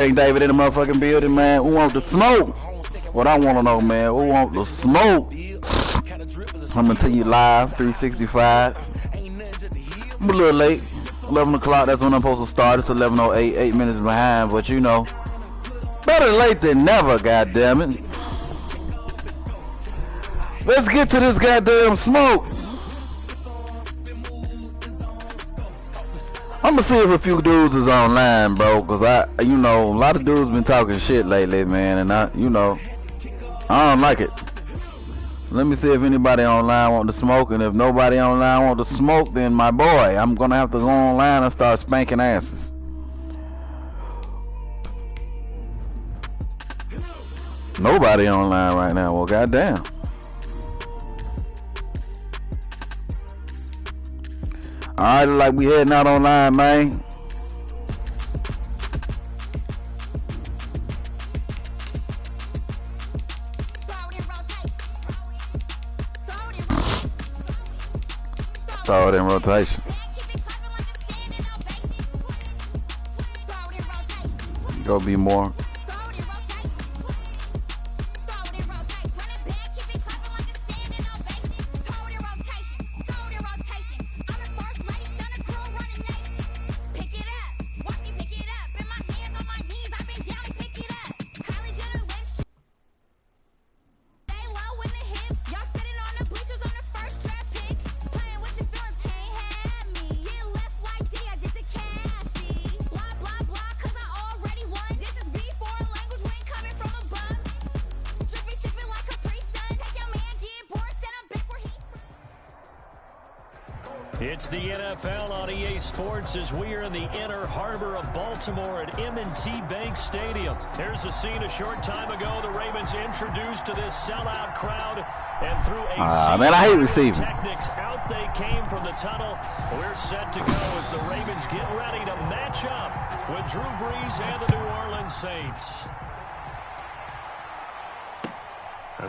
Hey, David in the motherfucking building, man. Who want the smoke? What I want to know, man, who want the smoke? Coming to you live, 365. I'm a little late. 11 o'clock, that's when I'm supposed to start. It's 11:08, 8 minutes behind, but you know, better late than never, goddammit. Let's get to this goddamn smoke. I'm gonna see if a few dudes is online, bro, cause a lot of dudes been talking shit lately, man, and I don't like it. Let me see if anybody online want to smoke, and if nobody online want to smoke, then my boy, I'm gonna have to go online and start spanking asses. Nobody online right now. Well, goddamn. Alright, like we heading out online, man. Throw it in rotation. Go be more. It's the NFL on EA Sports as we are in the inner harbor of Baltimore at M&T Bank Stadium. Here's a scene a short time ago. The Ravens introduced to this sellout crowd, and through a man, I hate receiving. Techniques, out they came from the tunnel. We're set to go as the Ravens get ready to match up with Drew Brees and the New Orleans Saints.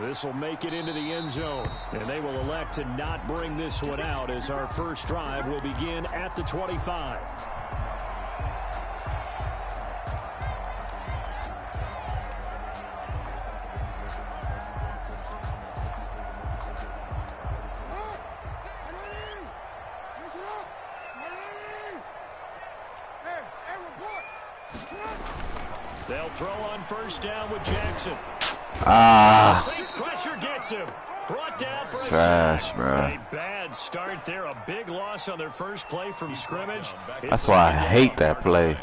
This will make it into the end zone, and they will elect to not bring this one out as our first drive will begin at the 25. They'll throw on first down with Jackson. Saints pressure gets him. Brought down for a trash, bro. A bad start there. A big loss on their first play from scrimmage. That's why I hate that play.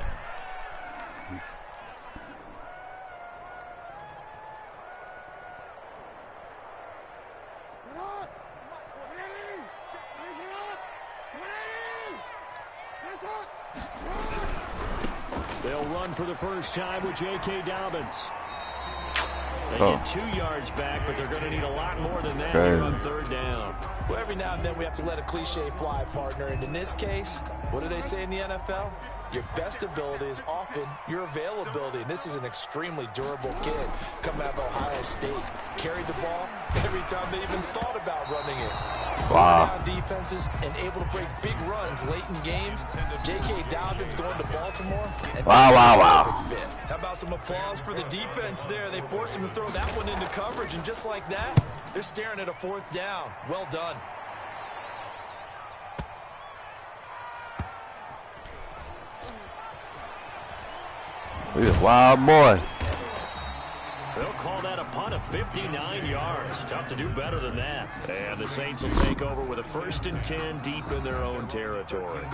They'll run for the first time with J.K. Dobbins. They get 2 yards back, but they're going to need a lot more than that here on third down. Well, every now and then we have to let a cliche fly, partner. And in this case, what do they say in the NFL? Your best ability is often your availability. And this is an extremely durable kid coming out of Ohio State. Carried the ball every time they even thought about running it. Wow. Down defenses and able to break big runs late in games. J.K. Dobbins going to Baltimore. Wow. How about some applause for the defense there? They forced him to throw that one into coverage, and just like that, they're staring at a fourth down. Well done. He's a wild boy. They'll call that a punt of 59 yards. Tough to do better than that. And the Saints will take over with a 1st and 10 deep in their own territory.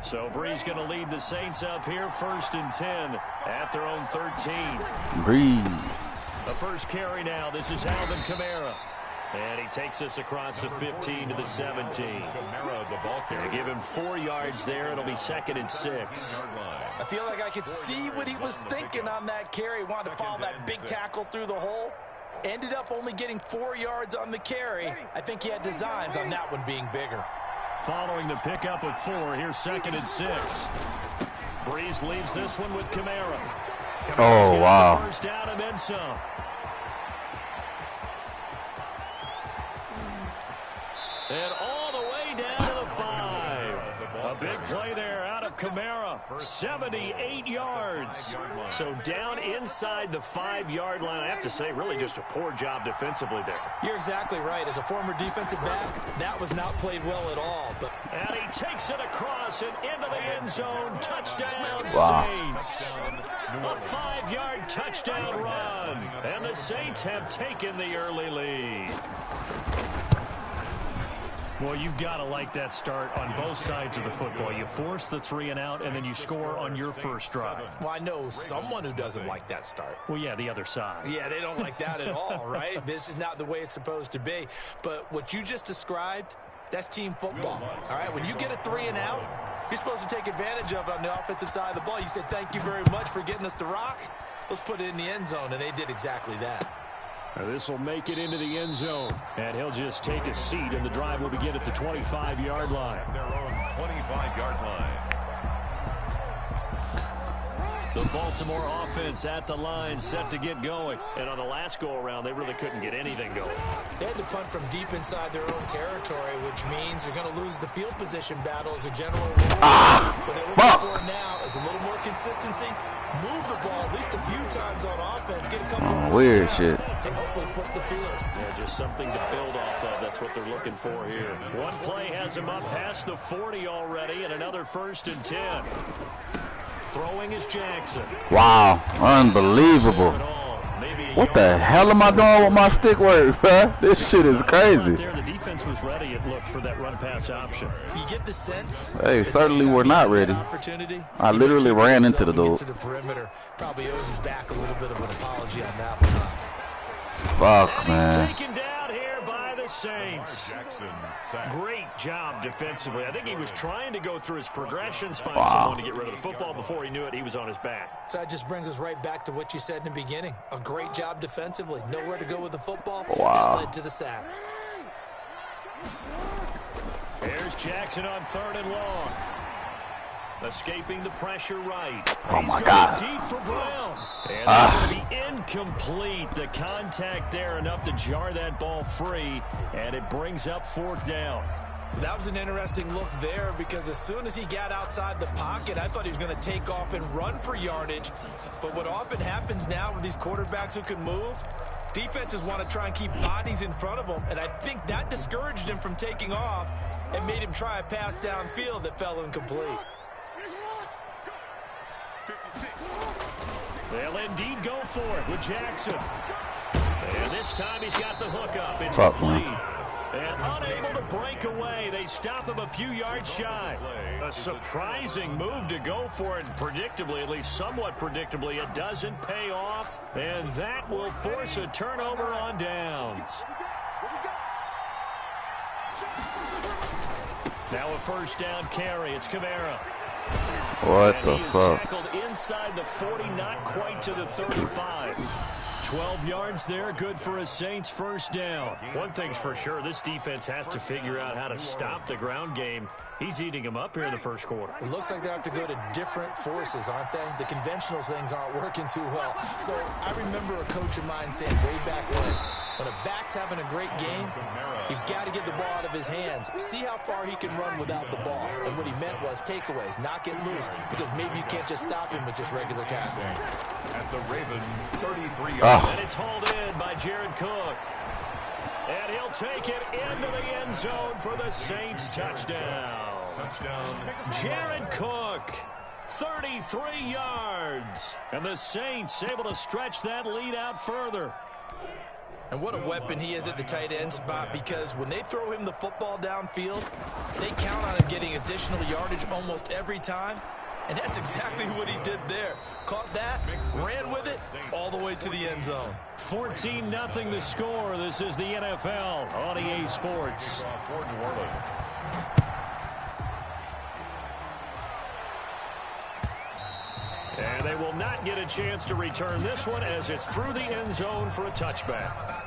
So Brees going to lead the Saints up here, 1st and 10 at their own 13. Brees. The first carry now. This is Alvin Kamara. And he takes us across the 15 to the 17. They give him 4 yards there. It'll be 2nd and 6. I feel like I could see what he was thinking on that carry. Wanted to follow that big tackle through the hole. Ended up only getting 4 yards on the carry. I think he had designs on that one being bigger. Following the pickup of 4, here's 2nd and 6. Breeze leaves this one with Kamara. Oh, wow. First down and then some. And all the way down to the 5. A big play there out of Kamara. 78 yards. So down inside the 5-yard line. I have to say, really just a poor job defensively there. You're exactly right. As a former defensive back, that was not played well at all. And he takes it across and into the end zone. Touchdown, wow. Saints. A 5-yard touchdown run. And the Saints have taken the early lead. Well, you've got to like that start on both sides of the football. You force the 3 and out, and then you score on your first drive. Well, I know someone who doesn't like that start. Well, yeah, the other side. Yeah, they don't like that at all, right? This is not the way it's supposed to be. But what you just described, that's team football. All right, when you get a 3 and out, you're supposed to take advantage of it on the offensive side of the ball. You said, thank you very much for getting us the rock. Let's put it in the end zone, and they did exactly that. This will make it into the end zone. And he'll just take a seat, and the drive will begin at the 25-yard line. Their own 25-yard line. The Baltimore offense at the line, set to get going. And on the last go-around, they really couldn't get anything going. They had to punt from deep inside their own territory, which means they're going to lose the field position battle as a general rule. What they're looking for now is a little more consistency. Move the ball at least a few times on offense. Get a couple of weird downs, shit. and hopefully flip the field. Yeah, just something to build off of. That's what they're looking for here. One play has him up past the 40 already, and another 1st and 10. Throwing is Jackson. Wow, unbelievable. What the hell am I doing with my stick work, man? This shit is crazy. There, the defense was ready, it looked, for that run-pass option. You get the sense. They certainly were not ready. I literally ran into the door. To the perimeter. Probably owes his back a little bit of an apology on that one. Fuck, and he's man. taken down here by the Saints. Great job defensively. I think he was trying to go through his progressions, find someone to get rid of the football. Before he knew it, he was on his back. So that just brings us right back to what you said in the beginning. A great job defensively. Nowhere to go with the football. Wow. That led to the sack. Here's Jackson on 3rd and long. Escaping the pressure right. Oh, He's my going God. deep for Brown. And it's going to be incomplete. The contact there enough to jar that ball free, and it brings up 4th down. That was an interesting look there because as soon as he got outside the pocket, I thought he was going to take off and run for yardage. But what often happens now with these quarterbacks who can move, defenses want to try and keep bodies in front of them, and I think that discouraged him from taking off and made him try a pass downfield that fell incomplete. They'll indeed go for it with Jackson. And this time he's got the hook up. It's Fuck, complete. man. And unable to break away. They stop him a few yards shy. A surprising move to go for it. Predictably, at least somewhat predictably, it doesn't pay off. And that will force a turnover on downs. Now a 1st down carry. It's Kamara. What and the he is fuck? tackled inside the 40, not quite to the 35. 12 yards there, good for a Saints 1st down. One thing's for sure, this defense has to figure out how to stop the ground game. He's eating them up here in the 1st quarter. It looks like they have to go to different forces, aren't they? The conventional things aren't working too well. So I remember a coach of mine saying way back when a back's having a great game, you've got to get the ball out of his hands. See how far he can run without the ball. And what he meant was takeaways, not get loose, because maybe you can't just stop him with just regular tackling. At the Ravens, 33 yards. And it's hauled in by Jared Cook. And he'll take it into the end zone for the Saints touchdown. Jared Cook, 33 yards. And the Saints able to stretch that lead out further. And what a weapon he is at the tight end spot, because when they throw him the football downfield, they count on him getting additional yardage almost every time. And that's exactly what he did there. Caught that, ran with it, all the way to the end zone. 14-0 the score. This is the NFL on EA Sports. For New Orleans. And they will not get a chance to return this one as it's through the end zone for a touchback.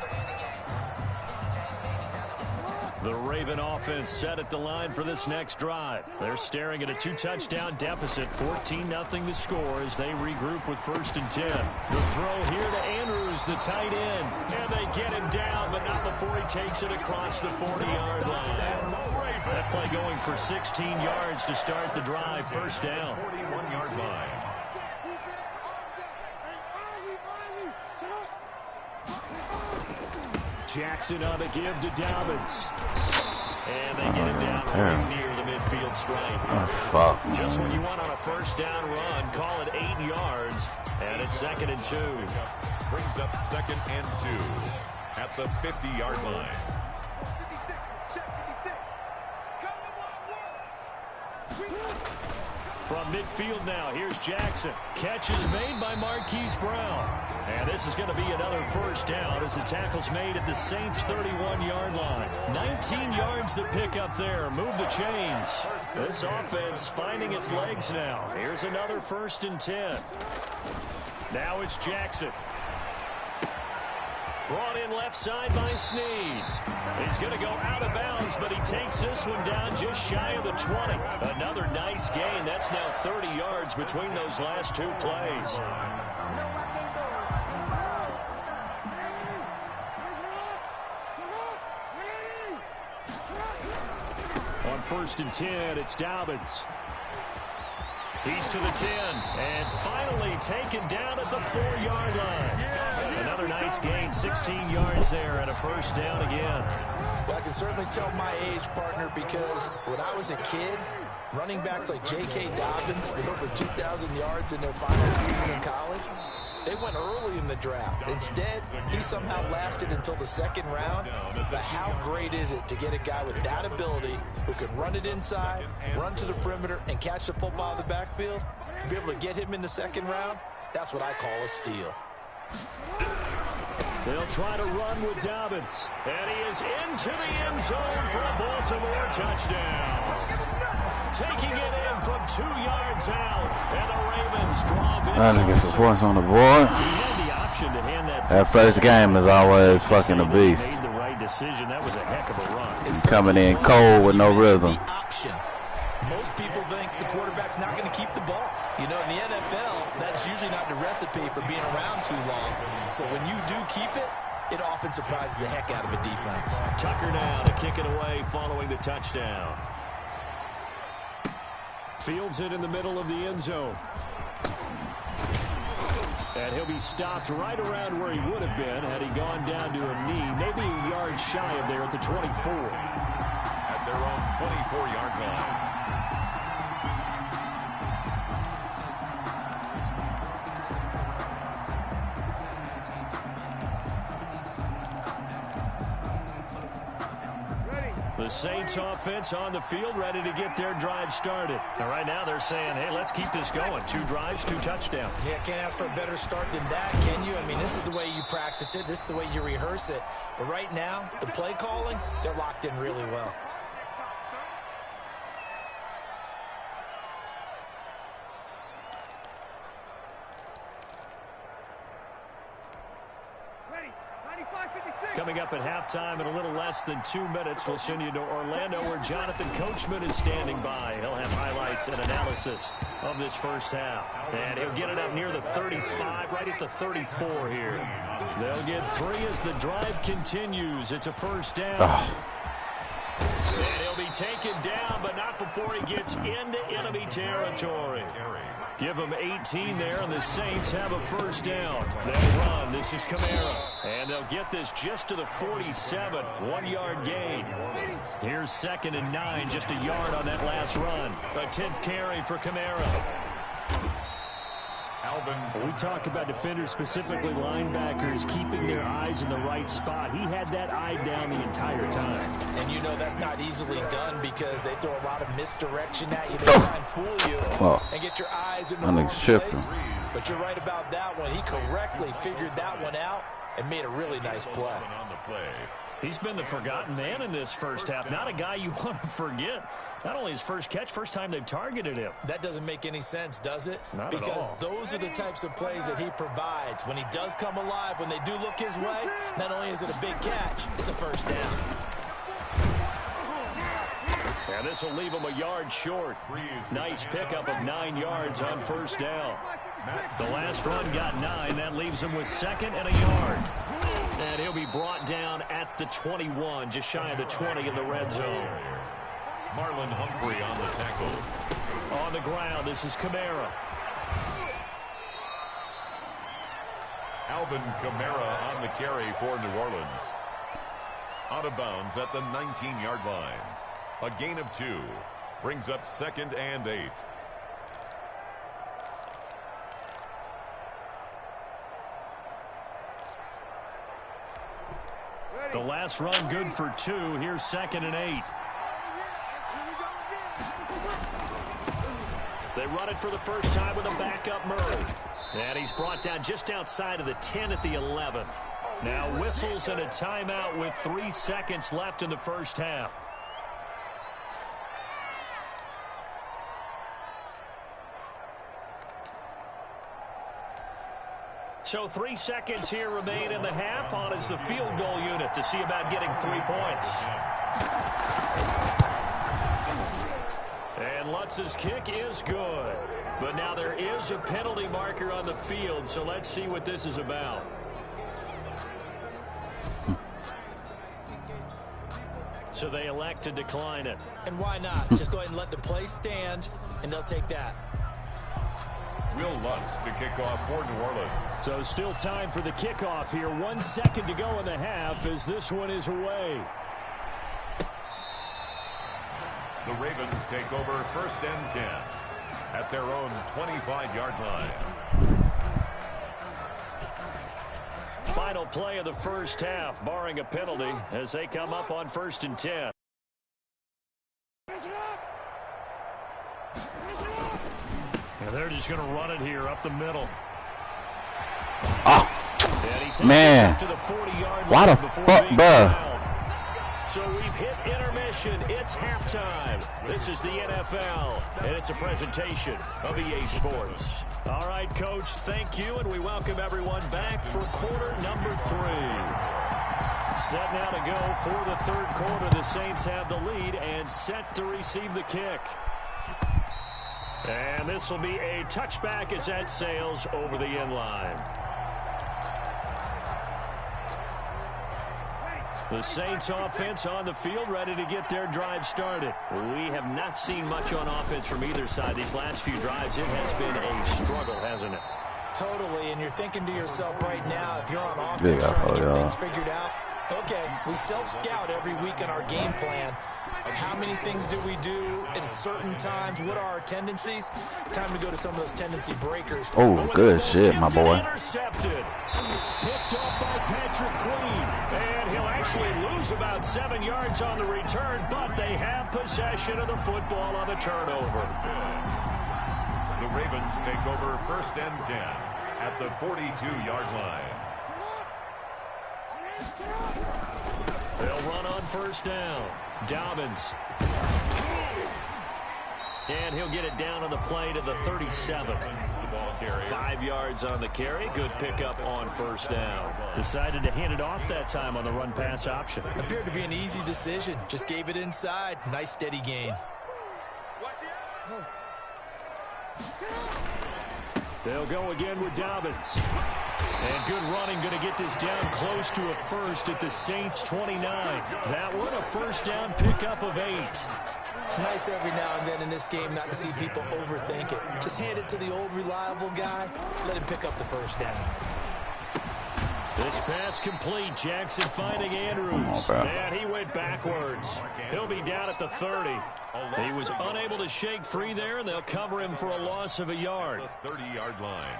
The Raven offense set at the line for this next drive. They're staring at a 2-touchdown deficit, 14-0 the score as they regroup with 1st and 10. The throw here to Andrews, the tight end. And they get him down, but not before he takes it across the 40-yard line. That play going for 16 yards to start the drive, 1st down. 41-yard line. Jackson on a give to Dobbins. And they get him down right near the midfield stripe. Oh, fuck. Just when you want on a 1st down run, call it 8 yards. And it's 2nd and 2. Brings up 2nd and 2 at the 50-yard line. From midfield now, here's Jackson. Catch is made by Marquise Brown. And this is going to be another 1st down as the tackle's made at the Saints' 31-yard line. 19 yards to pick up there. Move the chains. This offense finding its legs now. Here's another 1st and 10. Now it's Jackson. Brought in left side by Snead. He's going to go out of bounds, but he takes this one down just shy of the 20. Another nice gain. That's now 30 yards between those last 2 plays. On 1st and 10, it's Dobbins. He's to the 10, and finally taken down at the 4-yard line. Another nice gain, 16 yards there, and a 1st down again. Well, I can certainly tell my age, partner, because when I was a kid, running backs like J.K. Dobbins with over 2,000 yards in their final season in college, they went early in the draft. Instead, he somehow lasted until the 2nd round. But how great is it to get a guy with that ability who can run it inside, run to the perimeter, and catch the football in the backfield? To be able to get him in the 2nd round, that's what I call a steal. They'll try to run with Dobbins. And he is into the end zone for a Baltimore touchdown. Taking it in from 2 yards out. And the Ravens draw big. Trying to get some points on the board. He had the option to hand that first game is always fucking a beast. Made the right decision. That was a heck of a run. Coming in cold with no rhythm. The option. Most people think the quarterback's not going to keep the ball. You know, in the NFL, that's usually not the recipe for being around too long. So when you do keep it, it often surprises the heck out of a defense. Tucker now to kick it away following the touchdown. Fields it in the middle of the end zone. And he'll be stopped right around where he would have been had he gone down to a knee, maybe a yard shy of there at the 24. At their own 24-yard line. The Saints offense on the field ready to get their drive started. And right now they're saying, hey, let's keep this going. 2 drives, 2 touchdowns. Yeah, can't ask for a better start than that, can you? I mean, this is the way you practice it. This is the way you rehearse it. But right now, the play calling, they're locked in really well. Coming up at halftime in a little less than 2 minutes, we'll send you to Orlando where Jonathan Coachman is standing by. He'll have highlights and analysis of this first half. And he'll get it up near the 35, right at the 34 here. They'll get 3 as the drive continues. It's a 1st down. And he'll be taken down, but not before he gets into enemy territory. Give them 18 there, and the Saints have a 1st down. They'll run. This is Kamara. And they'll get this just to the 47. 1-yard gain. Here's 2nd and 9, just a yard on that last run. A 10th carry for Kamara. We talk about defenders, specifically linebackers, keeping their eyes in the right spot. He had that eye down the entire time. And you know that's not easily done because they throw a lot of misdirection at you. They try and fool you and get your eyes in the wrong place. But you're right about that one. He correctly figured that one out and made a really nice play. On the play. He's been the forgotten man in this first half. Not a guy you want to forget. Not only his first catch, first time they've targeted him. That doesn't make any sense, does it? Not because at all. Those are the types of plays that he provides. When he does come alive, when they do look his way, not only is it a big catch, it's a first down. And this will leave him a yard short. Nice pickup of 9 yards on first down. The last run got 9. That leaves him with 2nd and a yard. And he'll be brought down at the 21, just shy of the 20 in the red zone. Marlon Humphrey on the tackle. On the ground, this is Kamara. Alvin Kamara on the carry for New Orleans. Out of bounds at the 19-yard line. A gain of 2. Brings up 2nd and 8. The last run good for 2. Here's 2nd and 8. They run it for the first time with a backup Murray. And he's brought down just outside of the 10 at the 11. Now whistles and a timeout with 3 seconds left in the first half. So 3 seconds here remain in the half. On is the field goal unit to see about getting 3 points. And Lutz's kick is good. But now there is a penalty marker on the field, so let's see what this is about. So they elect to decline it. And why not? Just go ahead and let the play stand, and they'll take that. Will Lutz to kick off for New Orleans. So still time for the kickoff here. 1 second to go in the half as this one is away. The Ravens take over 1st and 10 at their own 25-yard line. Final play of the first half, barring a penalty, as they come up on 1st and 10. And they're just going to run it here up the middle. Oh, man. Why the fuck, bruh? So we've hit intermission. It's halftime. This is the NFL, and it's a presentation of EA Sports. All right, Coach, thank you, and we welcome everyone back for quarter number 3. Set now to go for the 3rd quarter. The Saints have the lead and set to receive the kick. And this will be a touchback as that sails over the end line. The Saints offense on the field, ready to get their drive started. We have not seen much on offense from either side. These last few drives, it has been a struggle, hasn't it? Totally, and you're thinking to yourself right now, if you're on offense trying to get things figured out, okay, we self-scout every week in our game plan. How many things do we do at certain times? What are our tendencies? Time to go to some of those tendency breakers. Oh, good shit, my boy. Intercepted. Picked up by Patrick Queen. And he'll actually lose about 7 yards on the return, but they have possession of the football on the turnover. The Ravens take over 1st and 10 at the 42-yard line. They'll run on first down. Dobbins. And he'll get it down on the play to the 37. 5 yards on the carry. Good pickup on first down. Decided to hand it off that time on the run-pass option. Appeared to be an easy decision. Just gave it inside. Nice steady gain. They'll go again with Dobbins. And good running, going to get this down close to a first at the Saints 29. That one a first down pickup of 8. It's nice every now and then in this game not to see people overthink it. Just hand it to the old reliable guy. Let him pick up the first down. This pass complete. Jackson finding Andrews. And he went backwards. He'll be down at the 30. He was unable to shake free there, and they'll cover him for a loss of a yard. The 30-yard line.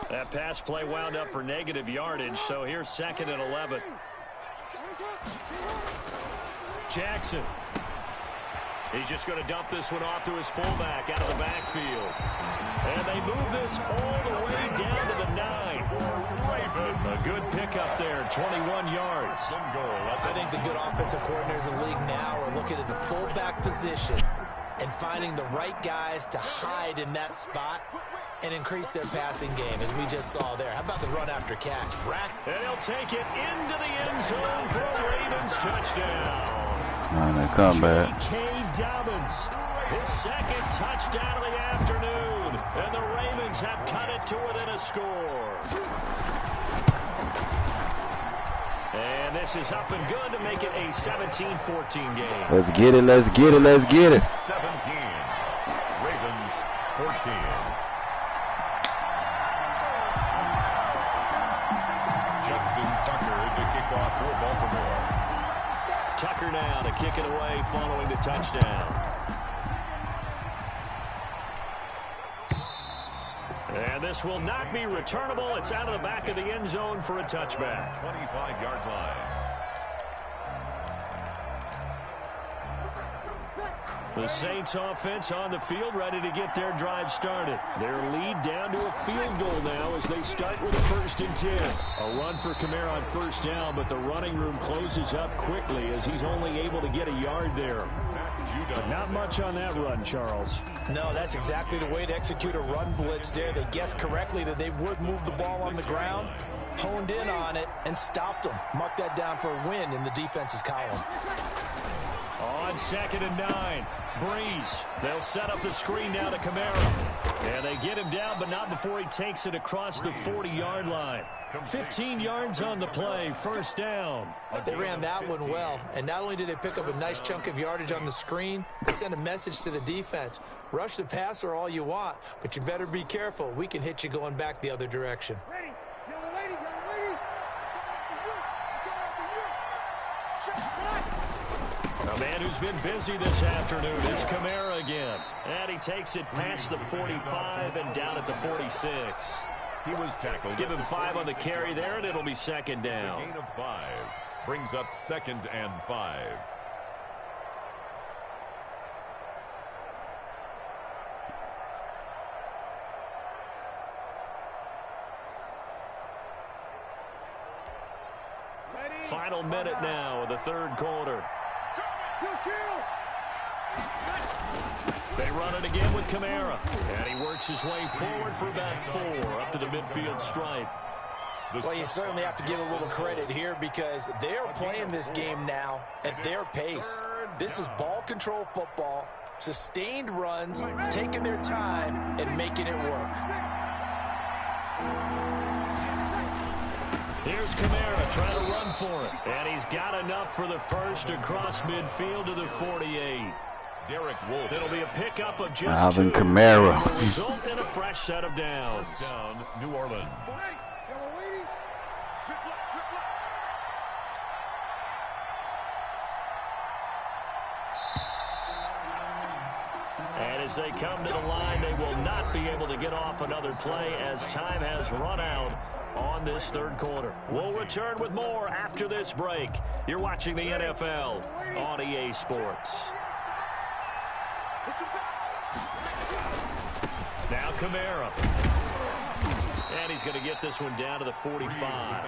That pass play wound up for negative yardage, so here's 2nd and 11. Jackson. He's just going to dump this one off to his fullback out of the backfield. And they move this all the way down to the 9. A good pickup there, 21 yards. I think the good offensive coordinators in the league now are looking at the fullback position and finding the right guys to hide in that spot and increase their passing game, as we just saw there. How about the run after catch? And he'll take it into the end zone for a Ravens touchdown. On that comeback. J.K. Dobbins, his second touchdown of the afternoon. And the Ravens have cut it to within a score. And this is up and good to make it a 17-14 game. Let's get it, let's get it, let's get it. 17. Ravens 14. Justin Tucker to kick off for Baltimore. Tucker now to kick it away following the touchdown. And this will not be returnable. It's out of the back of the end zone for a touchback. 25-yard line. The Saints offense on the field, ready to get their drive started. Their lead down to a field goal now as they start with a 1st and 10. A run for Kamara on 1st down, but the running room closes up quickly as he's only able to get a yard there. But not much on that run, Charles. No, that's exactly the way to execute a run blitz there. They guessed correctly that they would move the ball on the ground, honed in on it, and stopped them. Mark that down for a win in the defense's column. On 2nd and 9, Breeze. They'll set up the screen now to Kamara. And they get him down, but not before he takes it across the 40-yard line. 15 yards on the play, 1st down. They ran that one well, and not only did they pick up a nice chunk of yardage on the screen, they sent a message to the defense. Rush the passer all you want, but you better be careful. We can hit you going back the other direction. Ready, young lady, A man who's been busy this afternoon. It's Kamara again. And he takes it past the 45 and down at the 46. He was tackled. Give him 5 on the carry there, and it'll be 2nd down. A gain of 5. Brings up 2nd and 5. Final minute now of the 3rd quarter. They run it again with Kamara. And he works his way forward for about 4 up to the midfield stripe. Well, you certainly have to give a little credit here because they're playing this game now at their pace. This is ball control football, sustained runs, taking their time, and making it work. Here's Kamara trying to run for it. And he's got enough for the 1st across midfield to the 48. Derek Wolf. It'll be a pickup of just Alvin 2. Kamara. It'll result in a fresh set of downs. Down, New Orleans. And as they come to the line, they will not be able to get off another play as time has run out on this 3rd quarter. We'll return with more after this break. You're watching the NFL on EA Sports. Now Kamara. And he's going to get this one down to the 45.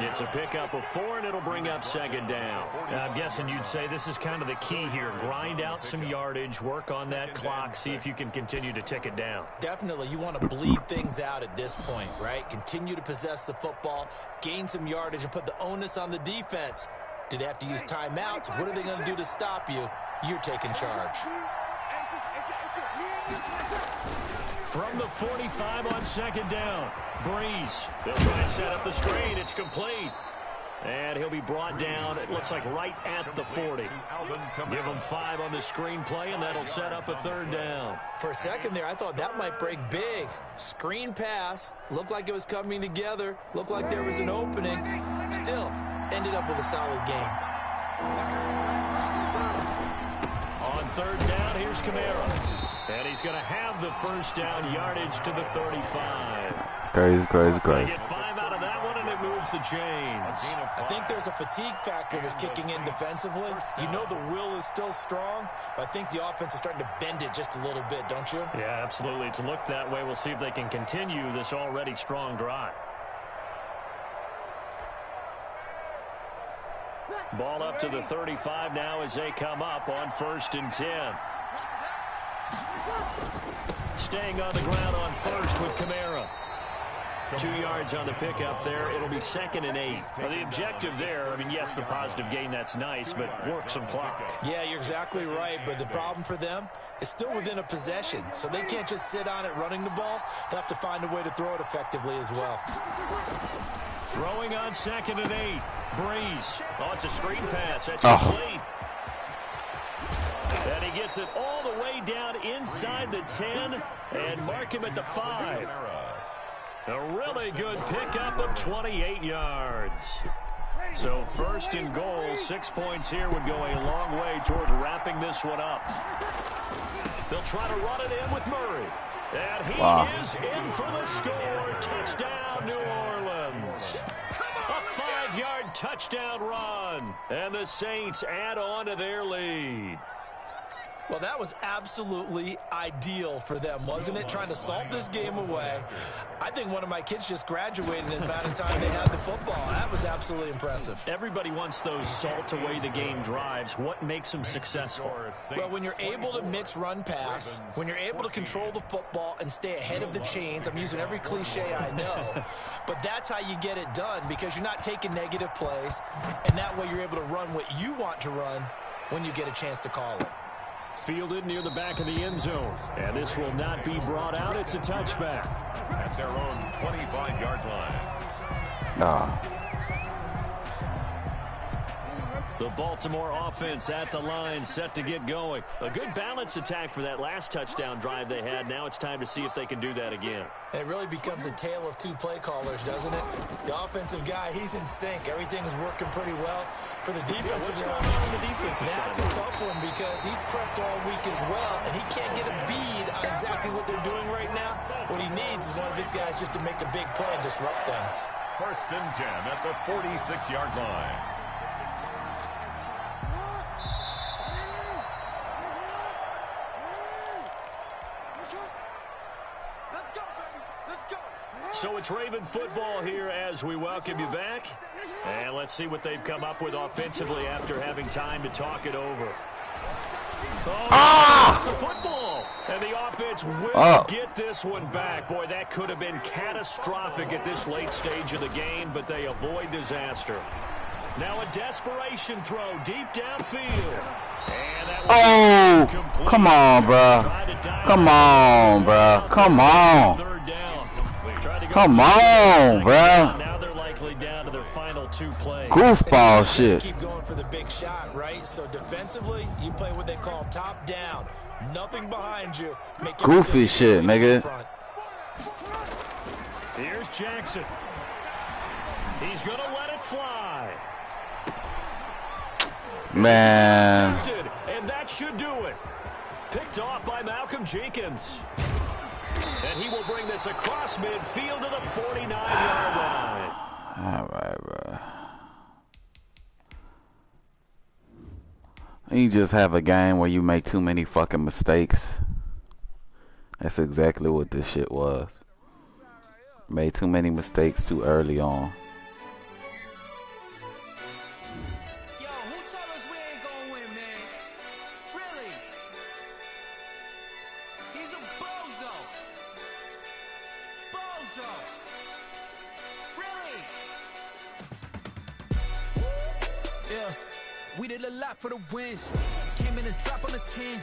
It's a pickup of 4, and it'll bring up 2nd down. I'm guessing you'd say this is kind of the key here. Grind out some yardage, work on that clock, see if you can continue to tick it down. Definitely, you want to bleed things out at this point, right? Continue to possess the football, gain some yardage, and put the onus on the defense. Do they have to use timeouts? What are they going to do to stop you? You're taking charge. From the 45 on 2nd down, Breeze. They'll try and set up the screen. It's complete. And he'll be brought down, it looks like right at the 40. Give him 5 on the screen play, and that'll set up a 3rd down. For a second there, I thought that might break big. Screen pass. Looked like it was coming together. Looked like there was an opening. Still, ended up with a solid game. On 3rd down, here's Kamara. And he's going to have the 1st down yardage to the 35. Crazy. They get 5 out of that one, and it moves moves the chains. I think there's a fatigue factor that's kicking in defensively. You know the will is still strong, but I think the offense is starting to bend it just a little bit, don't you? Yeah, absolutely. It's looked that way. We'll see if they can continue this already strong drive. Ball up to the 35 now as they come up on 1st and 10. Staying on the ground on first with Kamara. 2 yards on the pickup there. It'll be 2nd and 8. Well, the objective there, I mean, yes, the positive gain, that's nice, but work some clock. Yeah, you're exactly right, but the problem for them is still within a possession, so they can't just sit on it running the ball. They'll have to find a way to throw it effectively as well. Throwing on 2nd and 8. Breeze. Oh, it's a screen pass. That's complete. And he gets it all the way down inside the 10 and mark him at the 5. A really good pickup of 28 yards. So 1st and goal, 6 points here would go a long way toward wrapping this one up. They'll try to run it in with Murray. And he is in for the score. Touchdown, New Orleans. A 5-yard touchdown run. And the Saints add on to their lead. Well, that was absolutely ideal for them, wasn't it? Trying to salt this game away. I think one of my kids just graduated in the amount of time they had the football. That was absolutely impressive. Everybody wants those salt away the game drives. What makes them successful? Well, when you're able to mix run pass, when you're able to control the football and stay ahead of the chains, I'm using every cliche I know, but that's how you get it done because you're not taking negative plays, and that way you're able to run what you want to run when you get a chance to call it. Fielded near the back of the end zone. And this will not be brought out. It's a touchback. At their own 25-yard line. The Baltimore offense at the line, set to get going. A good balance attack for that last touchdown drive they had. Now it's time to see if they can do that again. It really becomes a tale of two play callers, doesn't it? The offensive guy, he's in sync. Everything is working pretty well. For the defensive guy, on the defensive side? That's a tough one because he's prepped all week as well, and he can't get a bead on exactly what they're doing right now. What he needs is one of his guys just to make a big play and disrupt things. 1st and 10 at the 46-yard line. So it's Raven football here as we welcome you back. And let's see what they've come up with offensively after having time to talk it over. It's the football. And the offense will get this one back. Boy, that could have been catastrophic at this late stage of the game, but they avoid disaster. Now a desperation throw deep downfield. And that complete. Come on, bro. Come on, bro. Come on. Third down. Come on, bro. Now they're likely down to their final 2 plays. Goofball shit. Keep going for the big shot, right? So defensively, you play what they call top down. Nothing behind you. Make goofy shit, nigga. Here's Jackson. He's going to let it fly. Man. And that should do it. Picked off by Malcolm Jenkins. And he will bring this across midfield to the 49-yard line. All right, bro. You just have a game where you make too many fucking mistakes. That's exactly what this shit was. Made too many mistakes too early on. We did a lot for the wins. Came in and drop on the 10.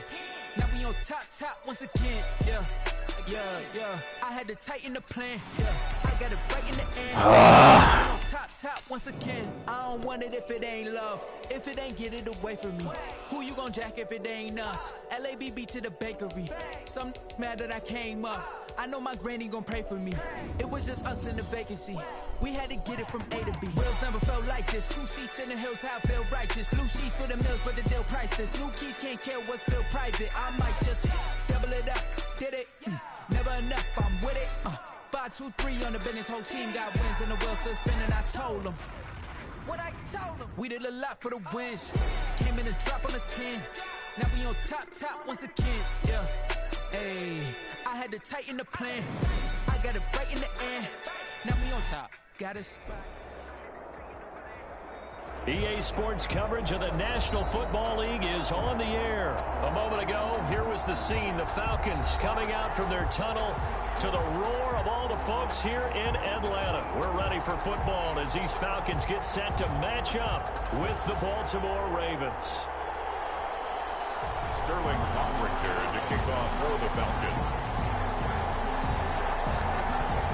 Now we on top once again. Yeah. I had to tighten the plan. Yeah. I got it right in the end. We on top once again. I don't want it if it ain't love. If it ain't, get it away from me. Who you gon' jack if it ain't us? LABB to the bakery. Some mad that I came up. I know my granny gon' pray for me. It was just us in the vacancy. We had to get it from A to B. Wheels never felt like this. 2 seats in the hills, how I feel righteous. Blue sheets for the mills, but the deal priceless. New keys can't care what's still private. I might just double it up. Did it? Never enough, I'm with it. 1, 2, 3 on the business. Whole team got wins and the wheel still spinning. I told them what I told them. We did a lot for the wins. Came in and drop on the 10. Now we on top once again. Yeah. Hey, I had to tighten the plan. I got it right in the end. Now we on top. Got a spot. EA Sports coverage of the National Football League is on the air. A moment ago, here was the scene. The Falcons coming out from their tunnel to the roar of all the folks here in Atlanta. We're ready for football as these Falcons get set to match up with the Baltimore Ravens. Sterling Hofrichter to kick off for the Falcons.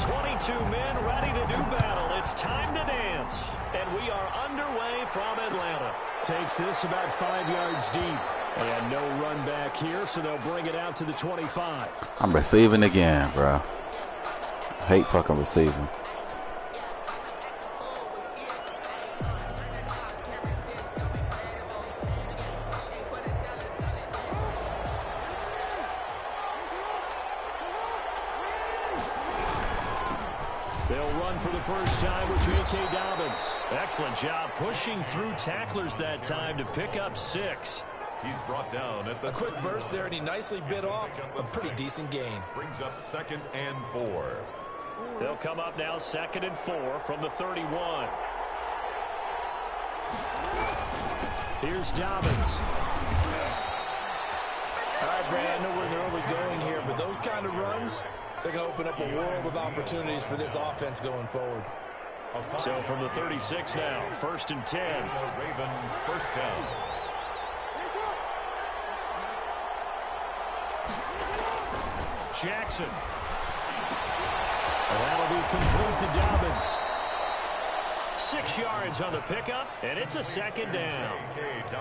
22 men ready to do battle. It's time to dance. And we are underway from Atlanta. Takes this about 5 yards deep. And no run back here, so they'll bring it out to the 25. I'm receiving again, bro. I hate fucking receiving. They'll run for the first time with J.K. Dobbins. Excellent job pushing through tacklers that time to pick up 6. He's brought down at the a quick burst there, and he nicely bit off a pretty decent gain. Brings up 2nd and 4. They'll come up now 2nd and 4 from the 31. Here's Dobbins. All right, Brad, I know we're in the early going here, but those kind of runs, they're going to open up a world of opportunities for this offense going forward. So from the 36 now, 1st and 10. Raven first down. Jackson. And that'll be complete to Dobbins. 6 yards on the pickup, and it's a 2nd down.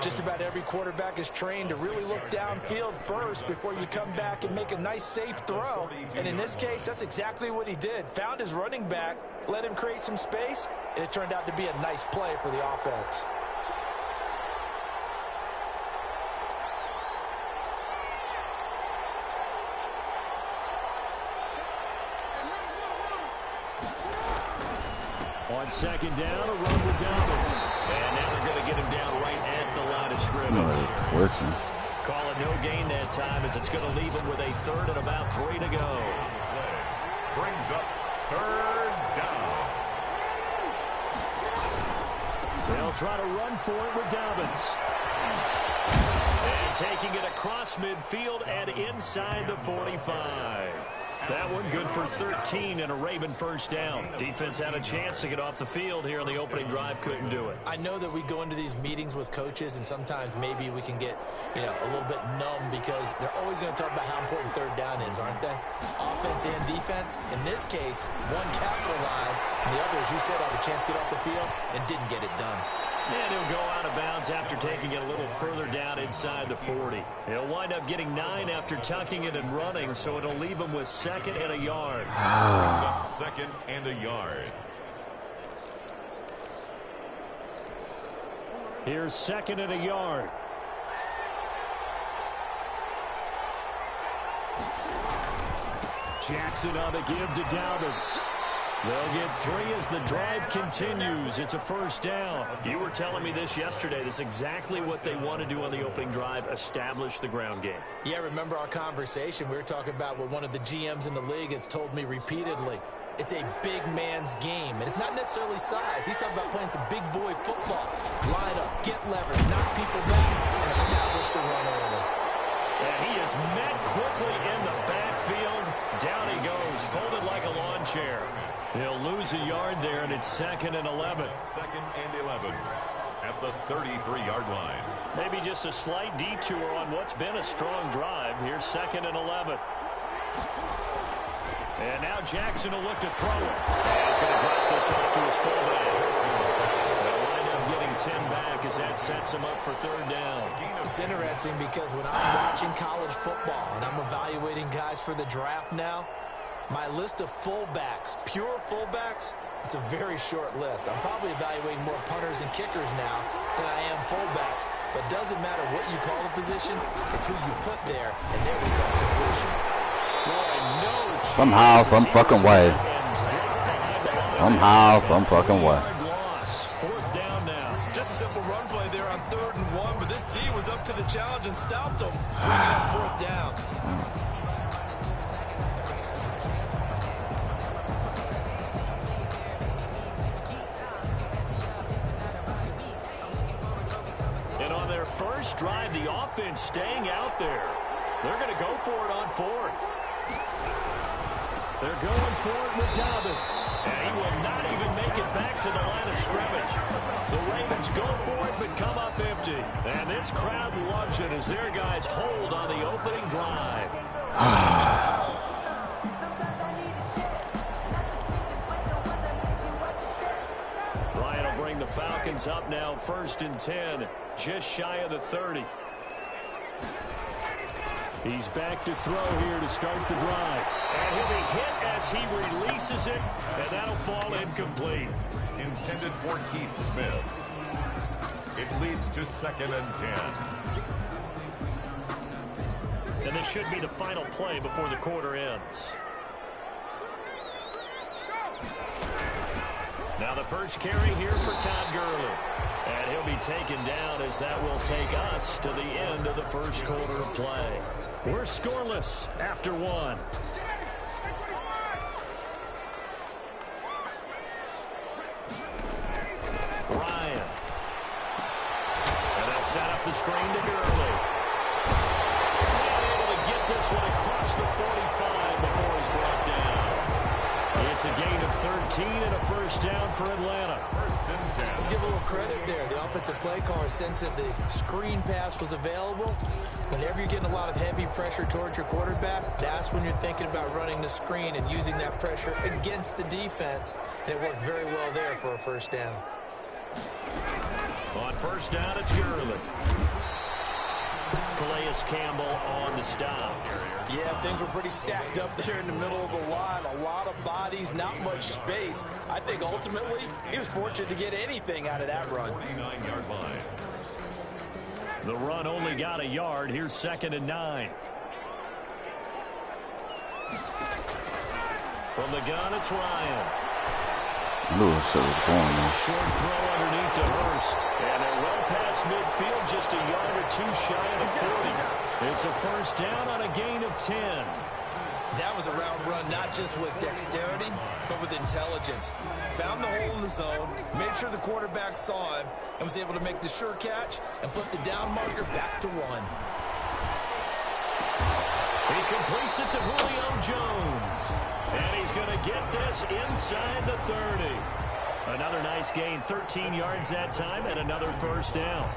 Just about every quarterback is trained to really look downfield first before you come back and make a nice, safe throw. And in this case, that's exactly what he did. Found his running back, let him create some space, and it turned out to be a nice play for the offense. On 2nd down, a run with Dobbins. And now they're going to get him down right at the line of scrimmage. Call it no gain that time as it's going to leave him with a 3rd and about 3 to go. Brings up 3rd down. They'll try to run for it with Dobbins. And taking it across midfield and inside the 45. That one good for 13 and a Raven first down. Defense had a chance to get off the field here on the opening drive, couldn't do it. I know that we go into these meetings with coaches, and sometimes maybe we can get, a little bit numb because they're always going to talk about how important 3rd down is, aren't they? Offense and defense. In this case, one capitalized, and the other, as you said, had a chance to get off the field and didn't get it done. And he'll go out of bounds after taking it a little further down inside the 40. He'll wind up getting 9 after tucking it and running, so it'll leave him with 2nd and a yard. Brings up 2nd and a yard. Here's 2nd and a yard. Jackson on the give to Dobbins. They'll get 3 as the drive continues. It's a first down. You were telling me this yesterday. This is exactly what they want to do on the opening drive, establish the ground game. Yeah, remember our conversation? We were talking about what one of the GMs in the league has told me repeatedly. It's a big man's game, and it's not necessarily size. He's talking about playing some big boy football. Line up, get leverage, knock people back, and establish the run early. And he is met quickly in the backfield. Down he goes, folded like a lawn chair. He'll lose a yard there, and it's 2nd and 11. 2nd and 11 at the 33-yard line. Maybe just a slight detour on what's been a strong drive. Here's 2nd and 11. And now Jackson will look to throw it. And he's going to drop this off to his fullback. They'll wind up getting 10 back as that sets him up for 3rd down. It's interesting because when I'm watching college football and I'm evaluating guys for the draft now, my list of fullbacks, pure fullbacks, it's a very short list. I'm probably evaluating more punters and kickers now than I am fullbacks. But it doesn't matter what you call a position, it's who you put there and their result completion. Somehow, some fucking way. Somehow, some fucking way. Loss. 4th down now. Just a simple run play there on 3rd and 1, but this D was up to the challenge and stopped him. Bringing up 4th down. And on their first drive, the offense staying out there. They're going to go for it on 4th. They're going for it with Dobbins. And he will not even make it back to the line of scrimmage. The Ravens go for it, but come up empty. And this crowd loves it as their guys hold on the opening drive. Ryan will bring the Falcons up now, 1st and 10, just shy of the 30. He's back to throw here to start the drive. And he'll be hit as he releases it, and that'll fall incomplete. Intended for Keith Smith. It leads to 2nd and 10. And this should be the final play before the quarter ends. Now the first carry here for Todd Gurley. And he'll be taken down as that will take us to the end of the first quarter of play. We're scoreless after 1. Ryan. And they'll set up the screen to Gurley. And able to get this one across the 45 before he's brought down. It's a gain of 13 and a first down for Atlanta. 1st and 10. Let's give a little credit there. The offensive play caller sensed that the screen pass was available. Whenever you're getting a lot of heavy pressure towards your quarterback, that's when you're thinking about running the screen and using that pressure against the defense. And it worked very well there for a first down. On first down, it's Gurley. Calais Campbell on the stop. Yeah, things were pretty stacked up there in the middle of the line. A lot of bodies, not much space. I think ultimately he was fortunate to get anything out of that run. 49-yard line. The run only got a yard. Here's 2nd and 9. From the gun, it's Ryan. Lewis was going there. Short throw underneath to Hurst. And they're well past midfield, just a yard or 2 shy of the 40. It's a first down on a gain of 10. That was a route run, not just with dexterity, but with intelligence. Found the hole in the zone, made sure the quarterback saw him, and was able to make the sure catch and flip the down marker back to 1. He completes it to Julio Jones. And he's going to get this inside the 30. Another nice gain, 13 yards that time, and another first down.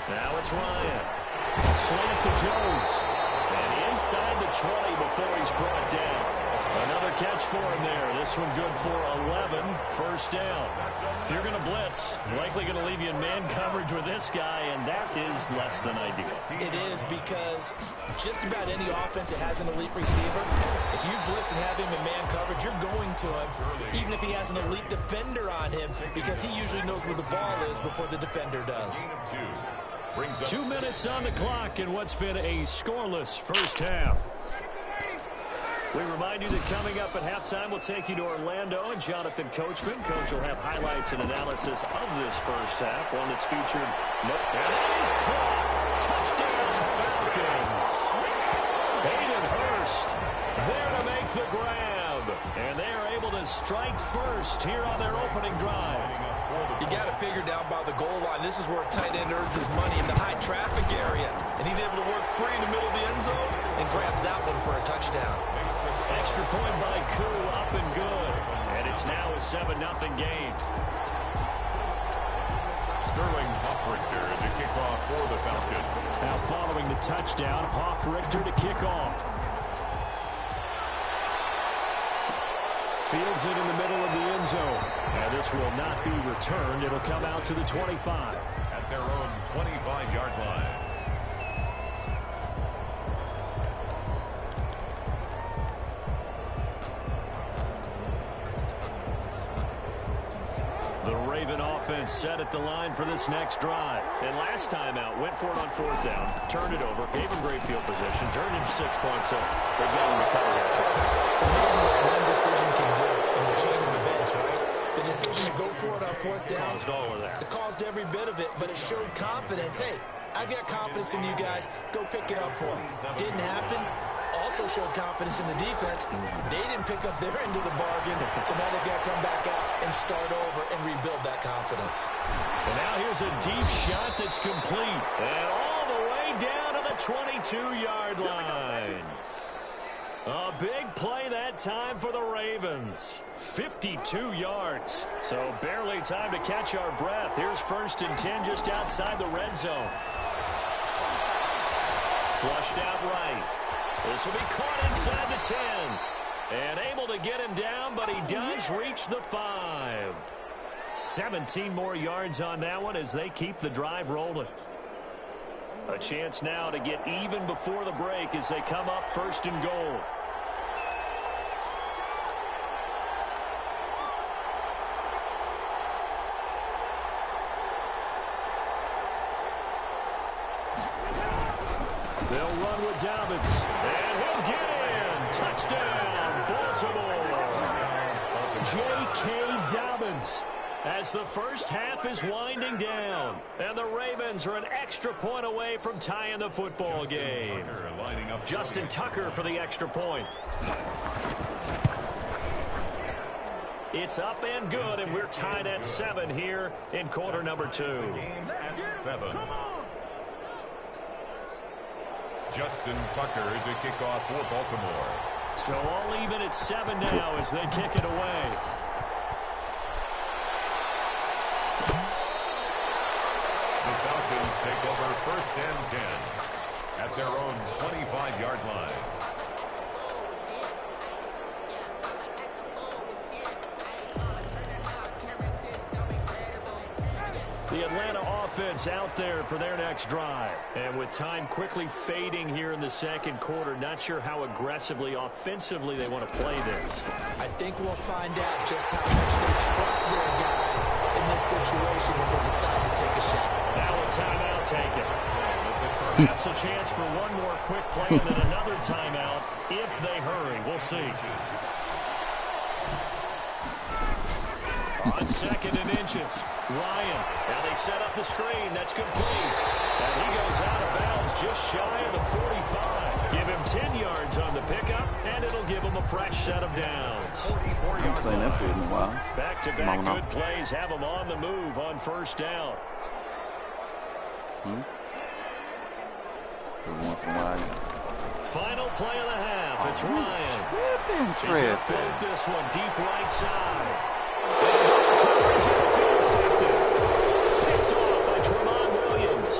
Now it's Ryan. Slant to Jones. And inside the 20 before he's brought down. Another catch for him there. This one good for 11. First down. If you're going to blitz, likely going to leave you in man coverage with this guy, and that is less than ideal. It is, because just about any offense that has an elite receiver, if you blitz and have him in man coverage, you're going to him, even if he has an elite defender on him, because he usually knows where the ball is before the defender does. 2 minutes on the clock in what's been a scoreless first half. We remind you that coming up at halftime, we'll take you to Orlando and Jonathan Coachman. Coach will have highlights and analysis of this first half, one that's featured. Nope. And that is caught. Touchdown, Falcons. Hayden Hurst there to make the grab. And they are able to strike first here on their opening drive. You got to figure down by the goal line. This is where a tight end earns his money, in the high traffic area. And he's able to work free in the middle of the end zone and grabs that one for a touchdown. Extra point by Koo, up and good. And it's now a 7-0 game. Sterling Hoffrichter to kick off for the Falcons. Now following the touchdown, Hoffrichter to kick off. Fields it in the middle of the end zone. And this will not be returned. It'll come out to the 25. At their own 25-yard line. The Raven offense set at the line for this next drive. And last time out, went for it on 4th down, turned it over, gave him great field position, turned into 6 points. So they've got to recover here, Charles. It's amazing what one decision can do in the chain of events, right? The decision to go for it on 4th down. Caused all of that. It caused every bit of it, but it showed confidence. Hey, I've got confidence in you guys. Go pick it up for me. Didn't happen. Also showed confidence in the defense. They didn't pick up their end of the bargain, so now they've got to come back out and start over and rebuild that confidence. And now here's a deep shot that's complete. And all the way down to the 22-yard line. A big play that time for the Ravens. 52 yards. So barely time to catch our breath. Here's 1st and 10 just outside the red zone. Flushed out right. This will be caught inside the 10. And able to get him down, but he does reach the 5. 17 more yards on that one as they keep the drive rolling. A chance now to get even before the break as they come up 1st and goal. They'll run with Dobbins. And he'll get in. Touchdown, Baltimore. J.K. Dobbins. As the first half is winding down. And the Ravens are an extra point away from tying the football game. Justin Tucker for the extra point. It's up and good, and we're tied at 7 here in quarter number 2. At 7. Justin Tucker to kick off for Baltimore. So all even at 7 now as they kick it away. The Falcons take over 1st and 10 at their own 25-yard line. The Atlanta offense out there for their next drive. And with time quickly fading here in the 2nd quarter, not sure how aggressively, offensively they want to play this. I think we'll find out just how much they trust their guys in this situation if they decide to take a shot. Now a timeout taken. Perhaps a chance for one more quick play and then another timeout if they hurry. We'll see. On 2nd and inches, Ryan. Now they set up the screen. That's complete. And he goes out of bounds just shy of the 45. Give him 10 yards on the pickup, and it'll give him a fresh set of downs. I haven't seen that field in a while. Back-to-back good plays have them on the move on 1st down. Every once in a while. Final play of the half. It's Ryan. He's going to float this one deep right side. It's intercepted. Picked off by Tramon Williams.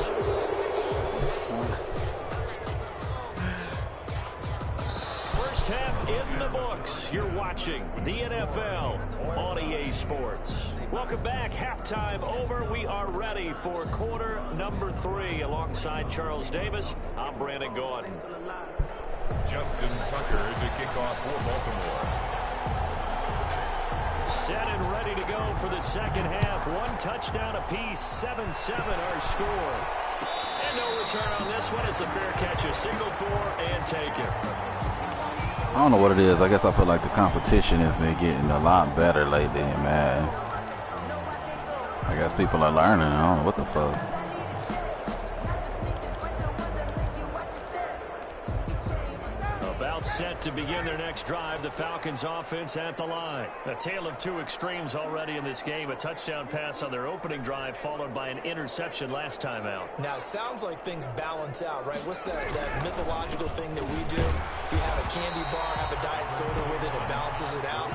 First half in the books. You're watching the NFL on EA Sports. Welcome back. Halftime over. We are ready for quarter number 3. Alongside Charles Davis, I'm Brandon Gordon. Justin Tucker to kick off for Baltimore. Set and ready to go for the 2nd half. 1 touchdown apiece, 7-7 our score. And no return on this one as the fair catch is signaled for and taken. I don't know what it is. I guess I feel like the competition has been getting a lot better lately, man. I guess people are learning. I don't know what the fuck. Set to begin their next drive. The Falcons offense at the line. A tale of 2 extremes already in this game. A touchdown pass on their opening drive followed by an interception last time out. Now, it sounds like things balance out, right? What's that mythological thing that we do? If you have a candy bar, have a diet soda with it, it balances it out.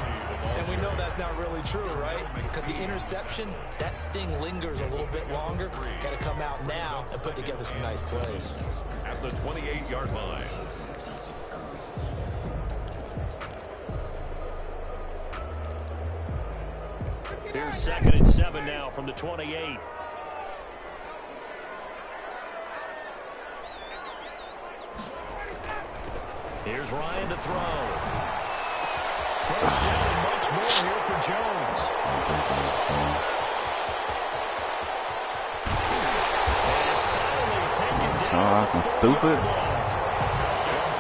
And we know that's not really true, right? Because the interception, that sting lingers a little bit longer. Got to come out now and put together some nice plays. At the 28-yard line. Here's 2nd and 7 now from the 28. Here's Ryan to throw. First down and much more here for Jones. Fucking stupid.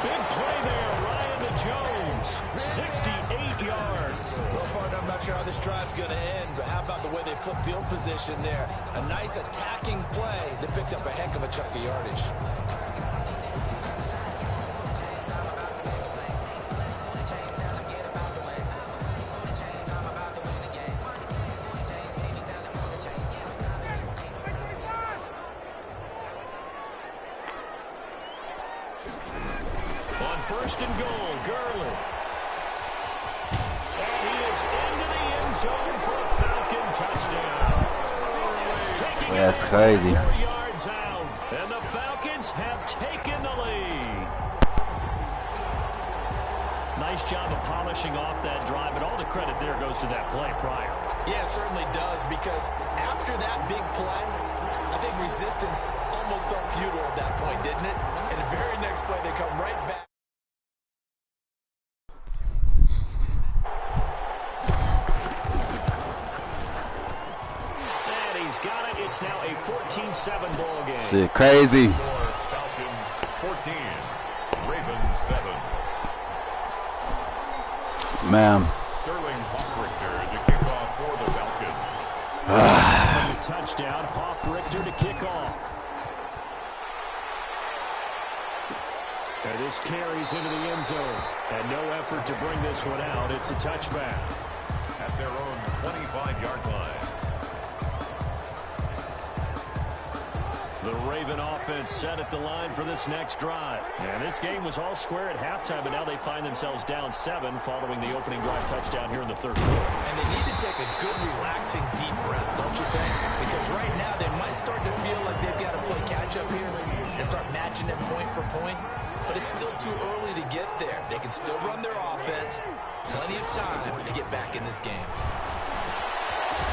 Big play there, Ryan to Jones. 68 yards. Well, partner, I'm not sure how this drive's going to end, but how about the way they flip field position there? A nice attacking play that picked up a heck of a chunk of yardage. On first and goal, Gurley. And he is into the end zone for a Falcon touchdown. That's crazy. 4 yards out, and the Falcons have taken the lead. Nice job of polishing off that drive, but all the credit there goes to that play prior. Yeah, it certainly does, because after that big play, I think resistance almost felt futile at that point, didn't it? And the very next play, they come right back. And he's got it. It's now a 14-7 ball game. Shit, crazy. Falcons 14, Ravens 7. Man. Sterling Hoffrichter to kick off for the Falcons. Touchdown, Hoffrichter to kick off. And this carries into the end zone. And no effort to bring this one out. It's a touchback. At their own 25-yard line. The Raven offense set at the line for this next drive. And this game was all square at halftime, but now they find themselves down 7 following the opening drive touchdown here in the third quarter. And they need to take a good, relaxing, deep breath, don't you think? Because right now they might start to feel like they've got to play catch-up here and start matching them point for point. But it's still too early to get there. They can still run their offense. Plenty of time to get back in this game.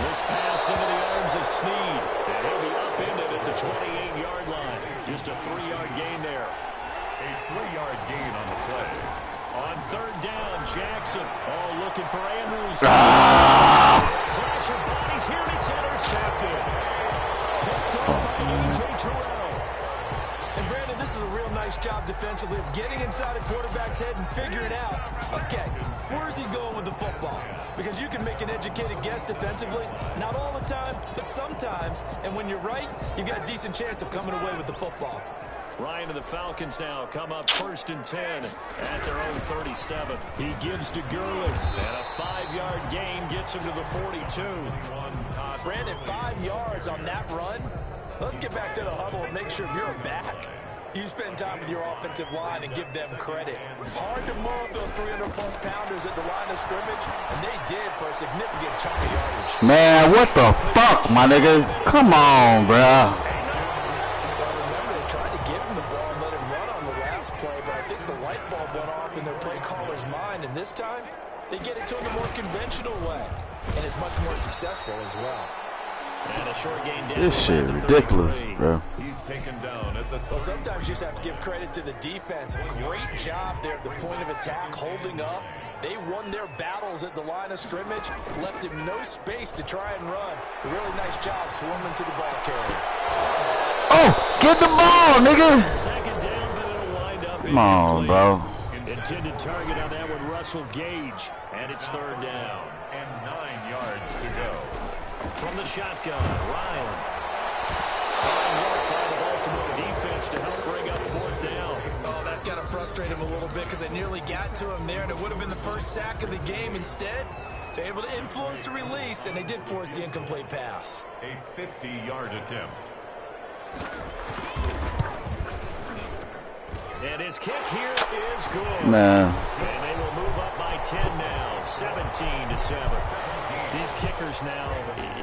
This pass into the arms of Snead. And he'll be upended at the 28-yard line. Just a 3-yard gain there. A 3-yard gain on the play. On third down, Jackson. Oh, looking for Andrews. Clash of bodies here, and it's intercepted. Picked up by A.J. Terrell. And Brandon, this is a real nice job defensively of getting inside a quarterback's head and figuring out, okay, where's he going with the football? Because you can make an educated guess defensively, not all the time, but sometimes. And when you're right, you've got a decent chance of coming away with the football. Ryan and the Falcons now come up 1st and 10 at their own 37. He gives to Gurley, and a 5-yard gain gets him to the 42. Brandon, 5 yards on that run. Let's get back to the huddle and make sure you're back. You spend time with your offensive line and give them credit. Hard to move those 300-plus pounders at the line of scrimmage, and they did for a significant chunk of yardage. Man, what the fuck, my nigga? Come on, bruh. Remember, they tried to give him the ball and let him run on the last play, but I think the light bulb went off in their play caller's mind, and this time, they get it to him the more conventional way, and it's much more successful as well. And a short gain down. This shit ridiculous, bro. He's taken down at the... Well, sometimes you just have to give credit to the defense. Great job there at the point of attack, holding up. They won their battles at the line of scrimmage, left him no space to try and run. A really nice job swarming to the ball carrier. Oh, get the ball, nigga. Second down, but it'll wind up. Come on, bro. Intended target on that one, Russell Gage. And it's third down. And 9 yards to go. From the shotgun, Ryan. Fine work by the Baltimore defense to help bring up 4th down. Oh, that's got to frustrate him a little bit because they nearly got to him there, and it would have been the first sack of the game. Instead, they're able to influence the release, and they did force the incomplete pass. A 50-yard attempt. And his kick here is good. Man. And they will move up by 10 now, 17-7. These kickers now,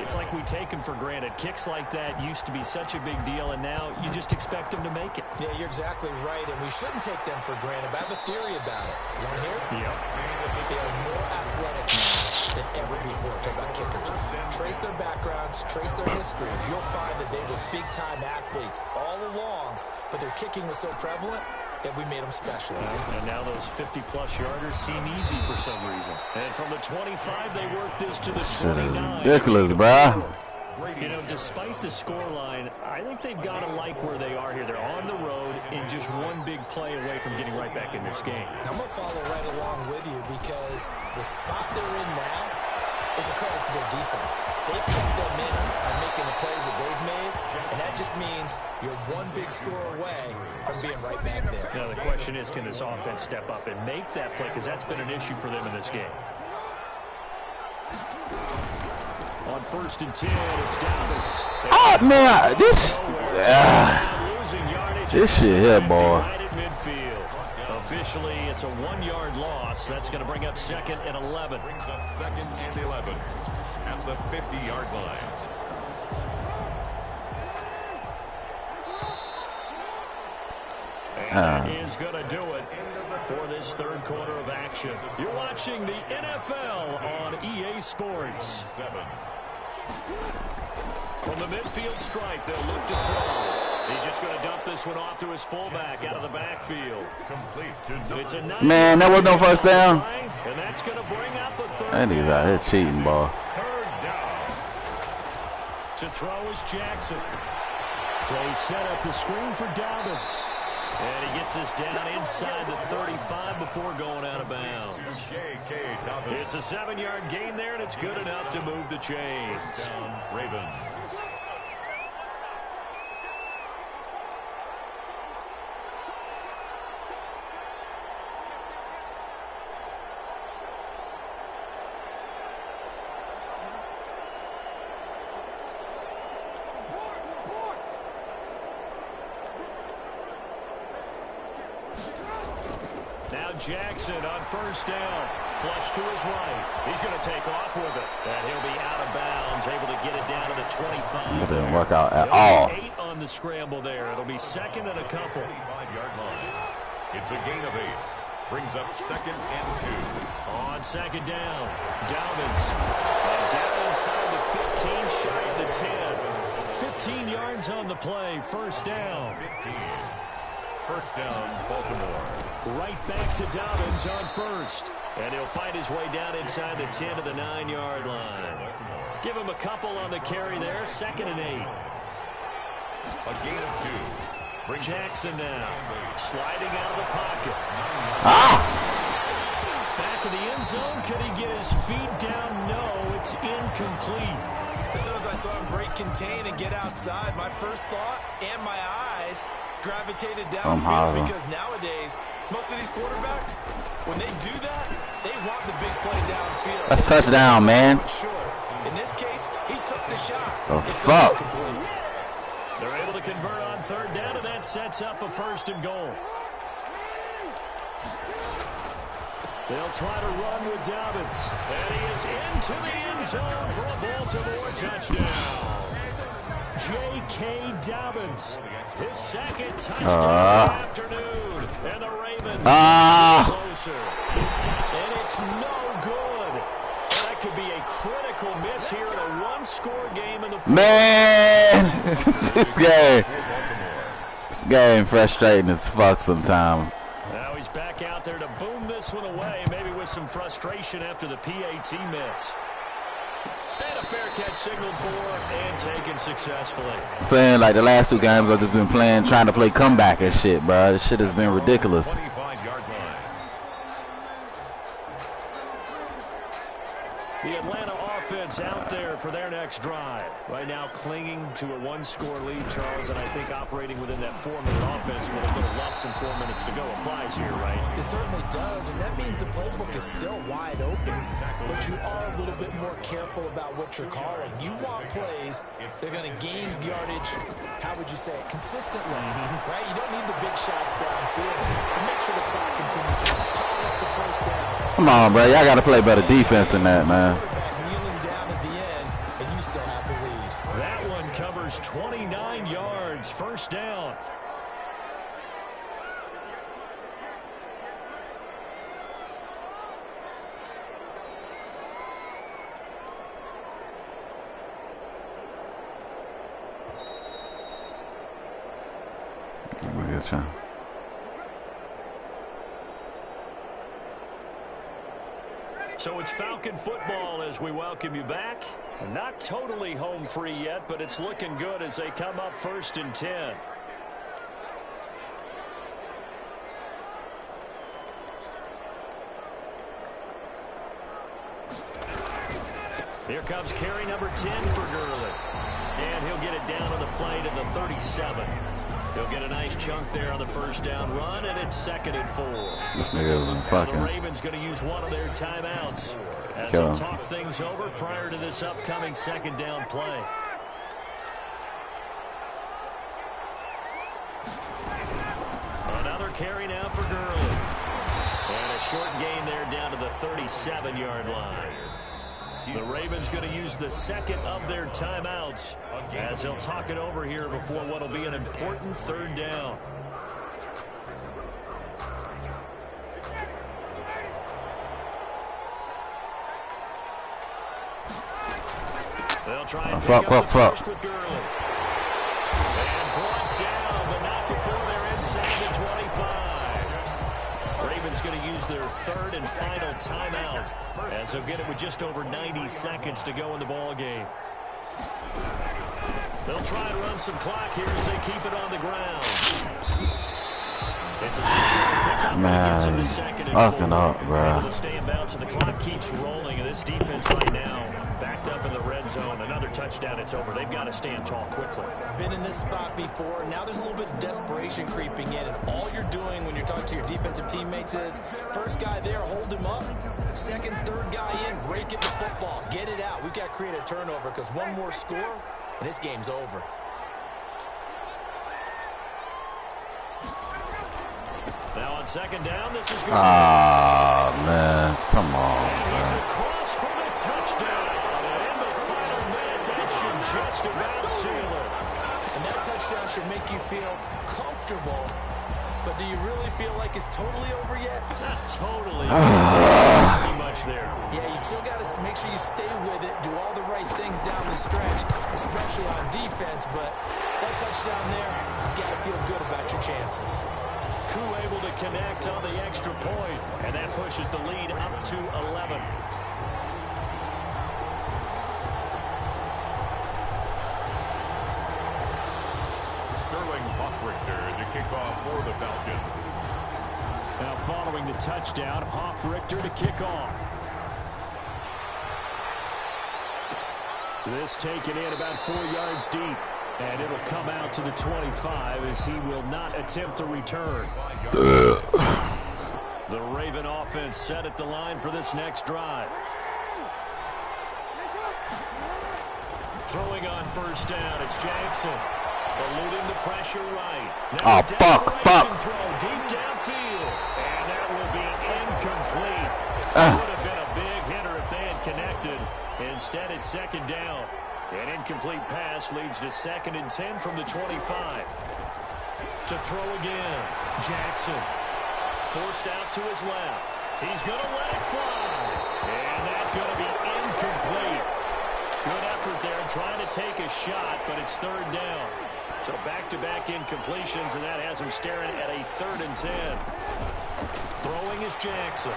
it's like we take them for granted. Kicks like that used to be such a big deal, and now you just expect them to make it. Yeah, you're exactly right, and we shouldn't take them for granted. But I have a theory about it. You want to hear it? Yeah. They are more athletic now than ever before. Talk about kickers. Trace their backgrounds, trace their histories. You'll find that they were big-time athletes all along, but their kicking was so prevalent that we made them specialists. And now those 50-plus yarders seem easy for some reason. And from the 25, they work this to the 29. Ridiculous, bruh. You know, despite the scoreline, I think they've got to like where they are here. They're on the road and just one big play away from getting right back in this game. I'm going to follow right along with you because the spot they're in now is a credit to their defense. They've kept them in on making the plays that they've made, and that just means you're one big score away from being right back there. Now, the question is, can this offense step up and make that play? Because that's been an issue for them in this game. On 1st and 10, it's Dobbins. Oh, man, this shit here, boy. Officially, it's a 1-yard loss. That's going to bring up 2nd and 11. Brings up 2nd and 11 at the 50-yard line. And that is going to do it for this third quarter of action. You're watching the NFL on EA Sports. From the midfield stripe, they'll look to throw. He's just going to dump this one off to his fullback out of the backfield. It's a Man, that was no first down. And that's going to bring out the third. That nigga's out here cheating, boy. Third down. To throw is Jackson. They set up the screen for Dobbins. And he gets this down inside the 35 before going out of bounds. It's a 7-yard gain there, and it's good enough to move the chains. Ravens. Jackson on 1st down. Flush to his right. He's going to take off with it. And he'll be out of bounds, able to get it down to the 25. It didn't work out at all. 8 on the scramble there. It'll be 2nd and a couple. 5-yard line. It's a gain of 8. Brings up 2nd and 2. On 2nd down, Dobbins. And down inside the 15, shy of the 10. 15 yards on the play. 1st down. 15. 1st down, Baltimore. Right back to Dobbins on 1st. And he'll find his way down inside the 10 to the 9-yard line. Give him a couple on the carry there. 2nd and 8. A gain of 2. Jackson now. Sliding out of the pocket. Back of the end zone. Could he get his feet down? No, it's incomplete. As soon as I saw him break contain and get outside, my first thought and my eyes gravitated downfield because nowadays, most of these quarterbacks, when they do that, they want the big play downfield. That's touchdown, man. In this case, he took the shot. Oh, fuck. They're able to convert on 3rd down, and that sets up a 1st and goal. They'll try to run with Dobbins. And he is into the end zone for a Baltimore touchdown. J.K. Dobbins, his 2nd touchdown of the afternoon. And the Ravens closer. And it's no good. That could be a critical miss here in a 1-score game in the fourth. Man, this game frustrating as fuck sometimes. Now he's back out there to boom this one away, maybe with some frustration after the PAT miss. And a fair catch signaled for and taken successfully. I'm saying, like, the last 2 games I've just been playing, trying to play comeback and shit, bro. This shit has been ridiculous. 25-yard line. The Atlanta offense out there for their next drive. Right now clinging to a 1-score lead, Charles, and I think operating within that 4-minute offense with a little less than 4 minutes to go applies here, right? It certainly does, and that means the playbook is still wide open, but you are a little bit more careful about what you're calling. You want plays that are going to gain yardage, how would you say it, consistently, right? You don't need the big shots downfield. But make sure the clock continues to pile up the 1st down. Come on, bro. Y'all got to play better defense than that, man. Kneeling down at the end, and you still have the lead. That one covers 29 yards, 1st down. Good try. So it's Falcon football as we welcome you back. Not totally home free yet, but it's looking good as they come up 1st and 10. Here comes carry number 10 for Gurley. And he'll get it down on the play to the 37. He'll get a nice chunk there on the first down run, and it's 2nd and 4. This nigga was fucking. The Ravens going to use one of their timeouts as they talk things over prior to this upcoming 2nd down play. Another carry now for Gurley. And a short gain there down to the 37-yard line. The Ravens going to use the 2nd of their timeouts as they'll talk it over here before what will be an important 3rd down. They'll try and pick up the first with Gurley. And brought down, but not before they're inside the 25. Ravens going to use their 3rd and final timeout as they'll get it with just over 90 seconds to go in the ball game. They'll try and run some clock here as they keep it on the ground. It's a secure pickup. Man, gets 2nd and 4. up, bro. Able to stay in bounds, and the clock keeps rolling. And this defense right now backed up in the red zone. Another touchdown, it's over. They've got to stand tall quickly. Been in this spot before. Now there's a little bit of desperation creeping in, and all you're doing when you're talking to your defensive teammates is first guy there, hold him up. 2nd, 3rd guy in, rake it the football. Get it out. We've got to create a turnover because one more score, and this game's over. Now on 2nd down, this is good. Ah, man. Come on, He's man. across for the touchdown. And in the final minute, that should just about seal it. And that touchdown should make you feel comfortable. But do you really feel like it's totally over yet? Not totally. Not much there. Yeah, you still got to make sure you stay with it, do all the right things down the stretch, especially on defense. But that touchdown there, you got to feel good about your chances. Koo able to connect on the extra point, and that pushes the lead up to 11. To kick off for the Falcons. Now following the touchdown, Richter to kick off. This taken in about 4 yards deep. And it'll come out to the 25 as he will not attempt to return. The Raven offense set at the line for this next drive. Throwing on first down, it's Jackson. Eluding the pressure right. Now fuck. Throw deep downfield. And that will be incomplete. Would have been a big hitter if they had connected. Instead, it's 2nd down. An incomplete pass leads to 2nd and 10 from the 25. To throw again. Jackson. Forced out to his left. He's going to let it fly. And that's going to be incomplete. Good effort there trying to take a shot, but it's 3rd down. So back-to-back incompletions, and that has him staring at a 3rd and 10. Throwing is Jackson.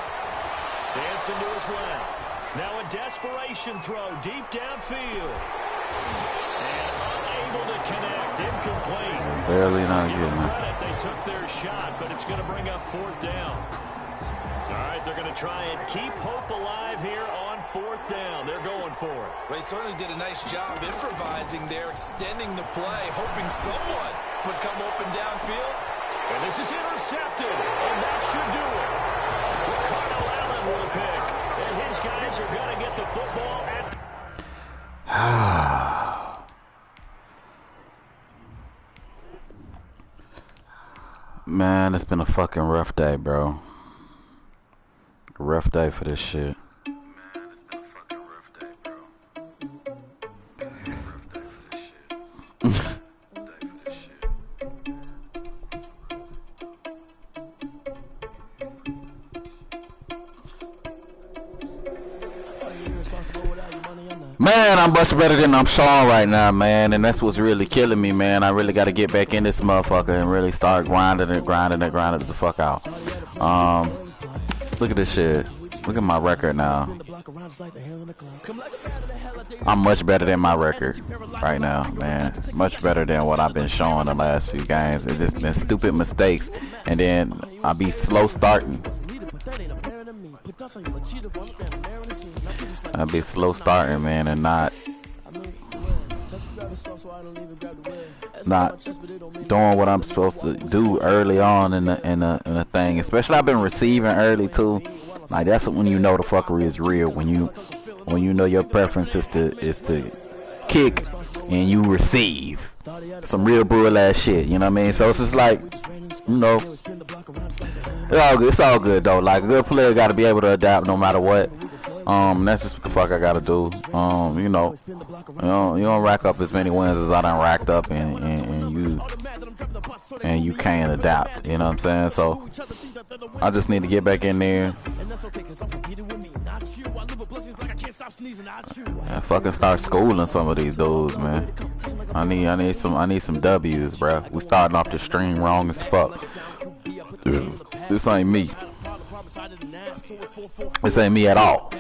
Dancing to his left. Now a desperation throw deep downfield. And unable to connect. Incomplete. Barely not getting it. Credit, they took their shot, but it's going to bring up 4th down. All right, they're going to try and keep hope alive here on 4th down. They're going for it. They certainly did a nice job improvising there, extending the play, hoping someone would come open downfield. And this is intercepted, and that should do it. Ricardo Allen with a pick. And his guys are going to get the football at Man, it's been a fucking rough day, bro. Rough day for this shit. Man, I'm much better than I'm Sean right now, man, and that's what's really killing me, man. I really got to get back in this motherfucker and really start grinding the fuck out. Look at this shit. Look at my record now. I'm much better than my record right now, man. Much better than what I've been showing the last few games. It's just been stupid mistakes, and then I be slow starting. I be slow starting, man, and not doing what I'm supposed to do early on in the thing. Especially I've been receiving early too. Like that's when you know the fuckery is real. When you know your preference is to kick and you receive some real bull ass shit. You know what I mean? So it's just like, you know, it's all good though. Like a good player got to be able to adapt no matter what. That's just what the fuck I gotta do. You don't rack up as many wins as I done racked up, and you can't adapt. You know what I'm saying? So I just need to get back in there and fucking start schooling some of these dudes, man. I need some W's, bro. We starting off the stream wrong as fuck. This ain't me. This ain't me at all.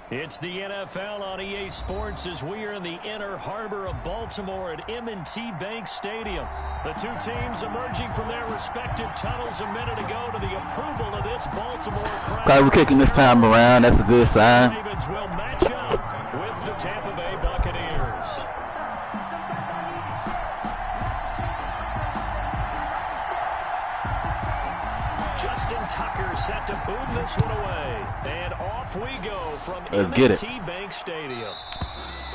It's the NFL on EA Sports as we are in the inner harbor of Baltimore at M&T Bank Stadium. The two teams emerging from their respective tunnels a minute ago to the approval of this Baltimore crowd. Okay, we're kicking this time around. That's a good sign. The Ravens will match up with the Tampa Bay Buccaneers. Justin Tucker set to boom this one away. And off we go from M&T Bank Stadium.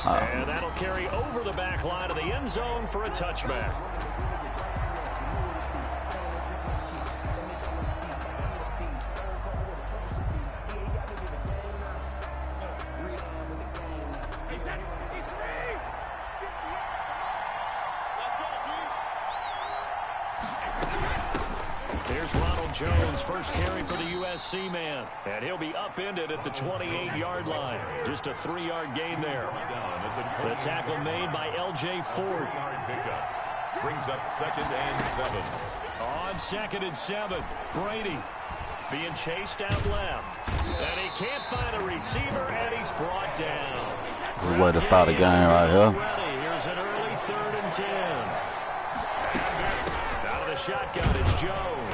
And that'll carry over the back line of the end zone for a touchback. Here's Ronald Jones, first carry for the USC man. And he'll be upended at the 28-yard line. Just a 3-yard gain there. The tackle made by L.J. Ford. Brings up 2nd and 7. On 2nd and 7, Brady being chased out left. And he can't find a receiver, and he's brought down. This is where to start a game right here. Here's an early 3rd and 10. Out of the shotgun, it's Jones.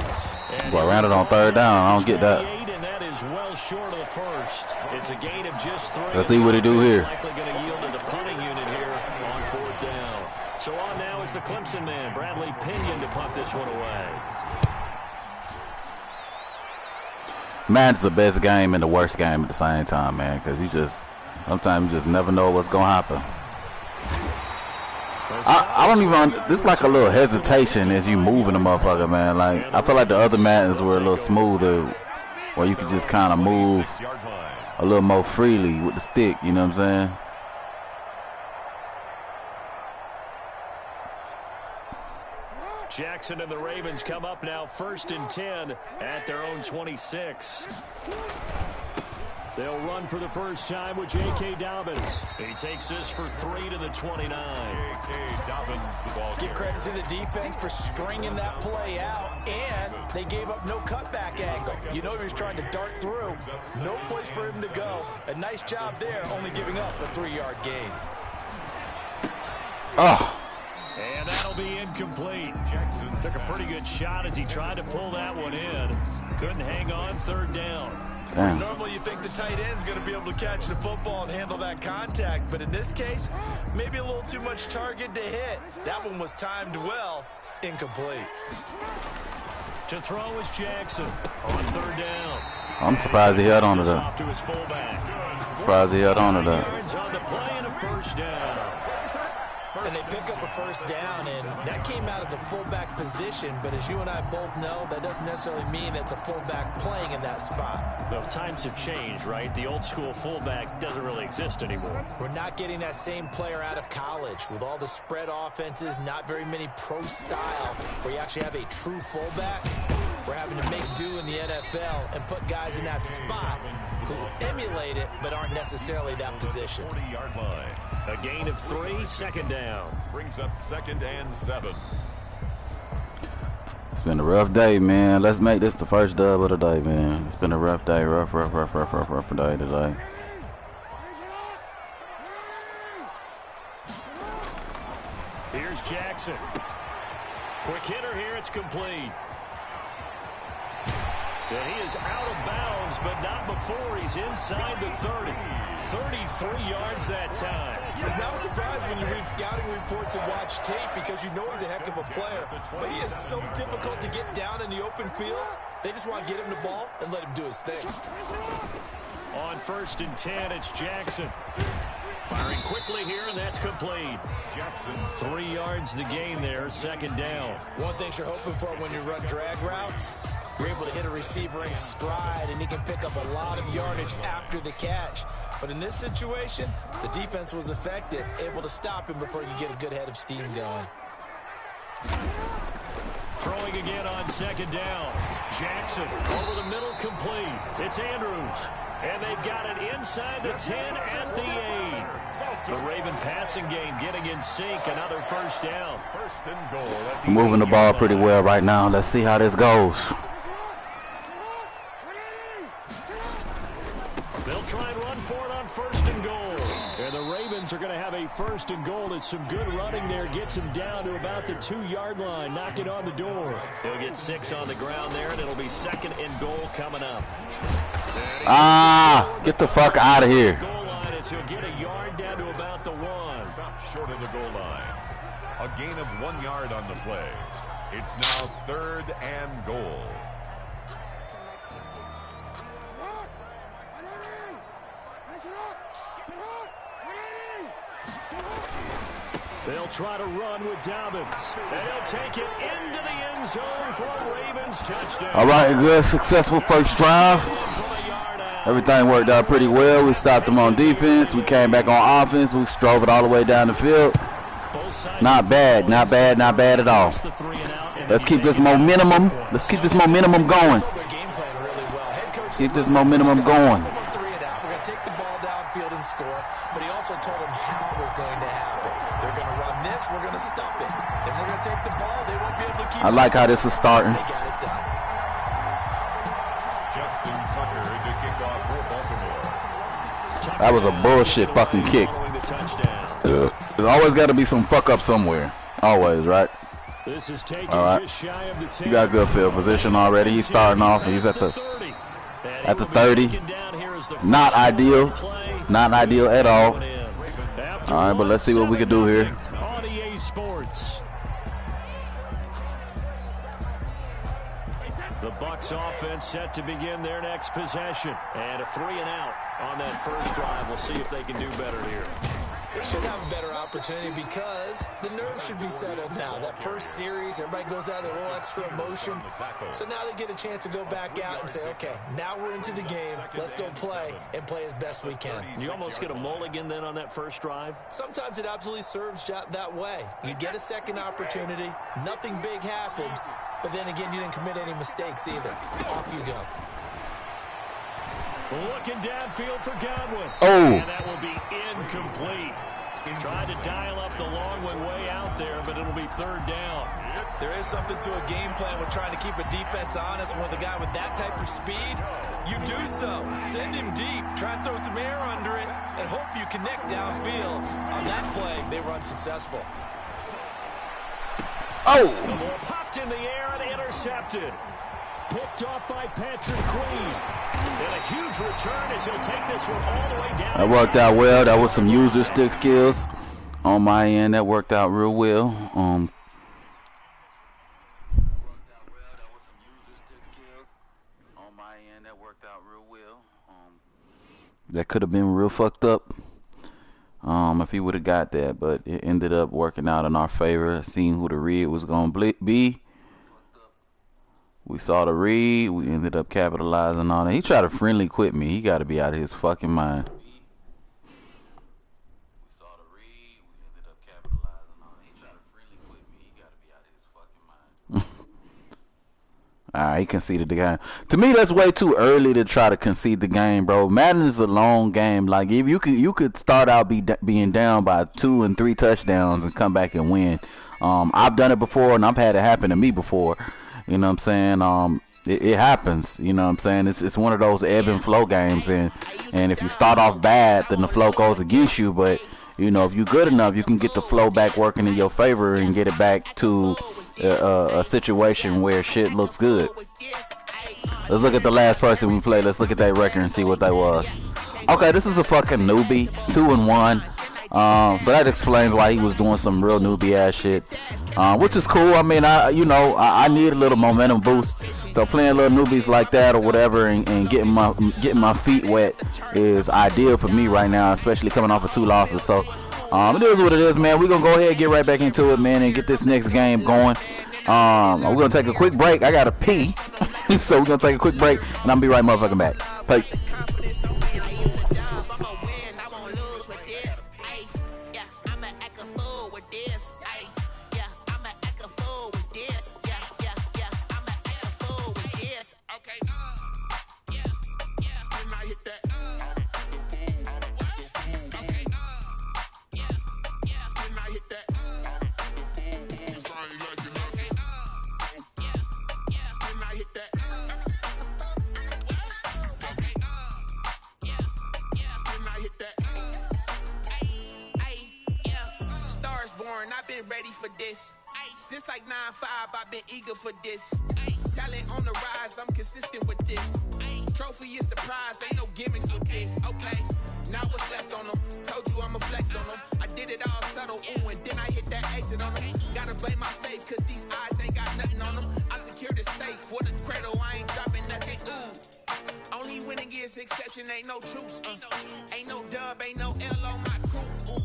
Boy, ran it on 3rd down. I don't get that. And that is well short of the first. It's a gain of just 3. Let's see what he do here. Likely going to yield to the punting unit here on 4th down. So on now is the Clemson man, Bradley Pinion, to punt this one away. Madden's the best game and the worst game at the same time, man, because sometimes you just never know what's going to happen. I don't even, this is like a little hesitation as you moving the motherfucker, man. Like, I feel like the other Maddens were a little smoother, where you could just kind of move a little more freely with the stick, you know what I'm saying? Jackson and the Ravens come up now 1st and 10 at their own 26. They'll run for the first time with J.K. Dobbins. He takes this for 3 to the 29. J.K. Dobbins, the ball Give credit to the defense for stringing that play out, and they gave up no cutback angle. You know he was trying to dart through. No place for him to go. A nice job there, only giving up a 3-yard gain. Oh. And that'll be incomplete. Jackson took a pretty good shot as he tried to pull that one in. Couldn't hang on 3rd down. Damn. Normally you think the tight end's going to be able to catch the football and handle that contact, but in this case, maybe a little too much target to hit. That one was timed well, incomplete. To throw is Jackson on 3rd down. I'm surprised he held on to that. Off to his fullback. Surprised he held on to that. Yards on the play and a 1st down. And they pick up a 1st down, and that came out of the fullback position, but as you and I both know, that doesn't necessarily mean it's a fullback playing in that spot. Well, times have changed, right? The old school fullback doesn't really exist anymore. We're not getting that same player out of college. With all the spread offenses, not very many pro style, where you actually have a true fullback. We're having to make do in the NFL and put guys in that spot who emulate it but aren't necessarily that position. 40-yard line. A gain of 3, second down. Brings up 2nd and 7. It's been a rough day, man. Let's make this the first dub of the day, man. It's been a rough day. Rough day today. Here's Jackson. Quick hitter here. It's complete. And he is out of bounds, but not before he's inside the 30. 33 yards that time. It's not a surprise when you read scouting reports and watch tape because you know he's a heck of a player. But he is so difficult to get down in the open field. They just want to get him the ball and let him do his thing. On 1st and 10, it's Jackson. Firing quickly here, and that's complete. Jackson. 3 yards the gain there, second down. One thing you're hoping for when you run drag routes, you're able to hit a receiver in stride, and he can pick up a lot of yardage after the catch. But in this situation, the defense was effective, able to stop him before you get a good head of steam going. Throwing again on second down. Jackson over the middle, complete. It's Andrews. And they've got it inside the 10 at the 8. The Raven passing game getting in sync. Another first down. 1st and goal at the Moving the ball pretty well right now. Let's see how this goes. They'll try and run for it on 1st and goal. And the Ravens are going to have a 1st and goal as some good running there gets him down to about the 2-yard line. Knock it on the door. He'll get 6 on the ground there, and it'll be 2nd and goal coming up. Get the fuck out of here. Goal line is he'll get a yard down to about the 1. Stop short of the goal line. A gain of 1 yard on the play. It's now 3rd and goal. They'll try to run with Dobbins. And he'll take it into the end zone for a Ravens touchdown. All right, good, successful first drive. Everything worked out pretty well. We stopped them on defense. We came back on offense. We drove it all the way down the field. Not bad at all. Let's keep this momentum. Let's keep this momentum going. Keep this momentum going. And score, but he also told them how it was going to happen. They're going to run this, we're going to stop it. Then we're going to take the ball, they won't be able to keep it. I like how this is starting. They got it done. Justin Tucker to kick off for Baltimore. That was a bullshit fucking kick. There's always got to be some fuck up somewhere. Always, right? This is taken all right. Just shy of the 10. You got good field position already. He's starting off. He's at the 30. Not ideal. Not ideal at all. All right, but let's see what we can do here. On EA Sports. The Bucs offense set to begin their next possession. And a 3-and-out on that first drive. We'll see if they can do better here. They should have a better opportunity because the nerves should be settled now. That first series, everybody goes out with a little extra emotion. So now they get a chance to go back out and say, okay, now we're into the game. Let's go play and play as best we can. You almost get a mulligan then on that first drive? Sometimes it absolutely serves that way. You get a second opportunity. Nothing big happened. But then again, you didn't commit any mistakes either. Off you go. Looking downfield for Godwin. Oh. And that will be incomplete. Tried to dial up the long one way out there, but it'll be 3rd down. There is something to a game plan with trying to keep a defense honest. With a guy with that type of speed, you do so. Send him deep. Try and throw some air under it and hope you connect downfield. On that play, they were unsuccessful. Oh. The ball popped in the air and intercepted. Picked off by Patrick Queen. And a huge return as he'll take this one all the way down. That worked out well. That was some user stick skills on my end. That worked out real well. That could have been real fucked up if he would have got that, but it ended up working out in our favor. Seeing who the read was going to be. We saw the read. We ended up capitalizing on it. He tried to friendly quit me. He got to be out of his fucking mind. He conceded the game. To me, that's way too early to try to concede the game, bro. Madden is a long game. Like if you could start out being down by 2 and 3 touchdowns and come back and win. I've done it before, and I've had it happen to me before. You know what I'm saying? It happens. You know what I'm saying? It's one of those ebb and flow games, and if you start off bad, then the flow goes against you. But you know, if you're good enough, you can get the flow back working in your favor and get it back to a situation where shit looks good. Let's look at the last person we played. Let's look at that record and see what that was. Okay, this is a fucking newbie, 2-1. So that explains why he was doing some real newbie ass shit, which is cool. I mean, I need a little momentum boost. So playing little newbies like that or whatever, and getting my feet wet is ideal for me right now, especially coming off of 2 losses. So it is what it is, man. We're gonna go ahead and get right back into it, man, and get this next game going. We're gonna take a quick break. I gotta pee, so we're gonna take a quick break, and I'll be right motherfucking back. Peace. I've been ready for this. Since like 9-5, I've been eager for this. Talent on the rise, I'm consistent with this. Trophy is the prize, ain't no gimmicks with this. Okay, now what's left on them? Told you I'ma flex on them. I did it all subtle, ooh, and then I hit that exit on them. Gotta blame my faith, cause these odds ain't got nothing on them. I secured the safe for the cradle, I ain't dropping nothing, ooh. Only winning is exception, ain't no truce. Ain't no dub, ain't no L on my crew, ooh.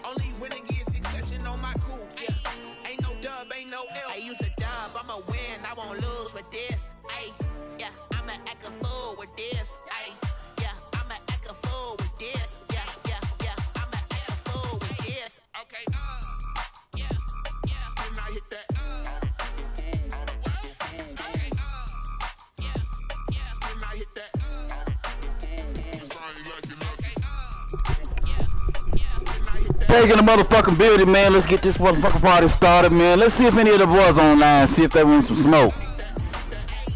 Only winning is exception on my crew, yeah. Ain't no dub, ain't no L. I use a dub, I'ma win, I won't lose with this. Ay, yeah, I'ma act a fool with this. Ay, yeah, I'ma act a fool with this. Yeah, yeah, yeah, I'ma act a fool with this. Okay, yeah, yeah, when I hit that. Back in the motherfucking building, man. Let's get this motherfucking party started, man. Let's see if any of the boys online, see if they want some smoke.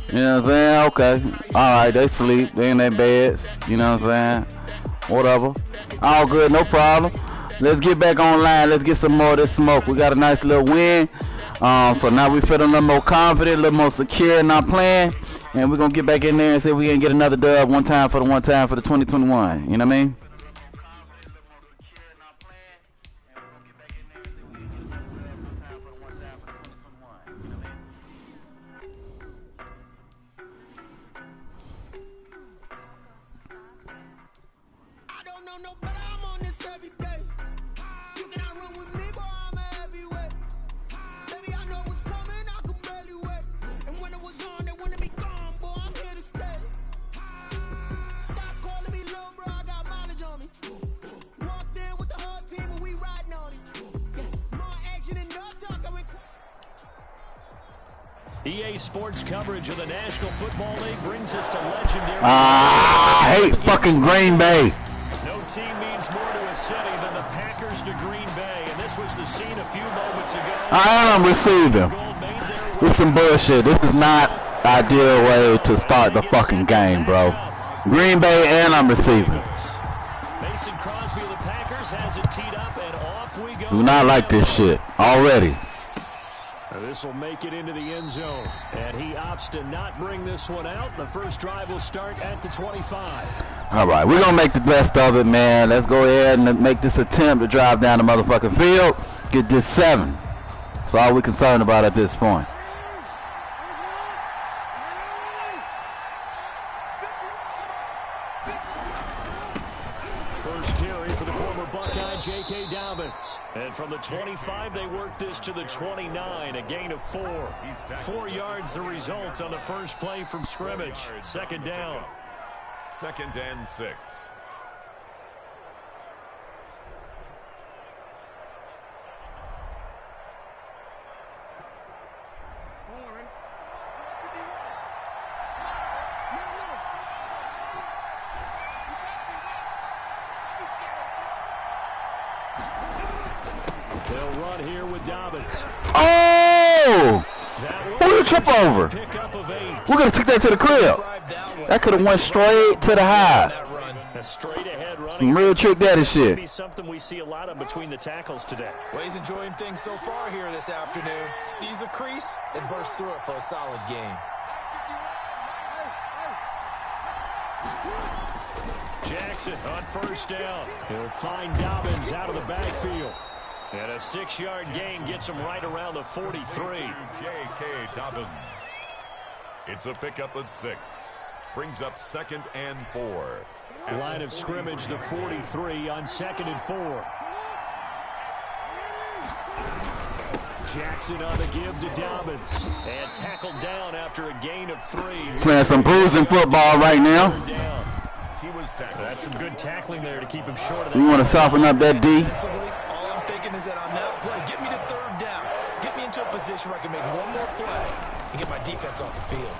You know what I'm saying? Okay. Alright, they sleep. They in their beds. You know what I'm saying? Whatever. All good, no problem. Let's get back online. Let's get some more of this smoke. We got a nice little win. So now we feel a little more confident, a little more secure in our plan. And we're going to get back in there and see if we can get another dub one time for the 2021. You know what I mean? EA Sports coverage of the National Football League brings us to legendary. I hate fucking Green Bay. No team means more to a city than the Packers to Green Bay, and this was the scene a few moments ago. I am receiving. This some bullshit. This is not ideal way to start the fucking game, bro. Green Bay and I'm receiving. Mason Crosby of the Packers has it teed up, and off we go. Do not like this shit already. This will make it into the end zone, and he opts to not bring this one out. The first drive will start at the 25. All right, we're going to make the best of it, man. Let's go ahead and make this attempt to drive down the motherfucking field, get this 7. That's all we're concerned about at this point. First carry for the former Buckeye, J.K. Dobbins. And from the 25, they work this to the 29, a gain of 4. 4 yards the result on the first play from scrimmage. Second down. 2nd and 6. They'll run here with Dobbins. Oh! Who did you trip over? Pickup of 8. We're going to take that to the crib. That could have went straight to the high. A straight ahead running. Some real trick daddy shit. Be something we see a lot of between the tackles today. Well, he's enjoying things so far here this afternoon. Sees a crease and bursts through it for a solid game. Jackson on first down. He'll find Dobbins out of the backfield. And a 6-yard gain gets him right around the 43. J.K. Dobbins. It's a pickup of 6. Brings up 2nd and 4. Line of scrimmage, the 43 on 2nd and 4. Jackson on the give to Dobbins. And tackled down after a gain of 3. Playing some bruising football right now. He was tackled. That's some good tackling there to keep him short of that. You want to soften up that D? All I'm thinking is that on that play, get me to 3rd down. Get me into a position where I can make one more play and get my defense off the field.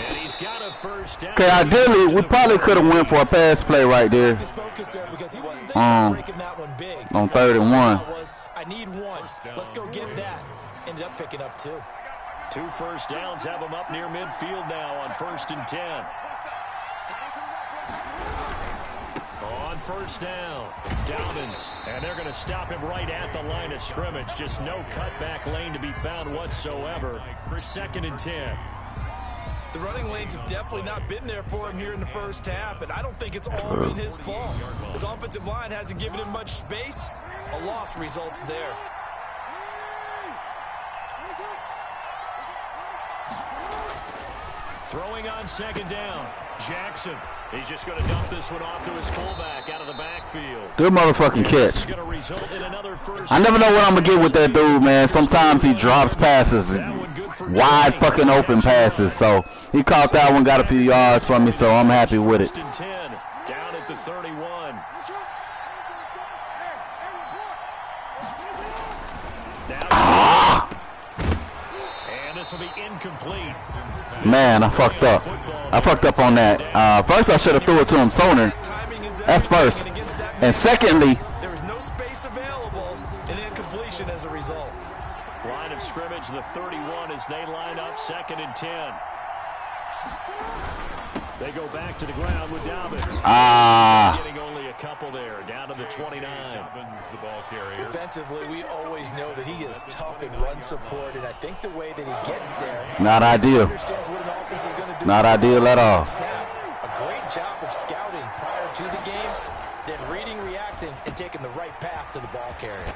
And he's got a first down. Okay, ideally, we probably could have went for a pass play right there. Just focus there because he wasn't thinking about breaking that one big. On 3rd and 1. I need 1. Let's go get that. Ended up picking up 2. 2 first downs have him up near midfield now on 1st and 10. On first down, Dobbins, and they're going to stop him right at the line of scrimmage. Just no cutback lane to be found whatsoever. 2nd and 10. The running lanes have definitely not been there for him here in the first half, and I don't think it's all been his fault. His offensive line hasn't given him much space. A loss results there. Throwing on 2nd down, Jackson. He's just going to dump this one off to his fullback out of the backfield. Good motherfucking catch. I never know what I'm going to get with that dude, man. Sometimes he drops passes, wide fucking open passes. So he caught that one, got a few yards from me, so I'm happy with it. Down at the 31. And this will be incomplete. Man, I fucked up. I fucked up on that. First, I should have threw it to him sooner. That's first. And secondly, there was no space available, and incompletion as a result. Line of scrimmage, the 31 as they line up 2nd and 10. They go back to the ground with Dobbins. Getting only a couple there, down to the 29. Dobbins, the ball carrier. Defensively, we always know that he is tough in run support, and I think the way that he gets there, not ideal. Not ideal at all. A great job of scouting prior to the game, then reading, reacting, and taking the right path to the ball carrier.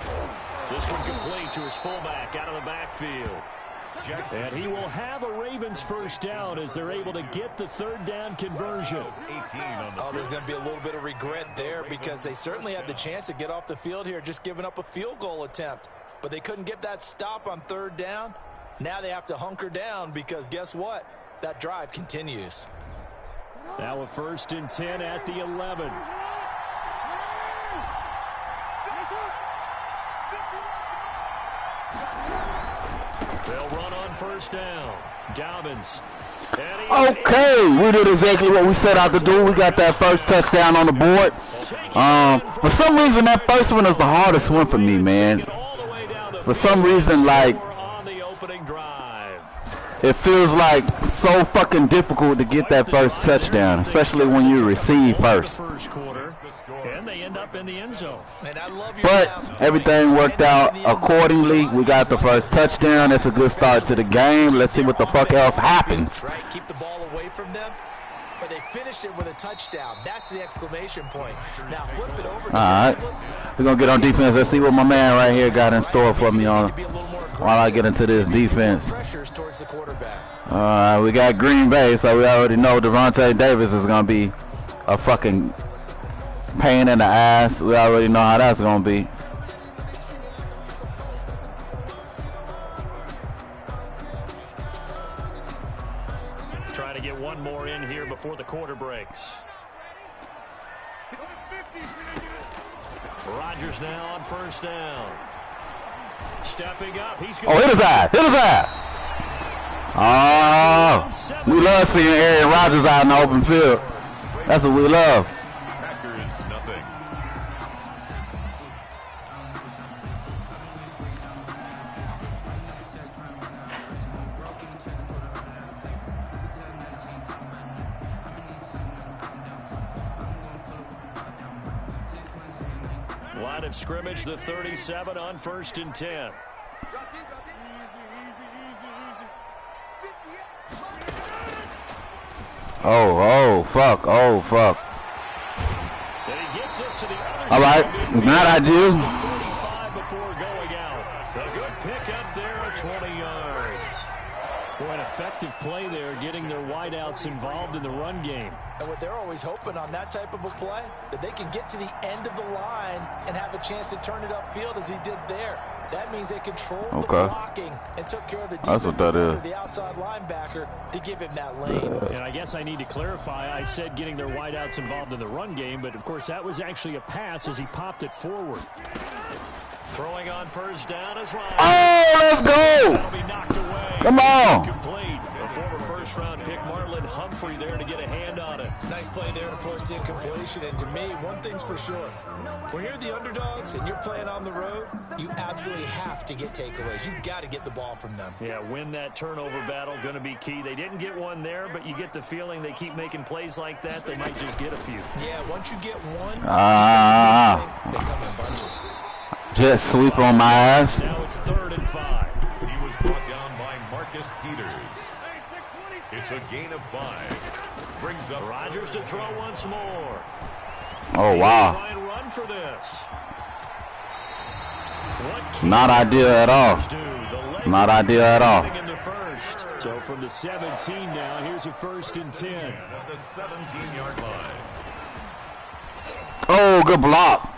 This one complete to his fullback out of the backfield. Jackson. And he will have a Ravens first down as they're able to get the 3rd down conversion. 18 on the there's going to be a little bit of regret there because they certainly had the chance to get off the field here, just giving up a field goal attempt. But they couldn't get that stop on 3rd down. Now they have to hunker down because guess what? That drive continues. Now a 1st and 10 at the 11. They'll run on 1st down. Dobbins. Okay, we did exactly what we set out to do. We got that first touchdown on the board. For some reason, that first one is the hardest one for me, man. For some reason, like, it feels like so fucking difficult to get that first touchdown, especially when you receive first. And they end up in the end zone. But everything worked out accordingly. We got the first touchdown. That's a good start to the game. Let's see what the fuck else happens. Keep the ball away from them, but they finished it with a touchdown. That's the exclamation point. Now flip it over. All right, we're gonna get on defense. Let's see what my man right here got in store for me on while I get into this defense. All right, we got Green Bay, so we already know Devontae Davis is gonna be a fucking pain in the ass. We already know how that's gonna be. Trying to get one more in here before the quarter breaks. Rodgers now on 1st down. Stepping up. He's hit his eye. Hit his eye. Oh, we love seeing Aaron Rodgers out in the open field. That's what we love. Line of scrimmage, the 37 on 1st and 10. Oh, fuck. Oh, fuck. All right. Not ideal. 45 before going out. A good pickup there at 20 yards. Boy, an effective play there, getting their wideouts involved in the run game. And what they're always hoping on that type of a play, that they can get to the end of the line and have a chance to turn it upfield as he did there. That means they controlled the blocking and took care of the defense. That's what that is. The outside linebacker to give him that lane. And I guess I need to clarify, I said getting their wideouts involved in the run game, but of course that was actually a pass as he popped it forward. Throwing on 1st down is Ryan. Oh, let's go. That'll be knocked away. Come on. Complete. A former 1st-round pick, Marlon Humphrey, there to get a hand on it. Nice play there to force the incompletion. And to me, one thing's for sure. When you're the underdogs and you're playing on the road, you absolutely have to get takeaways. You've got to get the ball from them. Yeah, win that turnover battle, going to be key. They didn't get one there, but you get the feeling they keep making plays like that, they might just get a few. Yeah, once you get one, they come in bunches. Jet sweep on my ass. Now it's 3rd and 5. He was brought down by Marcus Peters. It's a gain of 5. Brings up Rodgers to throw once more. Oh, wow. Try and run for this. Not ideal at all. Not ideal at all. So from the 17 now, here's a 1st and 10. at the 17-yard line. Oh, good block.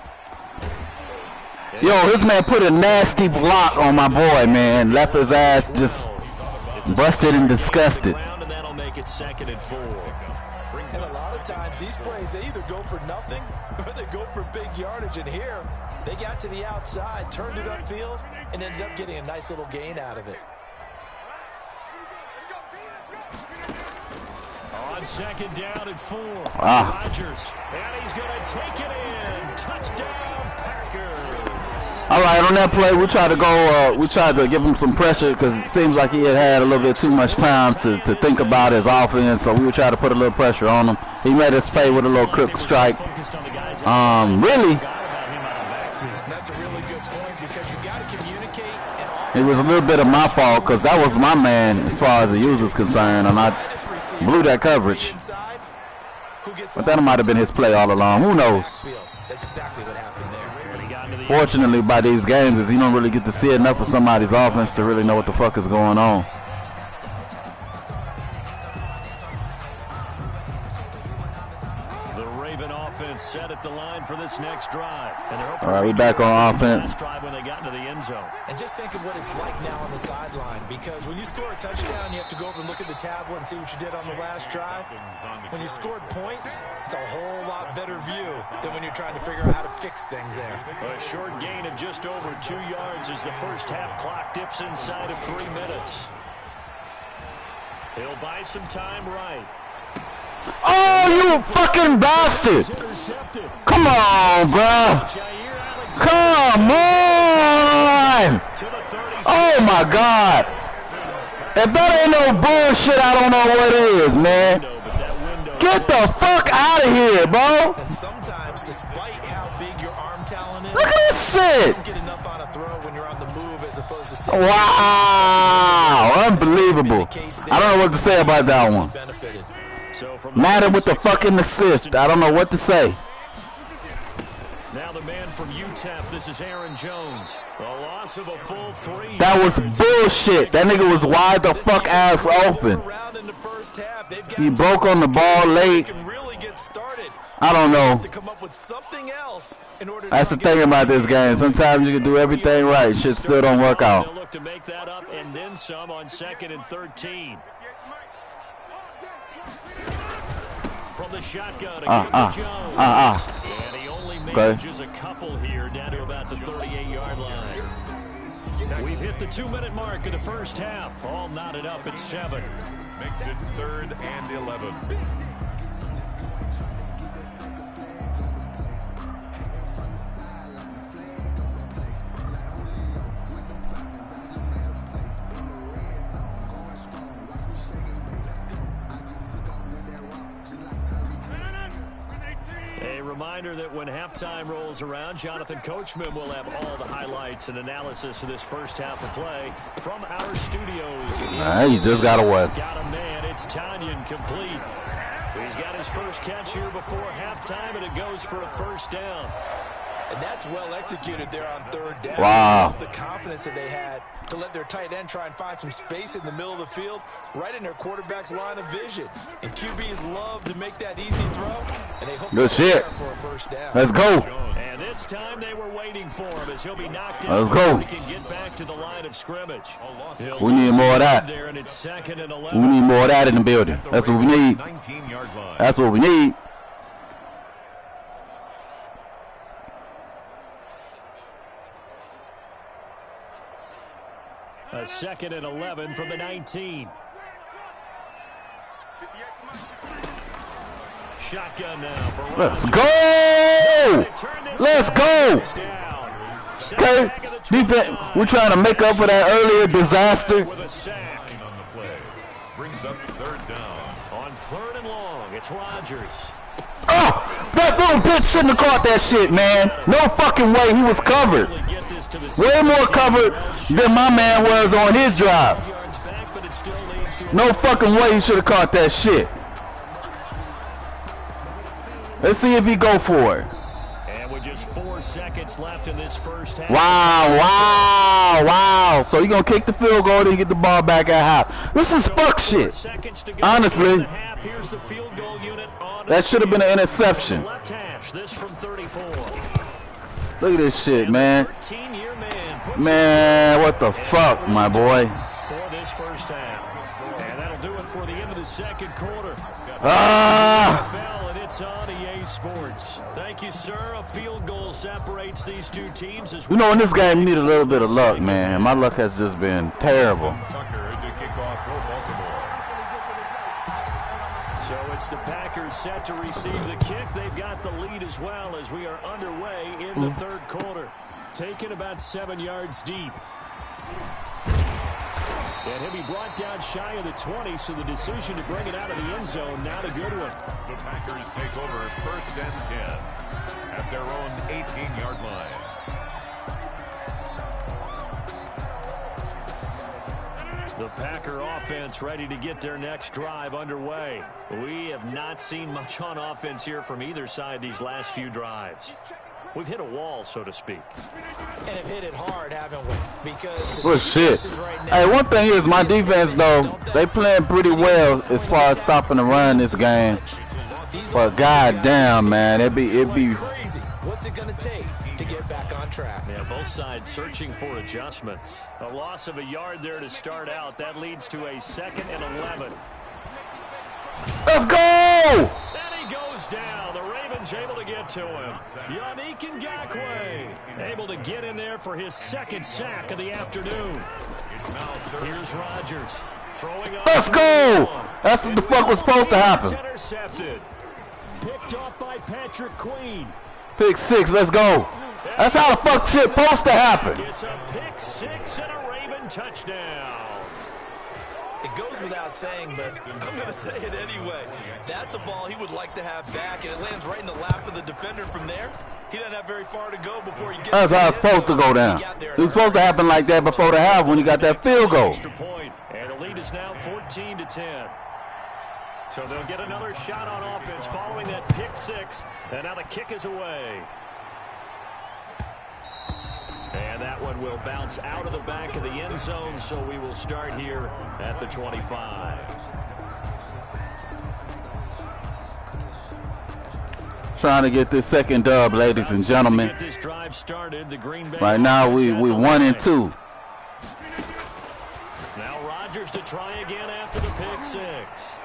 Yo, his man put a nasty block on my boy, man. Left his ass just busted and disgusted. And that'll make it 2nd and 4. And a lot of times these plays, they either go for nothing or they go for big yardage. And here, they got to the outside, turned it upfield, and ended up getting a nice little gain out of it. On 2nd down and 4. Rodgers. And he's going to take it in. Touchdown, Packers. All right, on that play, we tried to give him some pressure because it seems like he had a little bit too much time to think about his offense, so we would try to put a little pressure on him. He made us pay with a little quick strike. Really, That's a really good point because you got to communicate. it was a little bit of my fault because that was my man as far as the user's concerned, and I blew that coverage. But that might have been his play all along. Who knows? That's exactly what happened there. Fortunately, by these games, is you don't really get to see enough of somebody's offense to really know what the fuck is going on. The Raven offense set at the line for this next drive. And all right, we back on offense. Drive when they got into the end zone. And just think of what it's like now on the sideline, because when you score a touchdown, you have to go over and look at the tablet and see what you did on the last drive. When you scored points, it's a whole lot better view than when you're trying to figure out how to fix things there. A short gain of just over 2 yards as the first half clock dips inside of 3 minutes. He'll buy some time right. Oh, you fucking bastard! Come on, bro! Come on! Oh my God! If that ain't no bullshit, I don't know what is, man. Get the fuck out of here, bro! And sometimes, despite how big your arm talent is, look at this shit! you don't get enough on a throw when you're on the move as opposed to sitting. Wow! Unbelievable. I don't know what to say about that one. Madden with the fucking assist. I don't know what to say. Now the man from UTEP, this is Aaron Jones. A loss of a full 3. That was bullshit. That nigga was wide the fuck ass open. He broke on the ball late. I don't know. That's the thing about this game. Sometimes you can do everything right. Shit still don't work out. They'll look to make that up and then some on 2nd and 13. From the shotgun, Jones. And he only manages a couple here down to about the 38-yard line. We've hit the 2-minute mark of the first half. All knotted up at 7. Makes it 3rd and 11. A A reminder that when halftime rolls around, Jonathan Coachman will have all the highlights and analysis of this first half of play from our studios. He just got away. Got a man. It's Tanyan complete. He's got his first catch here before halftime, and it goes for a first down. And that's well executed there on third down. Wow. The confidence that they had to let their tight end try and find some space in the middle of the field, right in their quarterback's line of vision. And QBs love to make that easy throw, and they hope good shit. For a first down. Let's go. And this time they were waiting for him as he'll be knocked Let's out. go. He can get back to the line of scrimmage. We need more of that. There, and it's 2nd and 11. We need more of that in the building. That's what we need. That's what we need. A 2nd and 11 from the 19. Shotgun now for Let's go! Let's go! Okay, defense, we're trying to make up for that earlier disaster. With a sack. On the play. Brings up third down. On 3rd and long, it's Rodgers. Oh, that little bitch shouldn't have caught that shit, man. No fucking way, he was covered. Way more covered than my man was on his drive. No fucking way he should have caught that shit. Let's see if he go for it. And with just 4 seconds left in this first half. Wow. So he gonna kick the field goal and get the ball back at half. This is fuck shit. Honestly, that should have been an interception. This from 34. Look at this shit, man. Man, what the fuck, my boy? For this first half. And that'll do it for the end of the second quarter. And it's on EA Sports. Thank you, sir. A field goal separates these two teams. You know, in this game, you need a little bit of luck, man. My luck has just been terrible. So it's the Packers set to receive the kick. They've got the lead as well as we are underway in the third quarter. Taken about 7 yards deep. And he'll be brought down shy of the 20, so the decision to bring it out of the end zone, not a good one. The Packers take over 1st and 10 at their own 18-yard line. The Packer offense ready to get their next drive underway. We have not seen much on offense here from either side these last few drives. We've hit a wall, so to speak. And have hit it hard, haven't we? Because well, shit. Hey, one thing is, my defense, though, they playing pretty well as far as stopping the run this game. But goddamn, man, it be crazy. What's it gonna take to get back on track? Yeah, both sides searching for adjustments. A loss of a yard there to start out. That leads to a 2nd and 11. Let's go! Goes down. The Ravens able to get to him. Yannick Ngakoue able to get in there for his 2nd sack of the afternoon. Here's Rodgers throwing up. Let's go! That's what the fuck was supposed to happen. Intercepted. Picked off by Patrick Queen. Pick 6, let's go. That's how the fuck shit supposed to happen. It's a pick 6 and a Raven touchdown. It goes without saying, but I'm going to say it anyway. That's a ball he would like to have back, and it lands right in the lap of the defender from there. He doesn't have very far to go before he gets That's how it's supposed to go down. It was supposed to happen like that before the half when you got that field goal. Extra point, and the lead is now 14-10. So they'll get another shot on offense following that pick 6, and now the kick is away. And that one will bounce out of the back of the end zone, so we will start here at the 25. Trying to get this second dub, ladies and gentlemen. Right now, we 1-2. Now Rodgers to try again after the pick 6.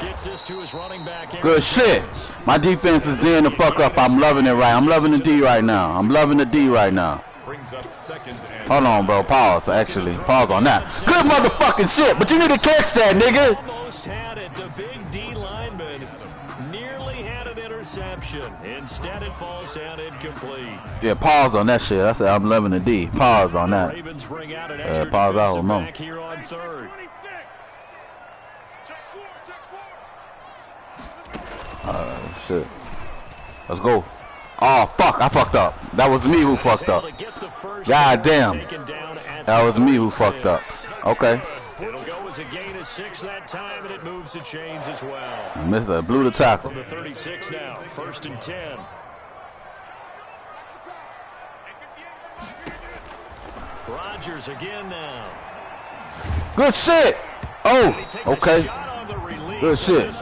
Gets this to his running back. Good shit. My defense is D'ing the fuck up. I'm loving it right. I'm loving the D right now. I'm loving the D right now. Brings up 2nd and hold on, bro. Pause, actually. Pause on that. Good motherfucking shit, but you need to catch that, nigga. Almost had it. The big D lineman nearly had an interception. Instead, it falls down incomplete. Yeah, pause on that shit. I said I'm loving the D. Pause on that. Ravens bring out an extra pause out. defensive No. back here on 3rd. Shit. Let's go. Oh, fuck. I fucked up. That was me who fucked up. God damn. That was me who fucked up. Okay. It'll go as a gain of 6 that time, and it moves the chains as well. Missed that. Blew the tackle. From the 36 now. 1st and 10. Rodgers again now. Good shit. Oh, okay. Good shit.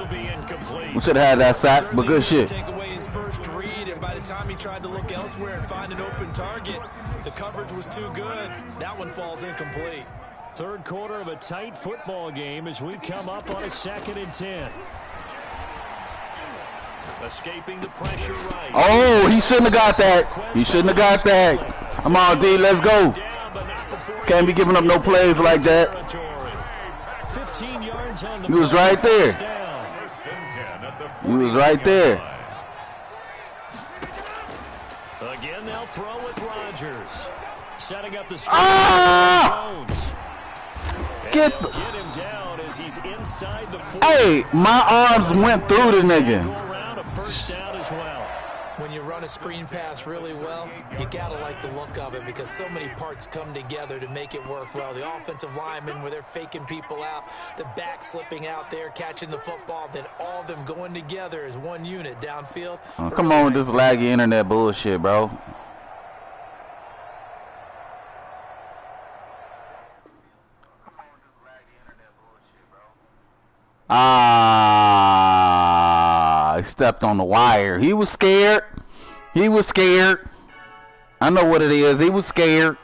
We should have had that sack, but good shit. Take away his first read, and by the time he tried to look elsewhere and find an open target, the coverage was too good. That one falls incomplete. 3rd quarter of a tight football game as we come up on a 2nd and 10. Escaping the pressure right. Oh, he shouldn't have got that. He shouldn't have got that. Come on, D, let's go. Can't be giving up no plays like that. 15 yards on the He was right there. He was right there. Again, they'll throw with Rodgers. Setting up the screen. Ah! Get him down as he's inside the 40. Hey, my arms went through the nigga. Go around a 1st down as well. When you run a screen pass really well, you gotta like the look of it because so many parts come together to make it work well. The offensive linemen, where they're faking people out, the back slipping out there, catching the football, then all of them going together as one unit downfield. Oh, come on with this laggy internet bullshit, bro. I stepped on the wire. He was scared. He was scared. I know what it is. He was scared.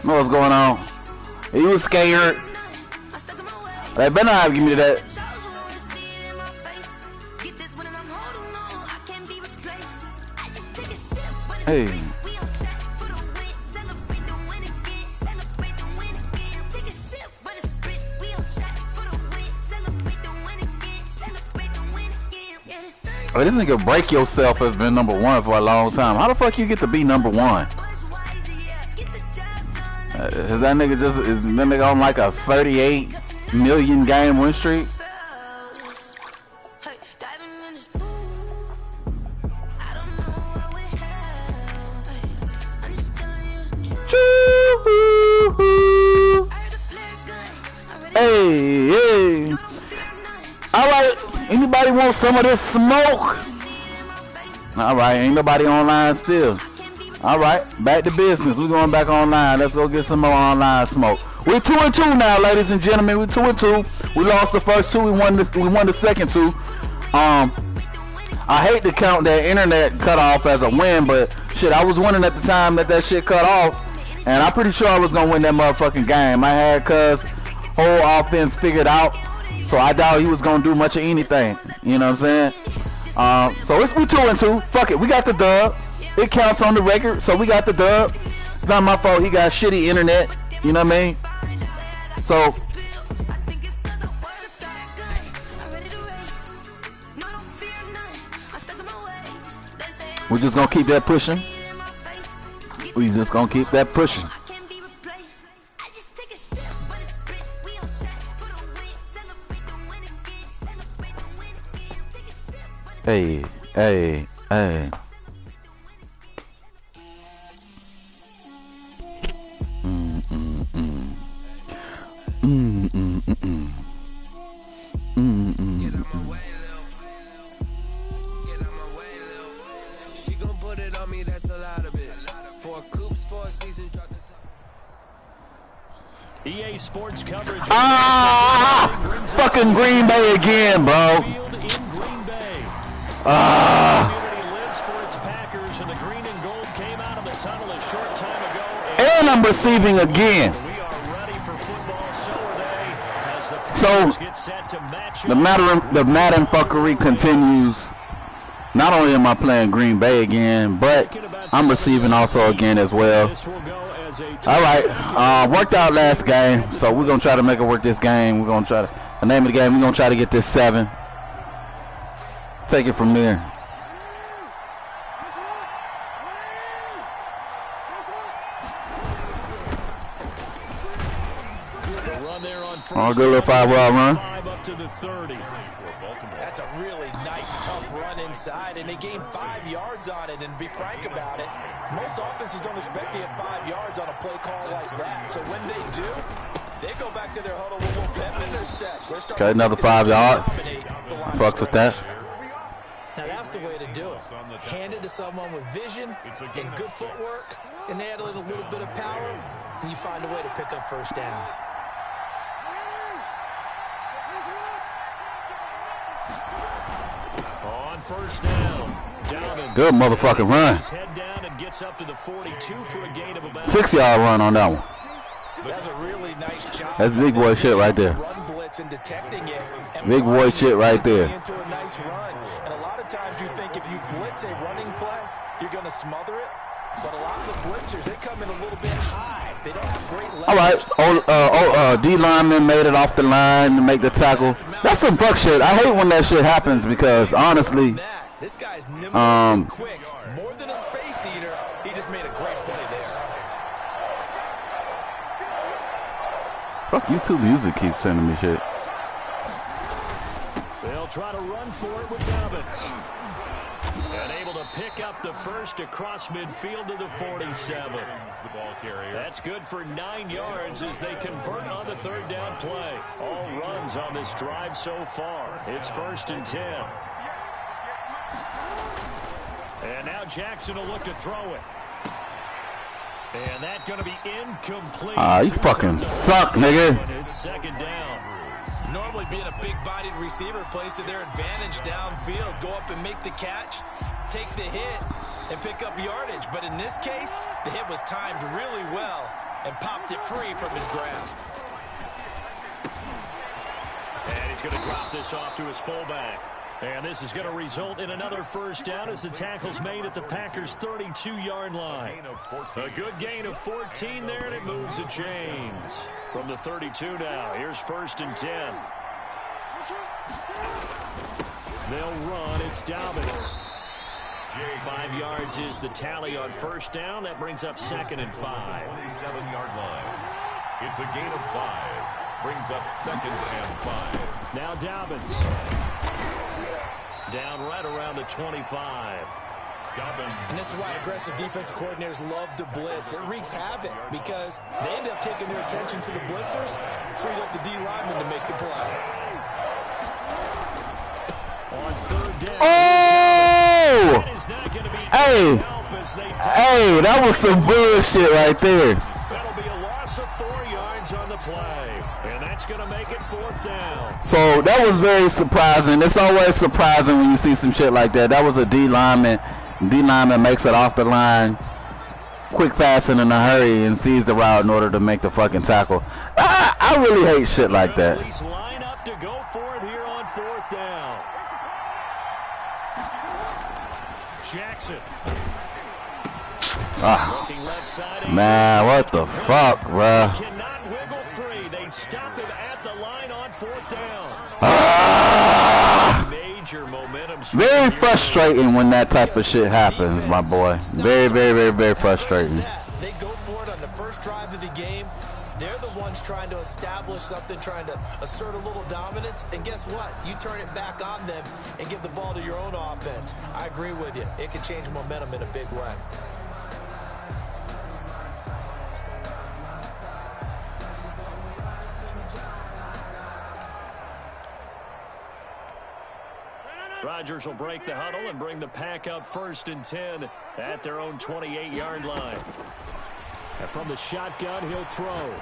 Know what's going on. He was scared. They better not give me that. Hey. Oh, this nigga Break Yourself has been #1 for a long time. How the fuck you get to be #1? Is that nigga on like a 38 million game win streak? Hey. All right. Anybody want some of this smoke? All right, ain't nobody online still. All right, back to business. We're going back online. Let's go get some more online smoke. We're 2-2 now, ladies and gentlemen. We're 2-2. We lost the first 2. We won the second 2. I hate to count that internet cut off as a win, but shit, I was winning at the time that shit cut off, and I'm pretty sure I was gonna win that motherfucking game. I had Cuz whole offense figured out. So I doubt he was gonna do much of anything. You know what I'm saying? So we 2-2. Fuck it, we got the dub. It counts on the record, so we got the dub. It's not my fault. He got shitty internet. You know what I mean? So we're just gonna keep that pushing. We just gonna keep that pushing. Hey, hey, hey. She gon' put it on me, that's a lot of it. For a coupe, for a season, drop the EA Sports coverage. Fucking Green Bay again, bro. And I'm receiving again. So the Madden fuckery continues. Not only am I playing Green Bay again, but I'm receiving also again as well. All right, worked out last game, so we're gonna try to make it work this game. We're gonna try to the name of the game. We're gonna try to get this 7. Take it from there. Oh, good little 5-yard run. That's a really nice side, and they gained 5 yards on it. And to be frank about it, most offenses don't expect to get 5 yards on a play call like that. So when they do, they go back to their huddle with a little pep in their steps. Okay, another 5 yards. Fucks with that. Now that's the way to do it. Hand it to someone with vision and good footwork, and add a little bit of power, and you find a way to pick up first downs. On first down. Good motherfucking run. Head down and gets up to the 42 for a gain of about 6-yard run on that one. That's a really nice job. That's big boy shit right there. Run blitz and detecting it. And big boy shit right there. Into a nice run. And a lot of times you think if you blitz a running play, you're going to smother it. But a lot of the blitzers, they come in a little bit high. They don't have great leverage. All right. D lineman made it off the line to make the tackle. That's some fuck shit. I hate when that shit happens because honestly, this guy's nimble and quick. More than a space eater, he just made a great play there. Fuck, YouTube Music keeps sending me shit. They'll try to run for it with Dobbins. And able to pick up the first across midfield to the 47. That's good for 9 yards as they convert on the third down play. All runs on this drive so far. It's 1st and 10. And now Jackson will look to throw it. And that's going to be incomplete. You fucking suck, nigga. It's 2nd down. Normally being a big-bodied receiver plays to their advantage downfield. Go up and make the catch, take the hit, and pick up yardage. But in this case, the hit was timed really well and popped it free from his grasp. And he's going to drop this off to his fullback. And this is going to result in another first down as the tackle's made at the Packers' 32-yard line. A good gain of 14 there, and it moves the chains. From the 32 now, here's 1st and 10. They'll run. It's Dobbins. 5 yards is the tally on first down. That brings up 2nd and 5. 47-yard line. It's a gain of 5. Brings up 2nd and 5. Now Dobbins. Down right around the 25. And this is why aggressive defensive coordinators love to blitz. It wreaks havoc because they end up taking their attention to the blitzers, freed up the D lineman to make the play. On third down. Oh! That is not going to be Hey, that was some bullshit right there. That'll be a loss of 4 yards on the play. And that's going to make it 4th down. So that was very surprising. It's always surprising when you see some shit like that. That was a D lineman. D lineman makes it off the line, quick, fast, and in a hurry, and sees the route in order to make the fucking tackle. I really hate shit like that. At least line up to go for it here on 4th down. Jackson. Looking left side. Man, what the fuck, bruh? Cannot wiggle free. They stop him at the line on 4th down. Major momentum. Very frustrating when that type of shit happens, my boy. Very, very, very, very frustrating. They go for it on the first drive of the game. They're the ones trying to establish something, trying to assert a little dominance. And guess what? You turn it back on them and give the ball to your own offense. I agree with you. It can change momentum in a big way. Rodgers will break the huddle and bring the pack up 1st and 10 at their own 28-yard line. And from the shotgun, he'll throw.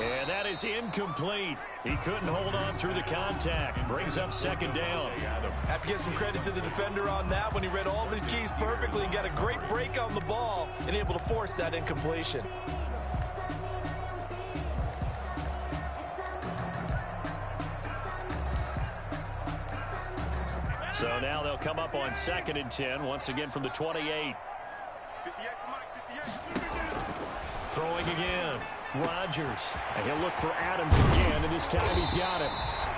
And that is incomplete. He couldn't hold on through the contact. Brings up 2nd down. Have to give some credit to the defender on that when he read all of his keys perfectly and got a great break on the ball and able to force that incompletion. So now they'll come up on 2nd and 10, once again from the 28. Throwing again. Rodgers. And he'll look for Adams again, and this time he's got him.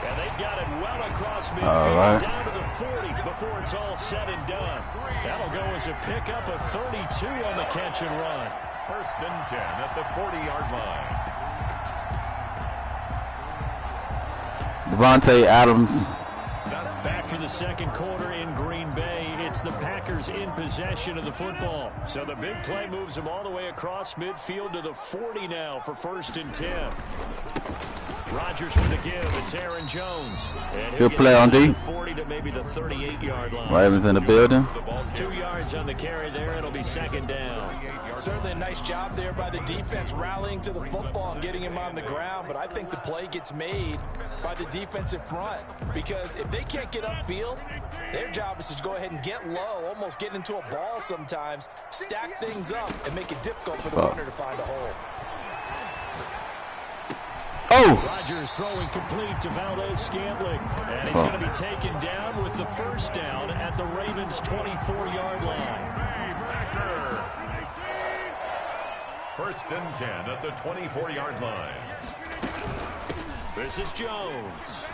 And they've got it well across midfield, down to the 40 before it's all said and done. That'll go as a pickup of 32 on the catch and run. 1st and 10 at the 40-yard line. Devontae Adams Back for the second quarter in Green Bay. It's the Packers in possession of the football. So the big play moves them all the way across midfield to the 40 now for 1st and 10. Rodgers for the give. It's Aaron Jones. Good play on D. 40 to maybe the 38-yard line. Ravens in the building. 2 yards on the carry there. It'll be 2nd down. Certainly a nice job there by the defense rallying to the football and getting him on the ground, but I think the play gets made by the defensive front because if they can't get upfield, their job is to go ahead and get low, almost get into a ball sometimes, stack things up, and make it difficult for the runner to find a hole. Oh! Rodgers throwing complete to Valdez-Scantling. And he's going to be taken down with the 1st down at the Ravens' 24-yard line. 1st and 10 at the 24-yard line. This is Jones.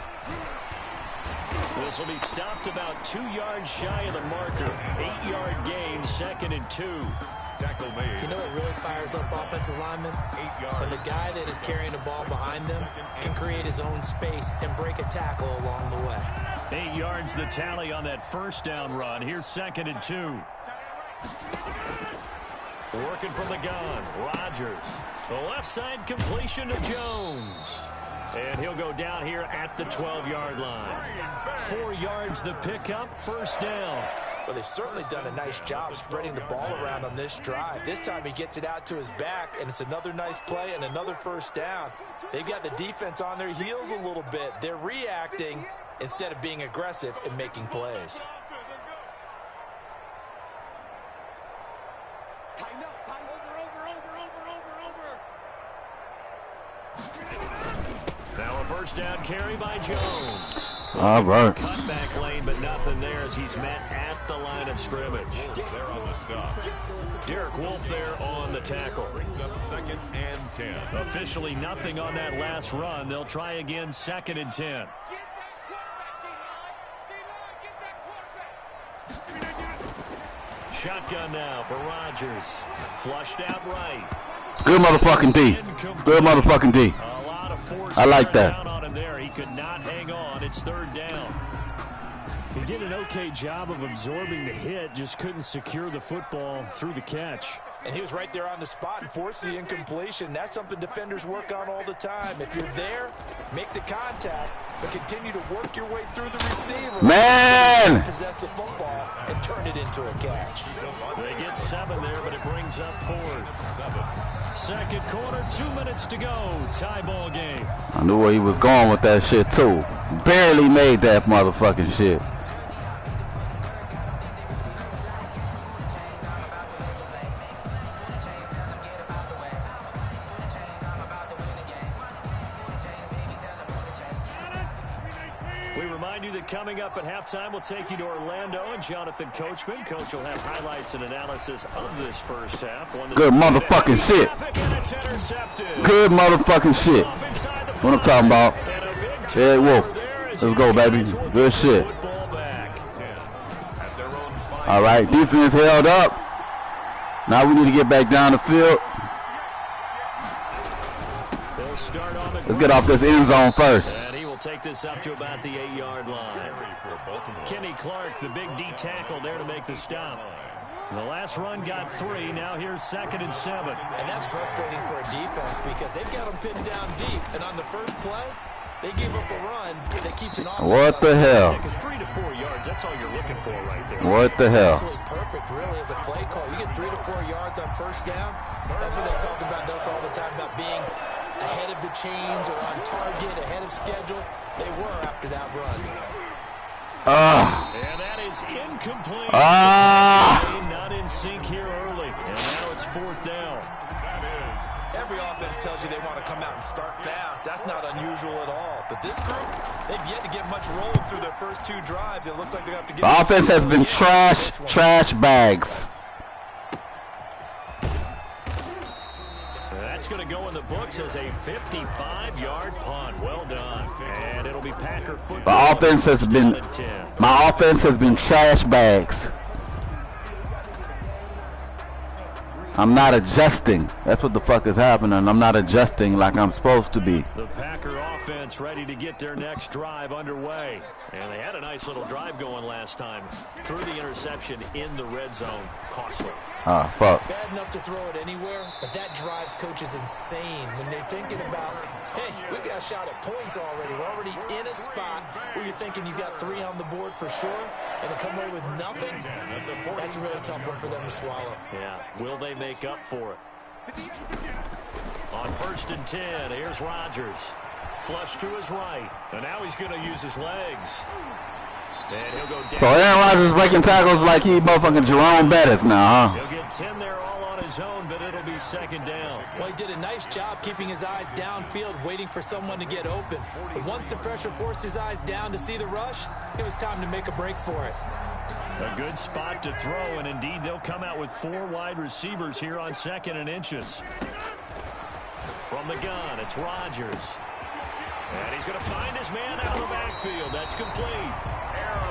This will be stopped about 2 yards shy of the marker. 8-yard gain, 2nd and 2. Tackle made. You know what really fires up offensive linemen? 8 yards. When the guy that is carrying the ball behind them can create his own space and break a tackle along the way. 8 yards the tally on that 1st down run. Here's 2nd and 2. Working from the gun, Rodgers. The left side completion to Jones. And he'll go down here at the 12-yard line. 4 yards the pickup, 1st down. Well, they've certainly done a nice job spreading the ball around on this drive. This time he gets it out to his back, and it's another nice play and another 1st down. They've got the defense on their heels a little bit. They're reacting instead of being aggressive and making plays. Now a 1st down carry by Jones. All right. Cutback lane, but nothing there as he's met at the line of scrimmage. There on the stop. Derek Wolfe there on the tackle. Brings up 2nd and 10. Officially nothing on that last run. They'll try again, 2nd and 10. Shotgun now for Rodgers. Flushed out right. Good motherfucking D. Good motherfucking D. A lot of force I like that. down on him there. He could not hang on. It's 3rd down. He did an okay job of absorbing the hit, just couldn't secure the football through the catch. And he was right there on the spot and forced the incompletion. That's something defenders work on all the time. If you're there, make the contact, but continue to work your way through the receiver. Man! Possess the football and turn it into a catch. They get 7 there, but it brings up 4th. 2nd quarter, 2 minutes to go. Tie ball game. I knew where he was going with that shit, too. Barely made that motherfucking shit. Coming up at halftime, we'll take you to Orlando and Jonathan Coachman. Coach will have highlights and analysis of this 1st half. Good motherfucking shit. Good motherfucking shit. What I'm talking about. Ed Wolf. Let's go, baby. Good shit. All right, defense held up. Now we need to get back down the field. Let's get off this end zone first. Take this up to about the 8-yard line. Kenny Clark, the big D tackle there to make the stop. The last run got 3. Now here's 2nd and 7. And that's frustrating for a defense because they've got them pinned down deep. And on the first play, they gave up a run that keeps an offense. What the hell? Because 3 to 4 yards, that's all you're looking for right there. What the hell? Absolutely perfect, really, as a play call. You get 3 to 4 yards on 1st down. That's what they talk about us all the time, about being ahead of the chains or on target, ahead of schedule. They were after that run. And that is incomplete. Not in sync here early. And now it's 4th down. Every offense tells you they want to come out and start fast. That's not unusual at all. But this group, they've yet to get much rolling through their first 2 drives. It looks like they have to get. The offense has been trash bags. That's going to go in the books as a 55-yard punt. Well done. And it'll be Packer football. My offense has been trash bags. I'm not adjusting. That's what the fuck is happening. I'm not adjusting like I'm supposed to be. The Packer offense ready to get their next drive underway. And they had a nice little drive going last time. Threw the interception in the red zone. Costly. Ah, fuck. Bad enough to throw it anywhere, but that drives coaches insane when they're thinking about, hey, we got a shot at points already. We're already in a spot where you're thinking you got 3 on the board for sure, and to come away with nothing, that's a really tough one for them to swallow. Yeah, will they make up for it? On 1st and 10, here's Rodgers. Flush to his right, and now he's going to use his legs. And he'll go down. So Aaron Rodgers breaking tackles like he motherfucking Jerome Bettis now, huh? He'll get 10 there all on his own, but it'll be 2nd down. Well, he did a nice job keeping his eyes downfield, waiting for someone to get open. But once the pressure forced his eyes down to see the rush, it was time to make a break for it. A good spot to throw, and indeed they'll come out with 4 wide receivers here on 2nd and inches. From the gun, it's Rodgers. And he's going to find his man out of the backfield. That's complete.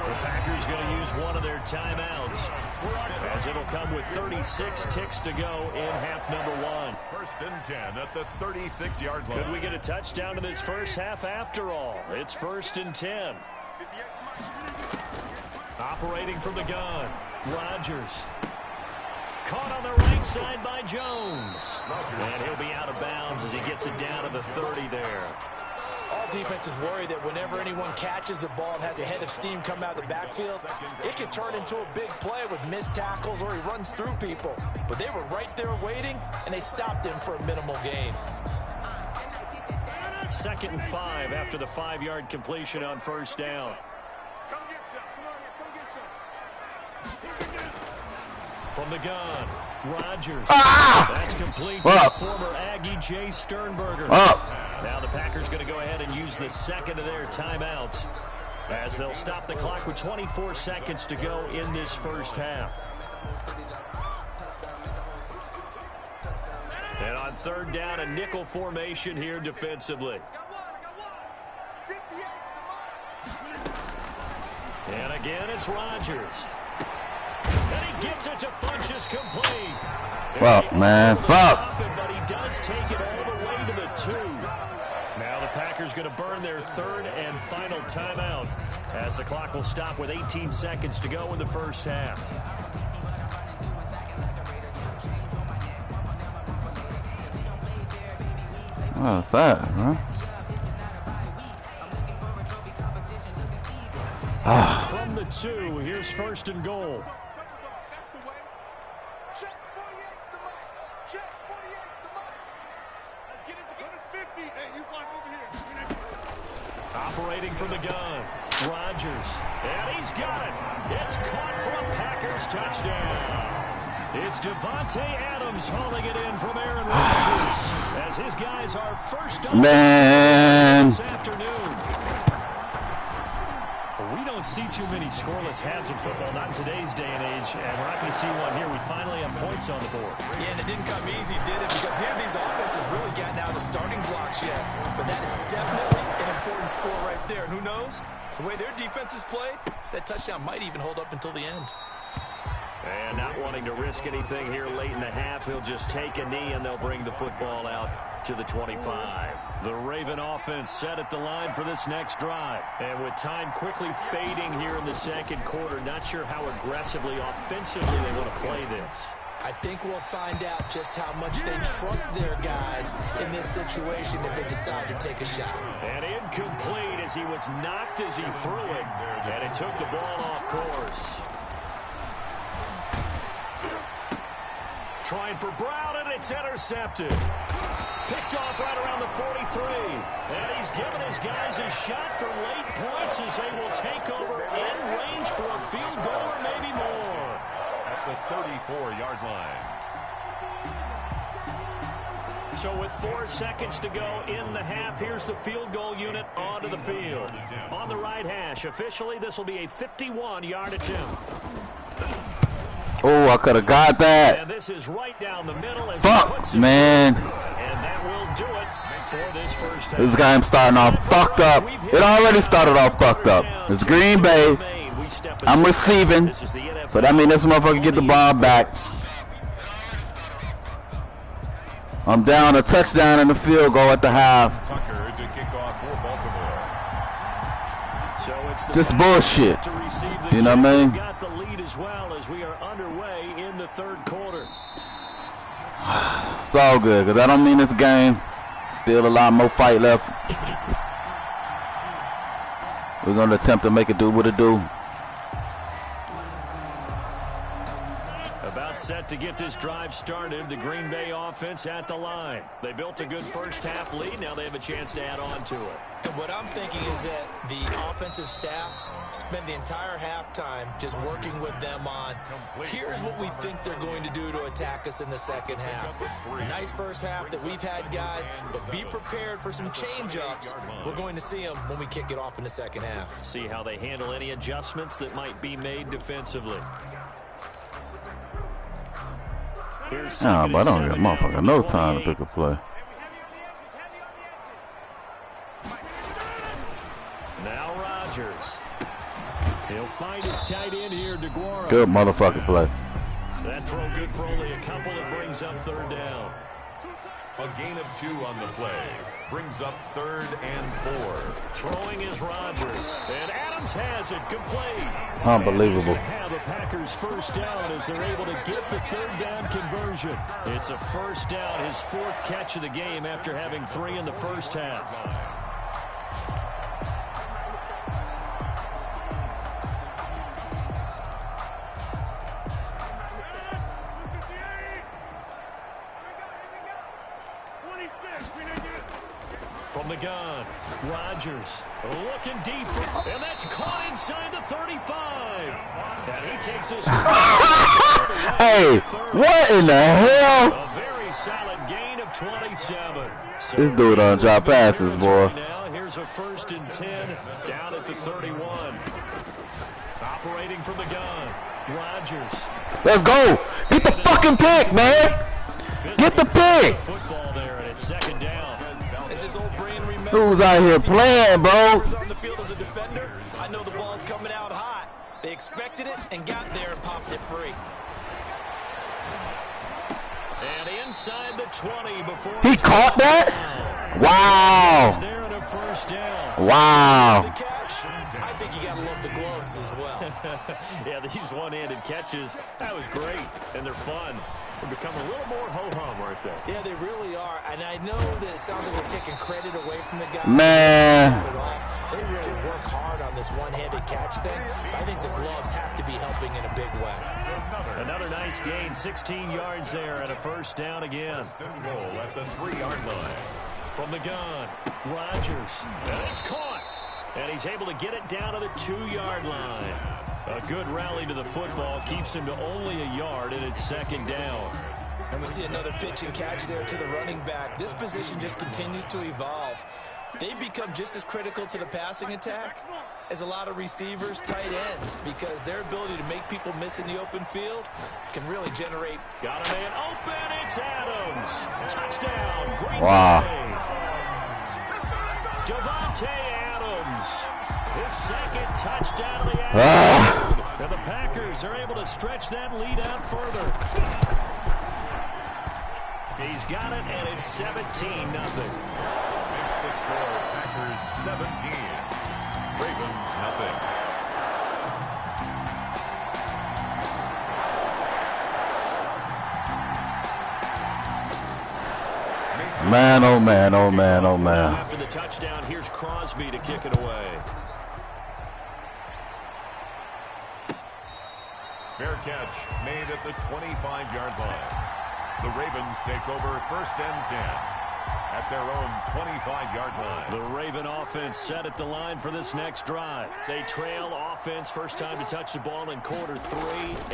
The Packers going to use one of their timeouts, as it'll come with 36 ticks to go in half number 1. 1st and 10 at the 36-yard line. Could we get a touchdown in this first half after all? It's 1st and 10. Operating from the gun, Rodgers. Caught on the right side by Jones. And he'll be out of bounds as he gets it down to the 30 there. All defenses worry that whenever anyone catches the ball and has a head of steam come out of the backfield, it can turn into a big play with missed tackles or he runs through people. But they were right there waiting, and they stopped him for a minimal gain. 2nd and 5 after the 5-yard completion on 1st down. From the gun, Rodgers. That's complete to the former Aggie Jay Sternberger. Now the Packers going to go ahead and use the 2nd of their timeouts, as they'll stop the clock with 24 seconds to go in this first half. And on 3rd down, a nickel formation here defensively. And again, it's Rodgers. And he gets it to Funchess complete. Fuck, man. Fuck. But he does take it all the way to the 2. Now the Packers going to burn their 3rd and final timeout, as the clock will stop with 18 seconds to go in the first half. What's that, huh? From the 2, here's 1st and goal. Operating from the gun, Rodgers, and he's got it. It's caught for a Packers touchdown. It's Devontae Adams hauling it in from Aaron Rodgers, as his guys are first up this afternoon. We don't see too many scoreless halves in football, not in today's day and age, and we're not going to see one here. We finally have points on the board. Yeah, and it didn't come easy, did it? Because neither of these offenses really gotten out of the starting blocks yet. But that is definitely an important score right there. And who knows? The way their defenses played, that touchdown might even hold up until the end. And not wanting to risk anything here late in the half, he'll just take a knee and they'll bring the football out to the 25. The Raven offense set at the line for this next drive. And with time quickly fading here in the 2nd quarter, not sure how aggressively, offensively they want to play this. I think we'll find out just how much they trust their guys in this situation if they decide to take a shot. And incomplete as he was knocked as he threw it. And it took the ball off course. Trying for Brown, and it's intercepted. Picked off right around the 43. And he's given his guys a shot for late points as they will take over in range for a field goal or maybe more. At the 34-yard line. So with 4 seconds to go in the half, here's the field goal unit onto the field. On the right hash, officially this will be a 51-yard attempt. Oh, I could have got that. And this is right down the middle. As Fuck, man. And that will do it for this first half. This game starting off fucked up. It already started off fucked up. It's Green Bay. I'm receiving. So that means this motherfucker get the ball back. I'm down a touchdown in the field goal at the half. Tucker to kick off for Baltimore. So it's just bullshit. You know what I mean? Got the lead as well as we are underway in the third quarter. It's all good, because that don't mean this game. Still a lot more fight left. We're going to attempt to make it do what it do. About set to get this drive started. The Green Bay offense at the line. They built a good first half lead. Now they have a chance to add on to it. And what I'm thinking is that the offensive staff spent the entire halftime just working with them on, here's what we think they're going to do to attack us in the second half. Nice first half that we've had, guys, but be prepared for some change-ups. We're going to see them when we kick it off in the second half. See how they handle any adjustments that might be made defensively. Nah, but I don't get motherfucker no time to pick a play. Now Rodgers. He'll find his tight end here, DeGuara. Good motherfucking play. That throw good for only a couple that brings up third down. A gain of 2 on the play. Brings up 3rd and 4. Throwing is Rodgers. And Adams has it. Complete. Unbelievable. Have a Packers first down as they're able to get the third down conversion. It's a first down, his 4th catch of the game after having 3 in the first half. From the gun, Rodgers looking deep, and that's caught inside the 35. And he takes this. Hey, what in the hell? A very solid gain of 27. So this dude on drop passes, boy. Now here's a 1st and 10 down at the 31. Operating from the gun, Rodgers. Let's go. Get the fucking pick, man. Get the pick. Football there, and it's 2nd down. Who's out here playing, bro? On the field as a defender, I know the ball's coming out hot. They expected it and got there and popped it free. And inside the 20 before he caught that? Wow. There in a first down. Wow. The catch, I think you gotta love the gloves as well. Yeah, these one-handed catches, that was great, and they're fun. They become a little more ho-hum right there. Yeah, they really are, and I know that it sounds like we're taking credit away from the guy. Man. They really work hard on this one-handed catch thing. I think the gloves have to be helping in a big way. Another nice gain, 16 yards there, and a first down again. Goal at the 3-yard line. From the gun, Rodgers, and it's caught. And he's able to get it down to the 2-yard line. A good rally to the football keeps him to only a yard, and it's 2nd down. And we see another pitch and catch there to the running back. This position just continues to evolve. They become just as critical to the passing attack as a lot of receivers, tight ends, because their ability to make people miss in the open field can really generate. Got a man open, it's Adams. Touchdown, Green Wow. Bay. Devontae Adams, his 2nd touchdown of the afternoon. And the Packers are able to stretch that lead out further. He's got it, and it's 17-0. Makes the score Packers 17. Ravens nothing. Man, oh man, oh man, oh man. After the touchdown, here's Crosby to kick it away. Fair catch made at the 25-yard line. The Ravens take over 1st and 10 at their own 25-yard line. The Raven offense set at the line for this next drive. They trail offense, first time to touch the ball in quarter 3,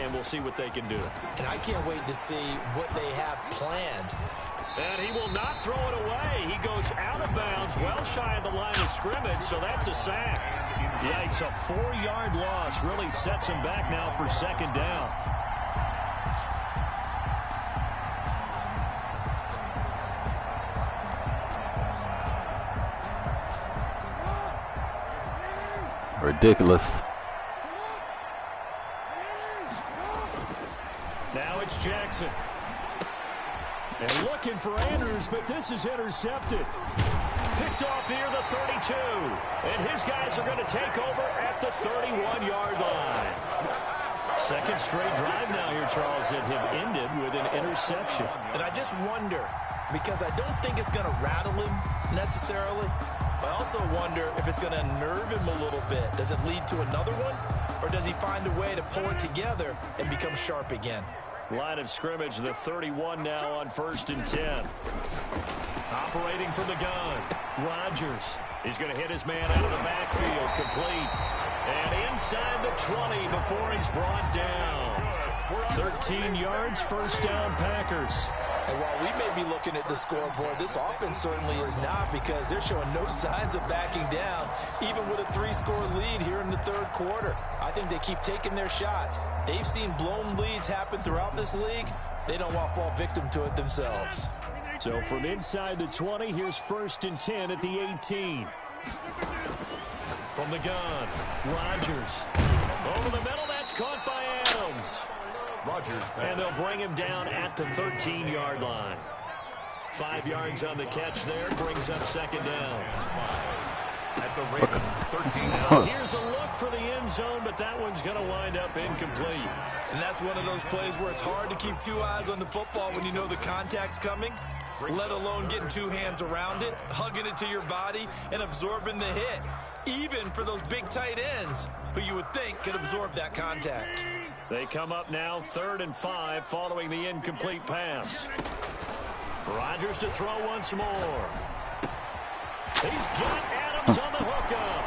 and we'll see what they can do. And I can't wait to see what they have planned. And he will not throw it away. He goes out of bounds, well shy of the line of scrimmage, so that's a sack. Yeah, it's a 4-yard loss. Really sets him back now for 2nd down. Ridiculous. Now it's Jackson. And looking for Andrews, but this is intercepted. Picked off near the 32. And his guys are going to take over at the 31-yard line. Second straight drive now here, Charles, that have ended with an interception. And I just wonder, because I don't think it's going to rattle him necessarily. I also wonder if it's going to unnerve him a little bit. Does it lead to another one? Or does he find a way to pull it together and become sharp again? Line of scrimmage, the 31 now on 1st and 10. Operating from the gun, Rodgers. He's going to hit his man out of the backfield, complete. And inside the 20 before he's brought down. 13 yards, first down, Packers. And while we may be looking at the scoreboard, this offense certainly is not, because they're showing no signs of backing down, even with a 3-score lead here in the third quarter. I think they keep taking their shots. They've seen blown leads happen throughout this league. They don't want to fall victim to it themselves. So from inside the 20, here's 1st and 10 at the 18. From the gun, Rodgers. Over the middle, that's caught by Adams. And they'll bring him down at the 13-yard line. 5 yards on the catch there, brings up second down. At the Ravens, 13 now. Here's a look for the end zone, but that one's going to wind up incomplete. And that's one of those plays where it's hard to keep 2 eyes on the football when you know the contact's coming, let alone getting 2 hands around it, hugging it to your body, and absorbing the hit, even for those big tight ends who you would think could absorb that contact. They come up now 3rd and 5 following the incomplete pass. Rodgers to throw once more. He's got Adams on the hookup.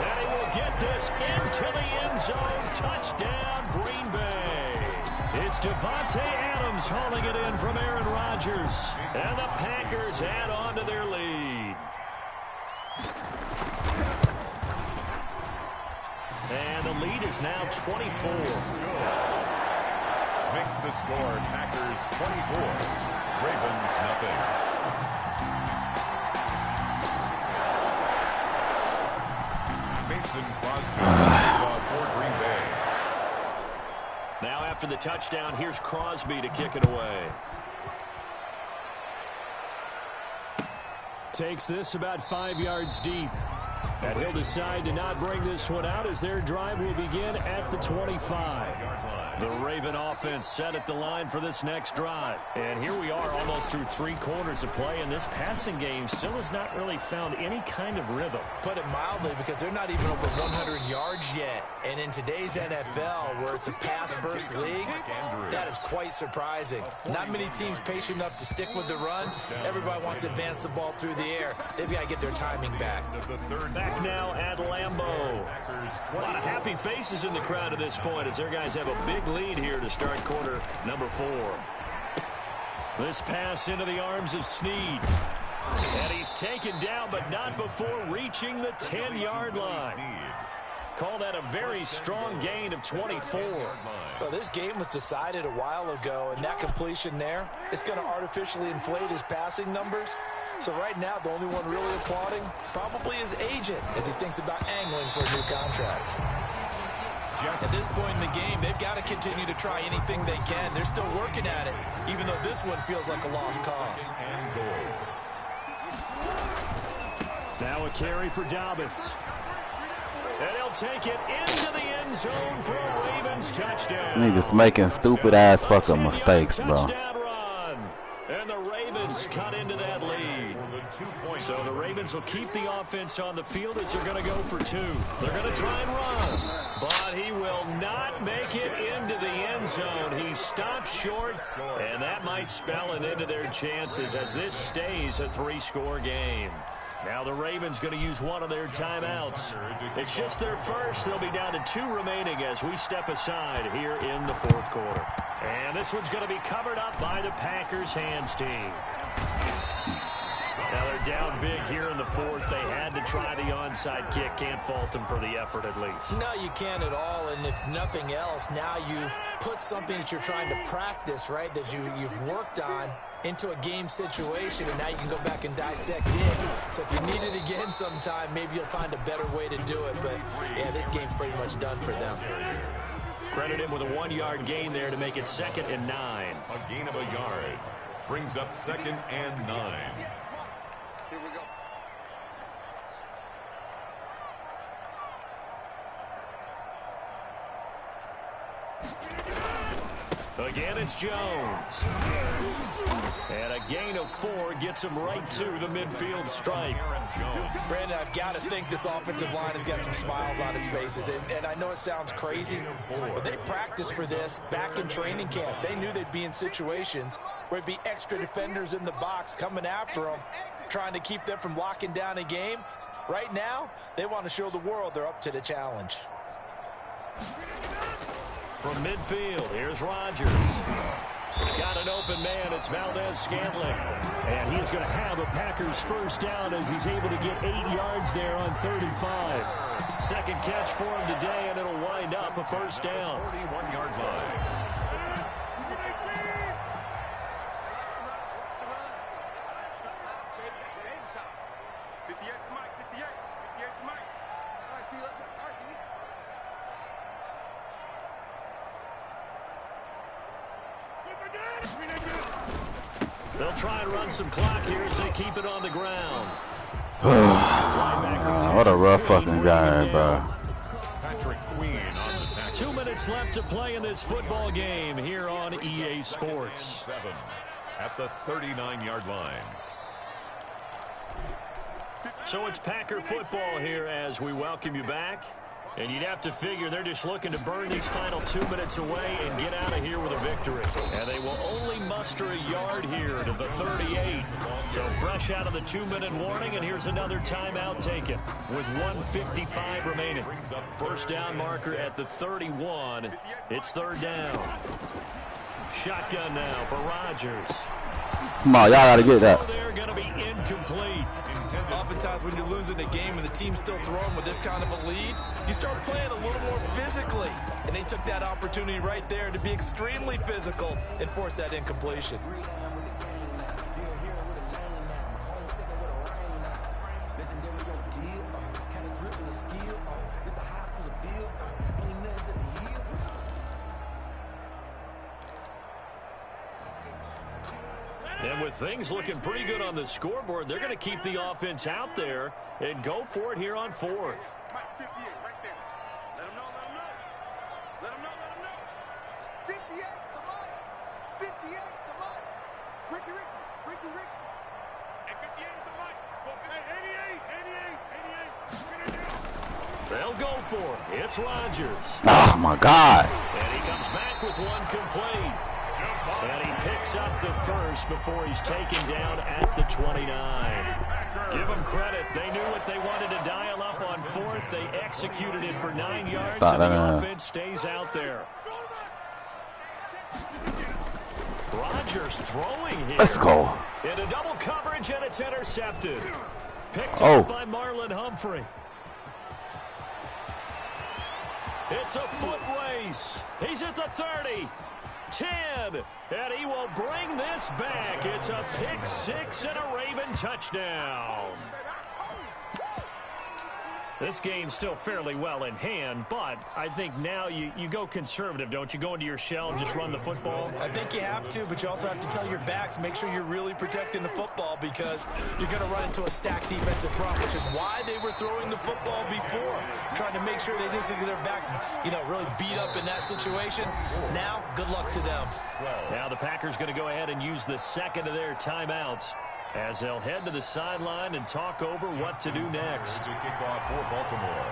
And he will get this into the end zone. Touchdown, Green Bay. It's Devontae Adams hauling it in from Aaron Rodgers. And the Packers add on to their lead. And the lead is now 24. Makes the score Packers 24, Ravens nothing. Mason Crosby for Green Bay. Now after the touchdown, here's Crosby to kick it away. Takes this about 5 yards deep. And he'll decide to not bring this one out as their drive will begin at the 25. The Raven offense set at the line for this next drive. And here we are almost through 3 quarters of play, and this passing game still has not really found any kind of rhythm. Put it mildly, because they're not even over 100 yards yet. And in today's NFL, where it's a pass-first league, that is quite surprising. Not many teams patient enough to stick with the run. Everybody wants to advance the ball through the air. They've got to get their timing back. Back now at Lambeau. A lot of happy faces in the crowd at this point as their guys have a big lead here to start quarter number 4. This pass into the arms of Snead. And he's taken down, but not before reaching the 10-yard line. Call that a very strong gain of 24. Well, this game was decided a while ago, and that completion there, it's going to artificially inflate his passing numbers. So right now, the only one really applauding probably his agent as he thinks about angling for a new contract. At this point in the game, they've got to continue to try anything they can. They're still working at it, even though this one feels like a lost cause. Now a carry for Dobbins. And he'll take it into the end zone for a Ravens touchdown. They just making stupid ass fucking mistakes, bro. And the Ravens cut into that lead. So the Ravens will keep the offense on the field as they're going to go for 2. They're going to try and run. But he will not make it into the end zone. He stops short, and that might spell an end to their chances as this stays a 3-score game. Now the Ravens going to use one of their timeouts. It's just their first. They'll be down to 2 remaining as we step aside here in the 4th quarter. And this one's going to be covered up by the Packers hands team. Now they're down big here in the 4th. They had to try the onside kick. Can't fault them for the effort at least. No, you can't at all. And if nothing else, now you've put something that you're trying to practice, right, that you've worked on into a game situation, and now you can go back and dissect it. So if you need it again sometime, maybe you'll find a better way to do it. But, yeah, this game's pretty much done for them. Credit him with a 1-yard gain there to make it 2nd and 9. A gain of a yard. Brings up 2nd and 9. Here we go. Again, it's Jones. And a gain of 4 gets him right to the midfield stripe. Brandon, I've got to think this offensive line has got some smiles on its faces. And I know it sounds crazy, but they practiced for this back in training camp. They knew they'd be in situations where it'd be extra defenders in the box coming after them, trying to keep them from locking down a game. Right now, they want to show the world they're up to the challenge. From midfield, here's Rodgers. Got an open man. It's Valdez-Scantling. And he's going to have a Packers first down as he's able to get 8 yards there on 3rd and 5. Second catch for him today, and it'll wind up a first down. 41-yard line. They'll try and run some clock here as they keep it on the ground. What a rough fucking guy, bro. Patrick Queen on the tackle. 2 minutes left to play in this football game here on EA Sports. 7 at the 39-yard line. So it's Packer football here as we welcome you back. And you'd have to figure they're just looking to burn these final 2 minutes away and get out of here with a victory. And they will only muster a yard here to the 38. So fresh out of the 2-minute warning, and here's another timeout taken with 1:55 remaining. First down marker at the 31. It's 3rd down. Shotgun now for Rodgers. Come on, y'all got to get that. They're going to be incomplete. Oftentimes when you're losing a game and the team's still throwing with this kind of a lead, you start playing a little more physically. And they took that opportunity right there to be extremely physical and force that incompletion. And with things looking pretty good on the scoreboard, they're going to keep the offense out there and go for it here on 4th. They'll go for it. It's Rodgers. Oh, my God. And he comes back with one complete. And he picks up the first before he's taken down at the 29. Give them credit. They knew what they wanted to dial up on 4th. They executed it for 9 yards, and the offense stays out there. Rodgers throwing here. Let's go. Into double coverage, and it's intercepted. Picked up by Marlon Humphrey. It's a foot race. He's at the 30. 10, and he will bring this back. It's a pick 6 and a Raven touchdown. This game's still fairly well in hand, but I think now you go conservative, don't you? Go into your shell and just run the football? I think you have to, but you also have to tell your backs, make sure you're really protecting the football because you're going to run into a stacked defensive front, which is why they were throwing the football before, trying to make sure they just get their backs, really beat up in that situation. Now, good luck to them. Now the Packers going to go ahead and use the second of their timeouts as they'll head to the sideline and talk over what to do next. To kick off for Baltimore.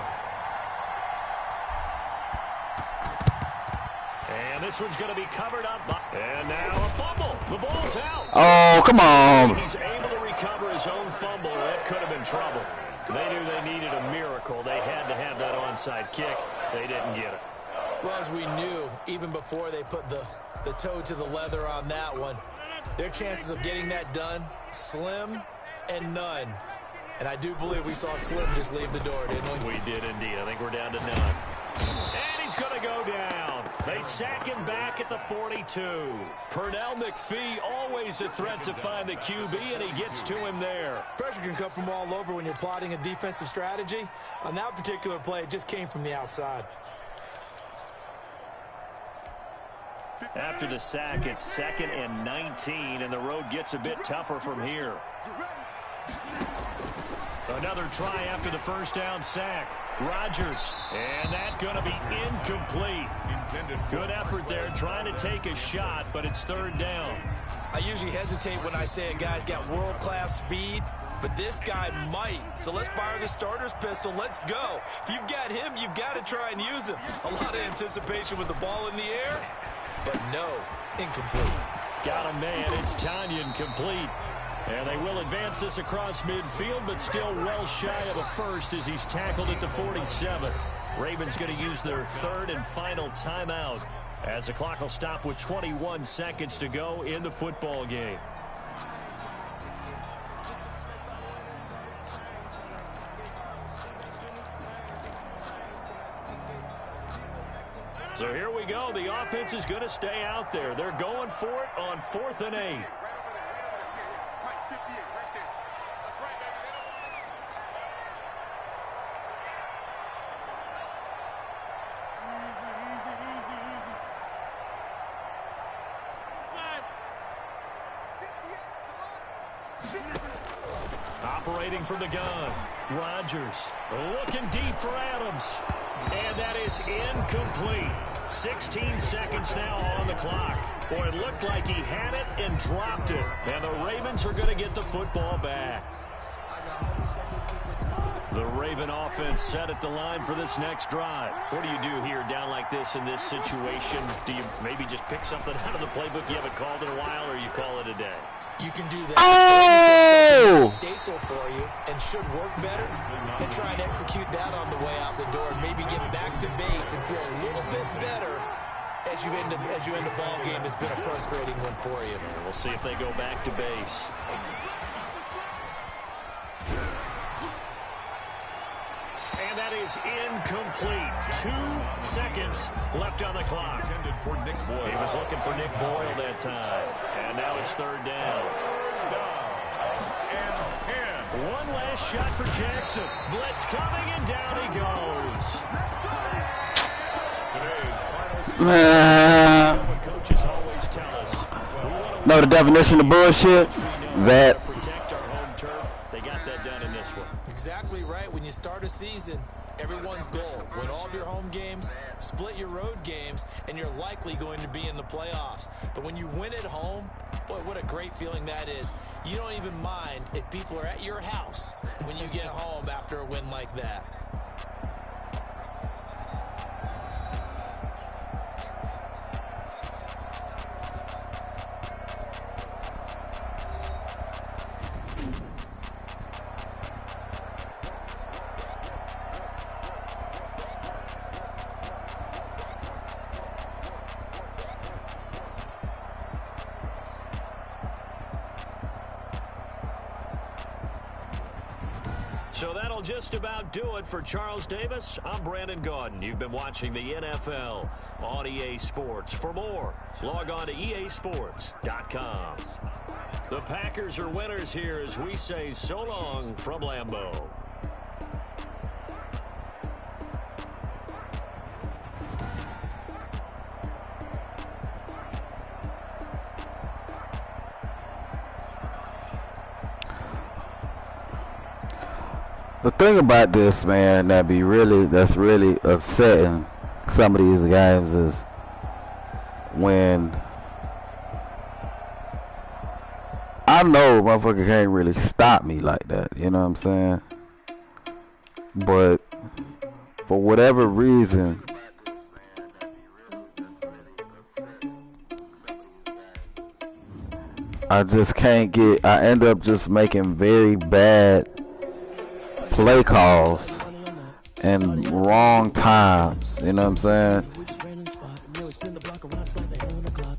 And this one's going to be covered up. And now a fumble. The ball's out. Oh, come on. He's able to recover his own fumble. That could have been trouble. They knew they needed a miracle. They had to have that onside kick. They didn't get it. Well, as we knew, even before they put the toe to the leather on that one, their chances of getting that done, slim and none. And I do believe we saw Slim just leave the door, didn't we? We did indeed. I think we're down to none. And he's going to go down. They sack him back at the 42. Pernell McPhee, always a threat to find the QB, and he gets to him there. Pressure can come from all over when you're plotting a defensive strategy. On that particular play, it just came from the outside. After the sack, it's 2nd and 19, and the road gets a bit tougher from here. Another try after the first down sack. Rodgers, and that's going to be incomplete. Good effort there trying to take a shot, but it's 3rd down. I usually hesitate when I say a guy's got world-class speed, but this guy might. So let's fire the starter's pistol. Let's go. If you've got him, you've got to try and use him. A lot of anticipation with the ball in the air, but no, incomplete. Got a man. It's Tanyan, complete. And they will advance this across midfield, but still well shy of a first as he's tackled at the 47. Ravens going to use their 3rd and final timeout as the clock will stop with 21 seconds to go in the football game. So here we go. The offense is going to stay out there. They're going for it on 4th and 8. Operating from the gun, Rodgers looking deep for Adams, and that is incomplete. 16 seconds now on the clock. Boy, it looked like he had it and dropped it, and the Ravens are going to get the football back. The Raven offense set at the line for this next drive. What do you do here down like this in this situation? Do you maybe just pick something out of the playbook you haven't called in a while, or you call it a day? You can do that. Oh! It's a staple for you and should work better, and try and execute that on the way out the door and maybe get back to base and feel a little bit better as you end the ball game. It's been a frustrating one for you. We'll see if they go back to base. And that is incomplete. 2 seconds left on the clock. He was looking for Nick Boyle that time. And now it's 3rd down. One last shot for Jackson. Blitz coming, and down he goes. What coaches always tell us. Know the definition of bullshit? That. Protect our home turf. They got that done in this one. Exactly right. When you start a season, everyone's goal: win all of your home games, split your road games, and you're likely going to be in the playoffs. But when you win at home, boy, what a great feeling that is. You don't even mind if people are at your house when you get home after a win like that. So that'll just about do it for Charles Davis. I'm Brandon Gaudin. You've been watching the NFL on EA Sports. For more, log on to easports.com. The Packers are winners here as we say so long from Lambeau. The thing about this, man, that's really upsetting some of these games is when I know motherfucker can't really stop me like that, you know what I'm saying? But for whatever reason, I just can't get, I end up just making very bad play calls and wrong times, you know what I'm saying?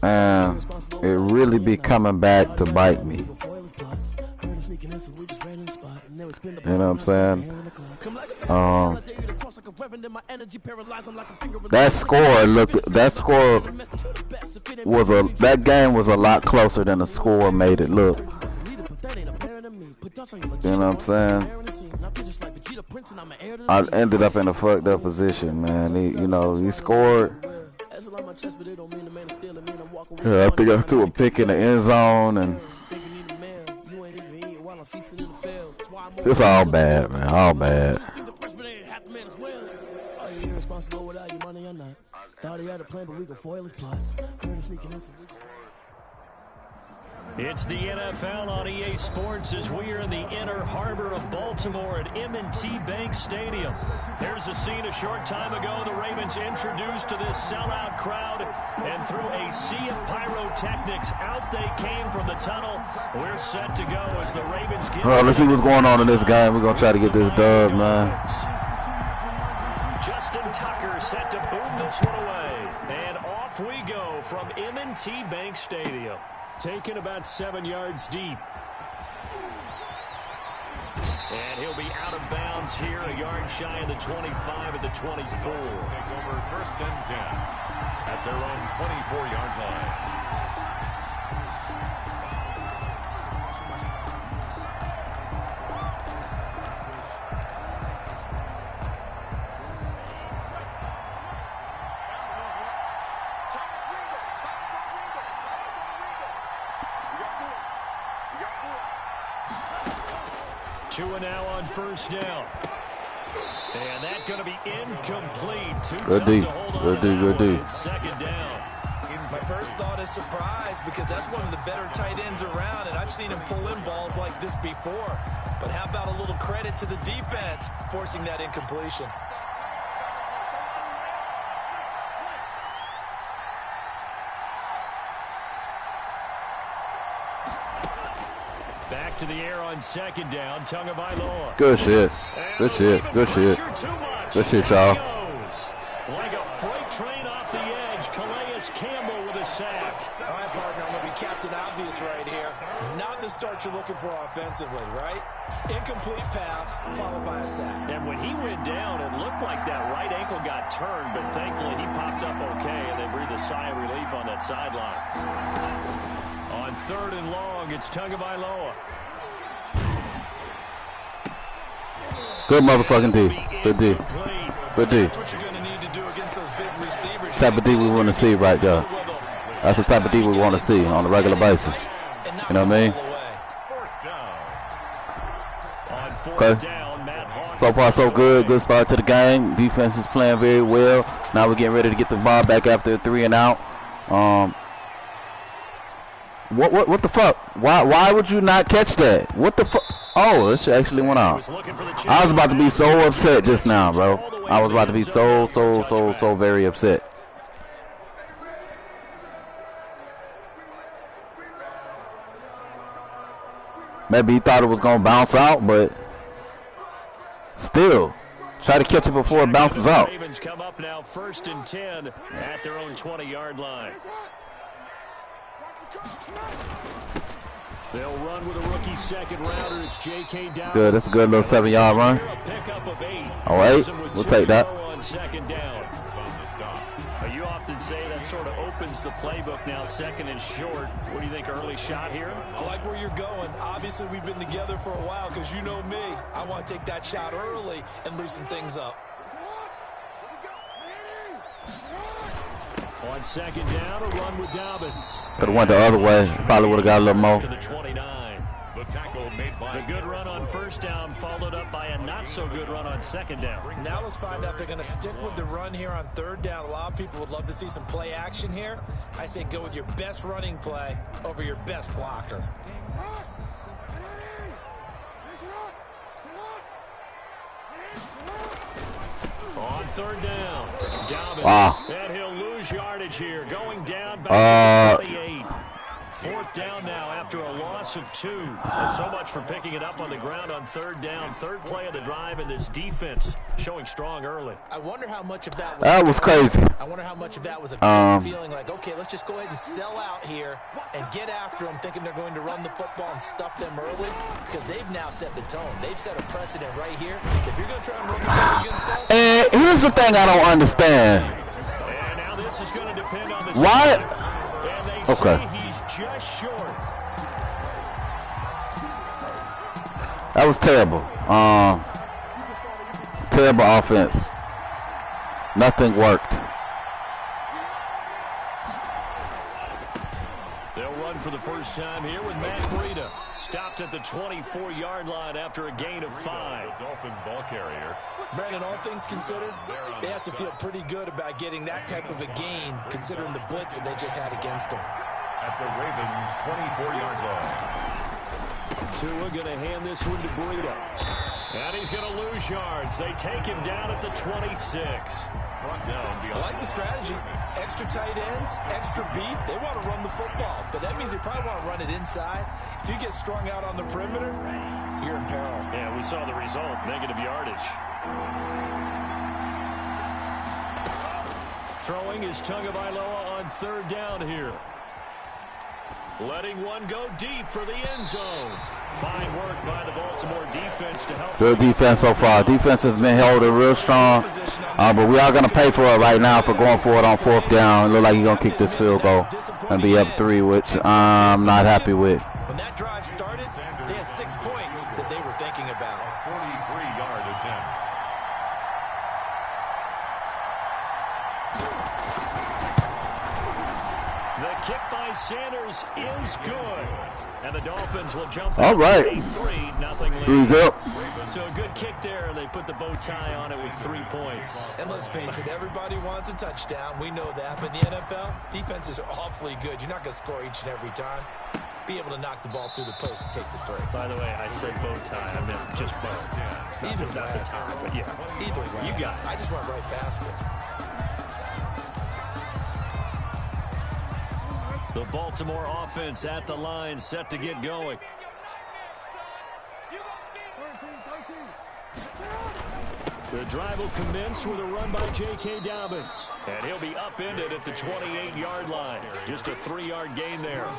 And it really be coming back to bite me. You know what I'm saying? That game was a lot closer than the score made it look. You know what I'm saying? I ended up in a fucked up position, man. He scored Yeah, I think I threw a pick in the end zone, and it's all bad, man. All bad. It's the NFL on EA Sports as we are in the inner harbor of Baltimore at M&T Bank Stadium. There's a scene a short time ago. The Ravens introduced to this sellout crowd, and through a sea of pyrotechnics, out they came from the tunnel. We're set to go as the Ravens get... Well, let's see what's going on in this game. We're going to try to get this dub, man. Justin Tucker set to boom this one away. And off we go from M&T Bank Stadium. Taken about 7 yards deep. And he'll be out of bounds here, a yard shy of the 25 at the 24. Take over 1st and 10 at their own 24-yard line. Two and now on 1st down. And that's going to be incomplete. Good D. Good D. Good D. 2nd down. My first thought is surprise because that's one of the better tight ends around, and I've seen him pull in balls like this before. But how about a little credit to the defense forcing that incompletion? Back to the air on 2nd down. Tagovailoa. Good shit. Good shit. Good shit. Good shit, y'all. Like a freight train off the edge. Calais Campbell with a sack. All right, partner, I'm going to be Captain Obvious right here. Not the start you're looking for offensively, right? Incomplete pass followed by a sack. And when he went down, it looked like that right ankle got turned, but thankfully he popped up okay, and they breathed a sigh of relief on that sideline. On 3rd and long, it's Tagovailoa. Good motherfucking D. Good D. Good D. That's what you're going to need to do against those big receivers. Type of D we want to see right there. That's the type of D we want to see on a regular basis. You know what I mean? Okay. So far, so good. Good start to the game. Defense is playing very well. Now we're getting ready to get the ball back after a 3 and out. What the fuck? Why would you not catch that? What the fuck? Oh, this shit actually went out. I was about to be so upset just now, bro. I was about to be so very upset. Maybe he thought it was gonna bounce out, but still, try to catch it before it bounces out. Ravens come up now 1st and 10 at their own 20-yard line. They'll run with a rookie 2nd rounder. It's J.K. Dobbins. Good, that's a good little 7-yard run. All right, we'll take that. On 2nd down. You often say that sort of opens the playbook now, 2nd and short. What do you think, early shot here? I like where you're going. Obviously, we've been together for a while because you know me. I want to take that shot early and loosen things up. On 2nd down, a run with Dobbins. Could have went the other way. Probably would have got a little more. To the 29. The tackle made by the good run on 1st down, followed up by a not-so-good run on 2nd down. Now let's find out if they're going to stick with the run here on 3rd down. A lot of people would love to see some play action here. I say go with your best running play over your best blocker. On 3rd down, Dobbins. Wow. And he'll lose yardage here, going down back to the 28. 4th down now after a loss of 2. So much for picking it up on the ground on 3rd down. 3rd play of the drive, and this defense showing strong early. I wonder how much of that was... That was crazy. I wonder how much of that was a good feeling like, okay, let's just go ahead and sell out here and get after them, thinking they're going to run the football and stuff them early, because they've now set the tone. They've set a precedent right here. If you're going to try and run the ball against us... And here's the thing I don't understand. And now this is going to depend on the... Why? And they say he's just short. That was terrible. Terrible offense. Nothing worked. They'll run for the first time here with Matt Breida. Stopped at the 24-yard line after a gain of 5. Dolphin ball carrier. Brandon, all things considered, they have to feel pretty good about getting that type of a gain, considering the blitz that they just had against them. At the Ravens' 24-yard line. Tua going to hand this one to Breida. And he's going to lose yards. They take him down at the 26. I like the strategy. Extra tight ends, extra beef. They want to run the football, but that means they probably want to run it inside. If you get strung out on the perimeter, you're in peril. Yeah, we saw the result, negative yardage. Throwing is Tagovailoa on 3rd down here. Letting one go deep for the end zone. Fine work by the Baltimore defense to help. Good defense so far. Defense has been holding real strong. But we are going to pay for it right now for going for it on 4th down. It look like he's going to kick this field goal and be up 3, which I'm not happy with. When that drive started, they had 6 points that they were thinking about. 43-yard attempt. The kick by Sanders is good. And the Dolphins will jump all right. 3-0 Three's up. So a good kick there, and they put the bow tie on it with 3 points. And let's face it, everybody wants a touchdown. We know that. But in the NFL, defenses are awfully good. You're not going to score each and every time. Be able to knock the ball through the post and take the 3. By the way, I said bow tie. I meant just bow. Either way. Not the tie, but yeah. Either way. You got it. I just went right past it. The Baltimore offense at the line, set to get going. The drive will commence with a run by J.K. Dobbins. And he'll be upended at the 28-yard line. Just a 3-yard gain there.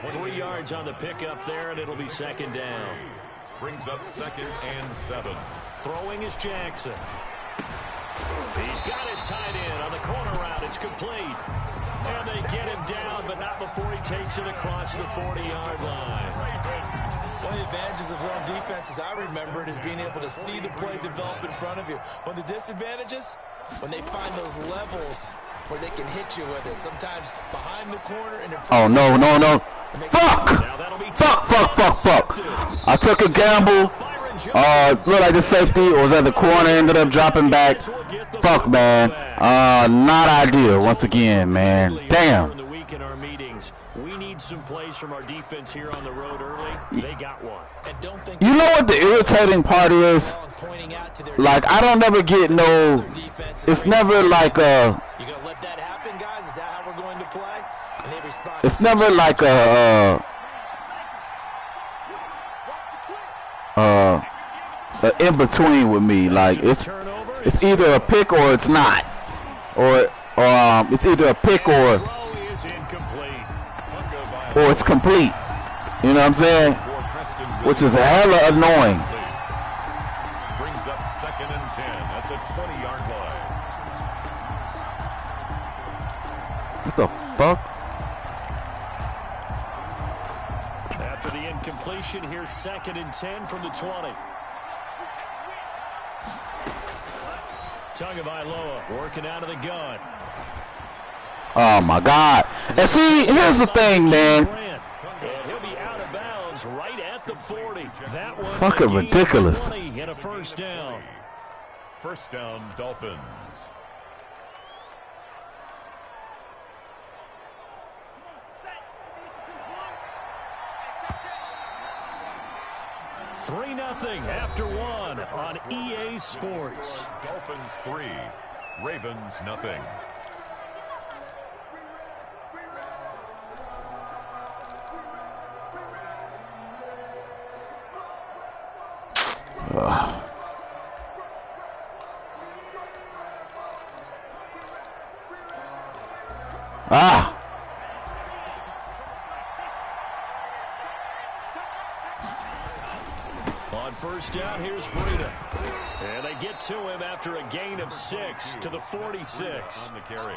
3 yards on the pickup there, and it'll be 2nd down. Brings up 2nd and 7. Throwing is Jackson. He's got his tight end on the corner route. It's complete. And they get him down, but not before he takes it across the 40-yard line. One of the advantages of zone defense, as I remember it, is being able to see the play develop in front of you. One of the disadvantages, when they find those levels where they can hit you with it. Sometimes behind the corner and in front of you. No. Fuck. I took a gamble. Looked like the safety, or was that the corner, ended up dropping back. Fuck, man. Not ideal once again, man. Damn. We need some plays from our defense here on the road early. They got one. You know what the irritating part is? Like, I don't ever get no. It's never like a. You gonna let that happen, guys? Is that how we're going to play? And they respond. It's never like a. In between with me, like it's either a pick or it's not, or it's either a pick or it's complete. You know what I'm saying? Which is a hella annoying. Brings up 2nd and 10 at the 20-yard line. What the fuck? After the incompletion, here's 2nd and 10 from the 20. Tagovailoa working out of the gun. Oh my God! And see, here's the thing, man. And he'll be out of bounds right at the 40. That one fucking ridiculous. And a 1st down. 1st down, Dolphins. $3-0 after 1 on EA Sports. Dolphins 3, Ravens nothing. On 1st down, here's Breida. And they get to him after a gain of 6 to the 46. On the carry.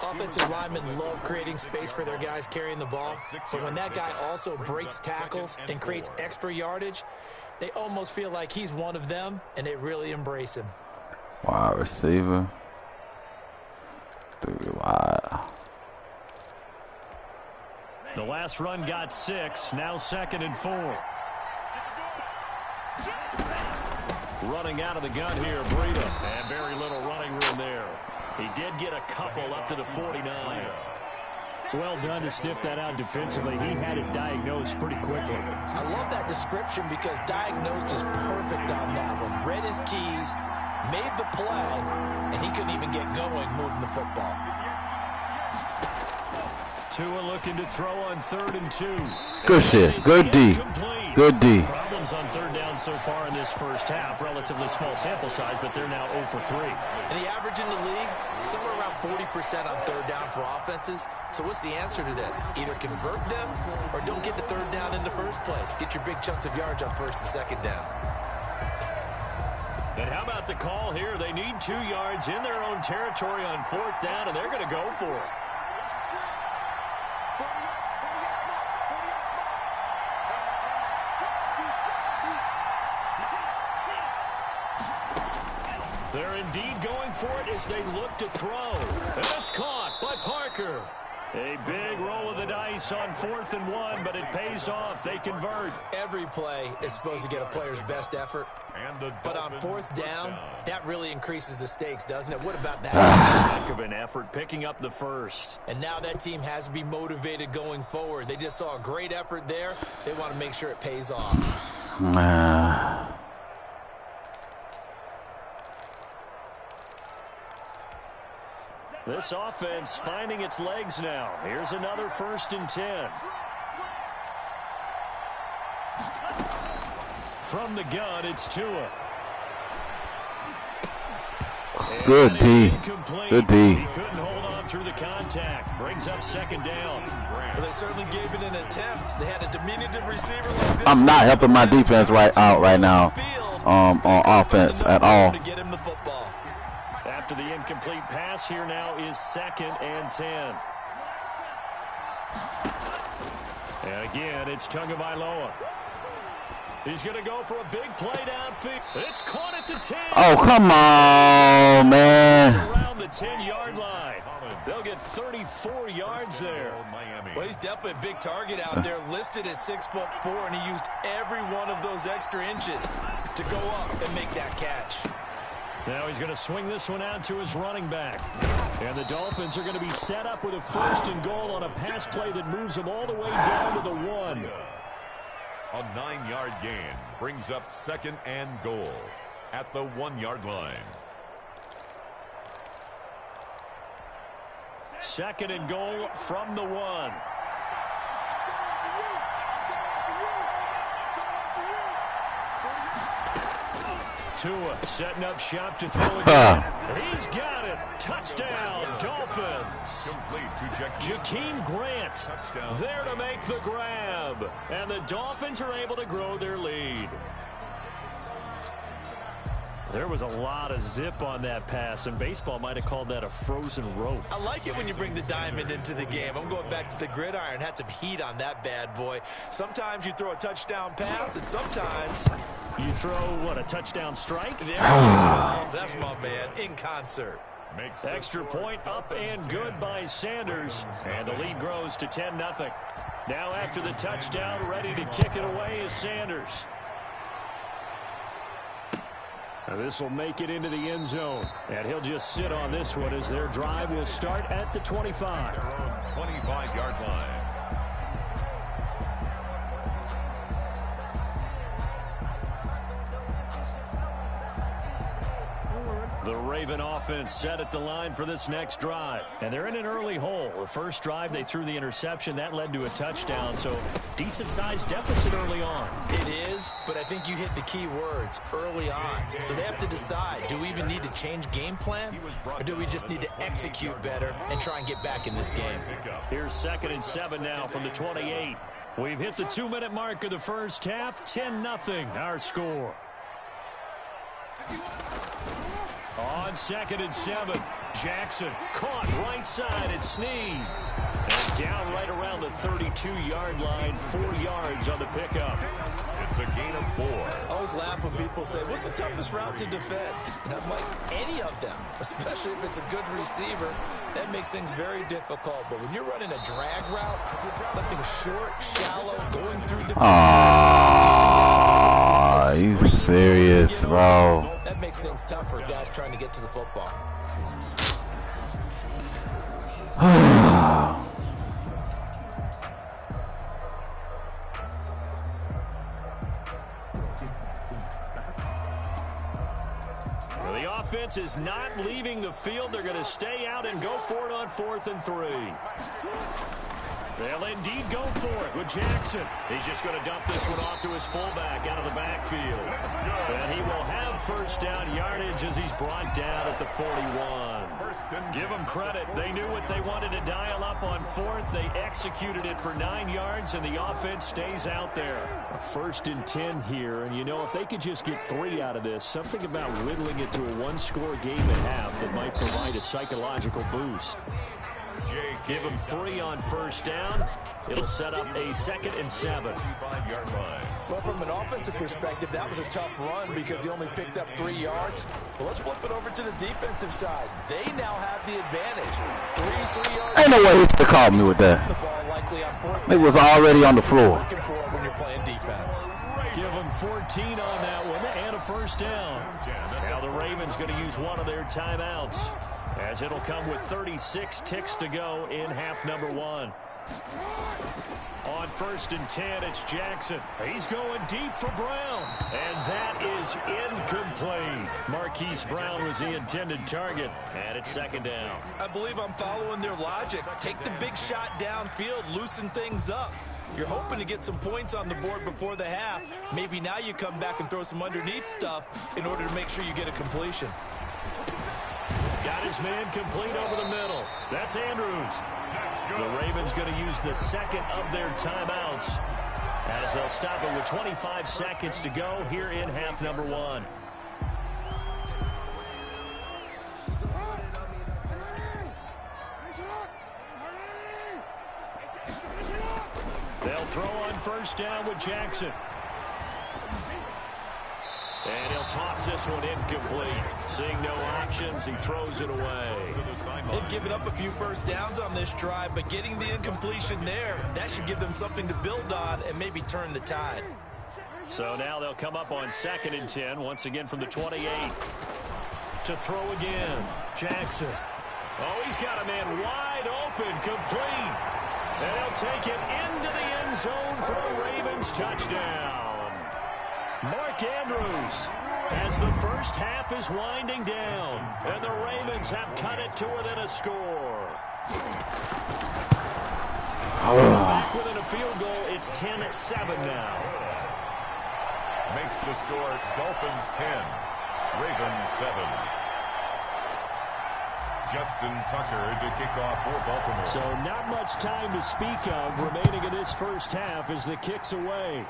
Offensive linemen love creating space for their guys carrying the ball, but when that guy also breaks tackles and creates extra yardage, they almost feel like he's one of them, and they really embrace him. Wide receiver. 3 wide. last run got 6. Now 2nd and 4. Running out of the gun here, Breida. And very little running room there. He did get a couple up to the 49. Well done to sniff that out defensively. He had it diagnosed pretty quickly. I love that description because diagnosed is perfect on that one. Read his keys, made the play, and he couldn't even get going moving the football. Tua looking to throw on 3rd and 2. Good shit. Good D. Good D. Problems on 3rd down so far in this first half. Relatively small sample size, but they're now 0 for 3. And the average in the league, somewhere around 40% on 3rd down for offenses. So what's the answer to this? Either convert them or don't get to 3rd down in the first place. Get your big chunks of yards on 1st and 2nd down. And how about the call here? They need 2 yards in their own territory on 4th down, and they're going to go for it. They're indeed going for it as they look to throw. And it's caught by Parker. A big roll of the dice on 4th and 1, but it pays off. They convert. Every play is supposed to get a player's best effort. But on 4th down, that really increases the stakes, doesn't it? What about that? Heck of an effort picking up the first. And now that team has to be motivated going forward. They just saw a great effort there. They want to make sure it pays off. This offense finding its legs now. Here's another 1st and 10. From the gun, it's Tua. Good D. Good D. He couldn't hold on through the contact. Brings up 2nd down. Well, they certainly gave it an attempt. They had a diminutive receiver like this. I'm not helping my defense right now on offense at all. To get him the football. After the incomplete pass, here now is 2nd and 10. And again, it's Tagovailoa. He's going to go for a big play downfield. It's caught at the 10. Oh, come on, man. Around the 10-yard line. They'll get 34 yards there. Well, he's definitely a big target out there, listed at 6'4", and he used every one of those extra inches to go up and make that catch. Now he's going to swing this one out to his running back. And the Dolphins are going to be set up with a 1st and goal on a pass play that moves them all the way down to the 1. A 9-yard gain brings up 2nd and goal at the 1-yard line. 2nd and goal from the 1. Tua setting up shop to throw again. He's got it. Touchdown, Dolphins. Complete to Jakeem Grant touchdown. There to make the grab. And the Dolphins are able to grow their lead. There was a lot of zip on that pass, and baseball might have called that a frozen rope. I like it when you bring the diamond into the game. I'm going back to the gridiron. Had some heat on that bad boy. Sometimes you throw a touchdown pass, and sometimes you throw, what, a touchdown strike? There you go. That's my man, in concert. Makes extra point up and good by Sanders. And the lead grows to 10-0. Now after the touchdown, ready to kick it away is Sanders. Now this will make it into the end zone. And he'll just sit on this one as their drive will start at the 25. 25-yard line. The Raven offense set at the line for this next drive. And they're in an early hole. The first drive, they threw the interception. That led to a touchdown. So decent-sized deficit early on. It is, but I think you hit the key words, early on. So they have to decide, do we even need to change game plan? Or do we just need to execute better and try and get back in this game? Here's 2nd and 7 now from the 28. We've hit the 2-minute mark of the first half. 10-0 our score. On 2nd and 7, Jackson caught right side at Snead. And down right around the 32-yard line, 4 yards on the pickup. It's a gain of 4. I always laugh when people say, what's the toughest route to defend? And I'm like, any of them, especially if it's a good receiver. That makes things very difficult. But when you're running a drag route, something short, shallow, going through defense. Ah, you serious, bro? That makes things tough for guys trying to get to the football. The offense is not leaving the field. They're going to stay out and go for it on 4th and 3. They'll indeed go for it with Jackson. He's just going to dump this one off to his fullback out of the backfield. And he will have first down yardage as he's brought down at the 41. Give them credit. They knew what they wanted to dial up on 4th. They executed it for 9 yards, and the offense stays out there. A 1st and 10 here, and you know, if they could just get 3 out of this, something about whittling it to a 1-score game at half that might provide a psychological boost. Give him 3 on first down. It'll set up a 2nd and 7. Well, from an offensive perspective, that was a tough run because he only picked up 3 yards. Well, let's flip it over to the defensive side. They now have the advantage. 3 yards. Ain't no way he's gonna call me with that. It was already on the floor. When you're playing defense. Give them 14 on that one and a first down. Now the Ravens going to use one of their timeouts, as it'll come with 36 ticks to go in half number 1. On 1st and 10, it's Jackson. He's going deep for Brown. And that is incomplete. Marquise Brown was the intended target. And it's 2nd down. I believe I'm following their logic. Take the big shot downfield, loosen things up. You're hoping to get some points on the board before the half. Maybe now you come back and throw some underneath stuff in order to make sure you get a completion. Got his man complete over the middle. That's Andrews. The Ravens going to use the 2nd of their timeouts, as they'll stop it with 25 seconds to go here in half number 1. They'll throw on first down with Jackson. And he'll toss this one incomplete. Seeing no options, he throws it away. They've given up a few first downs on this drive, but getting the incompletion there, that should give them something to build on and maybe turn the tide. So now they'll come up on 2nd and 10, once again from the 28. To throw again, Jackson. Oh, he's got a man wide open, complete. And he'll take it into the end zone for a Ravens touchdown. Mark Andrews, as the first half is winding down, and the Ravens have cut it to within a score. Back within a field goal, it's 10-7 now. Makes the score Dolphins 10, Ravens 7. Justin Tucker to kick off for Baltimore. So not much time to speak of remaining in this first half as the kick's away.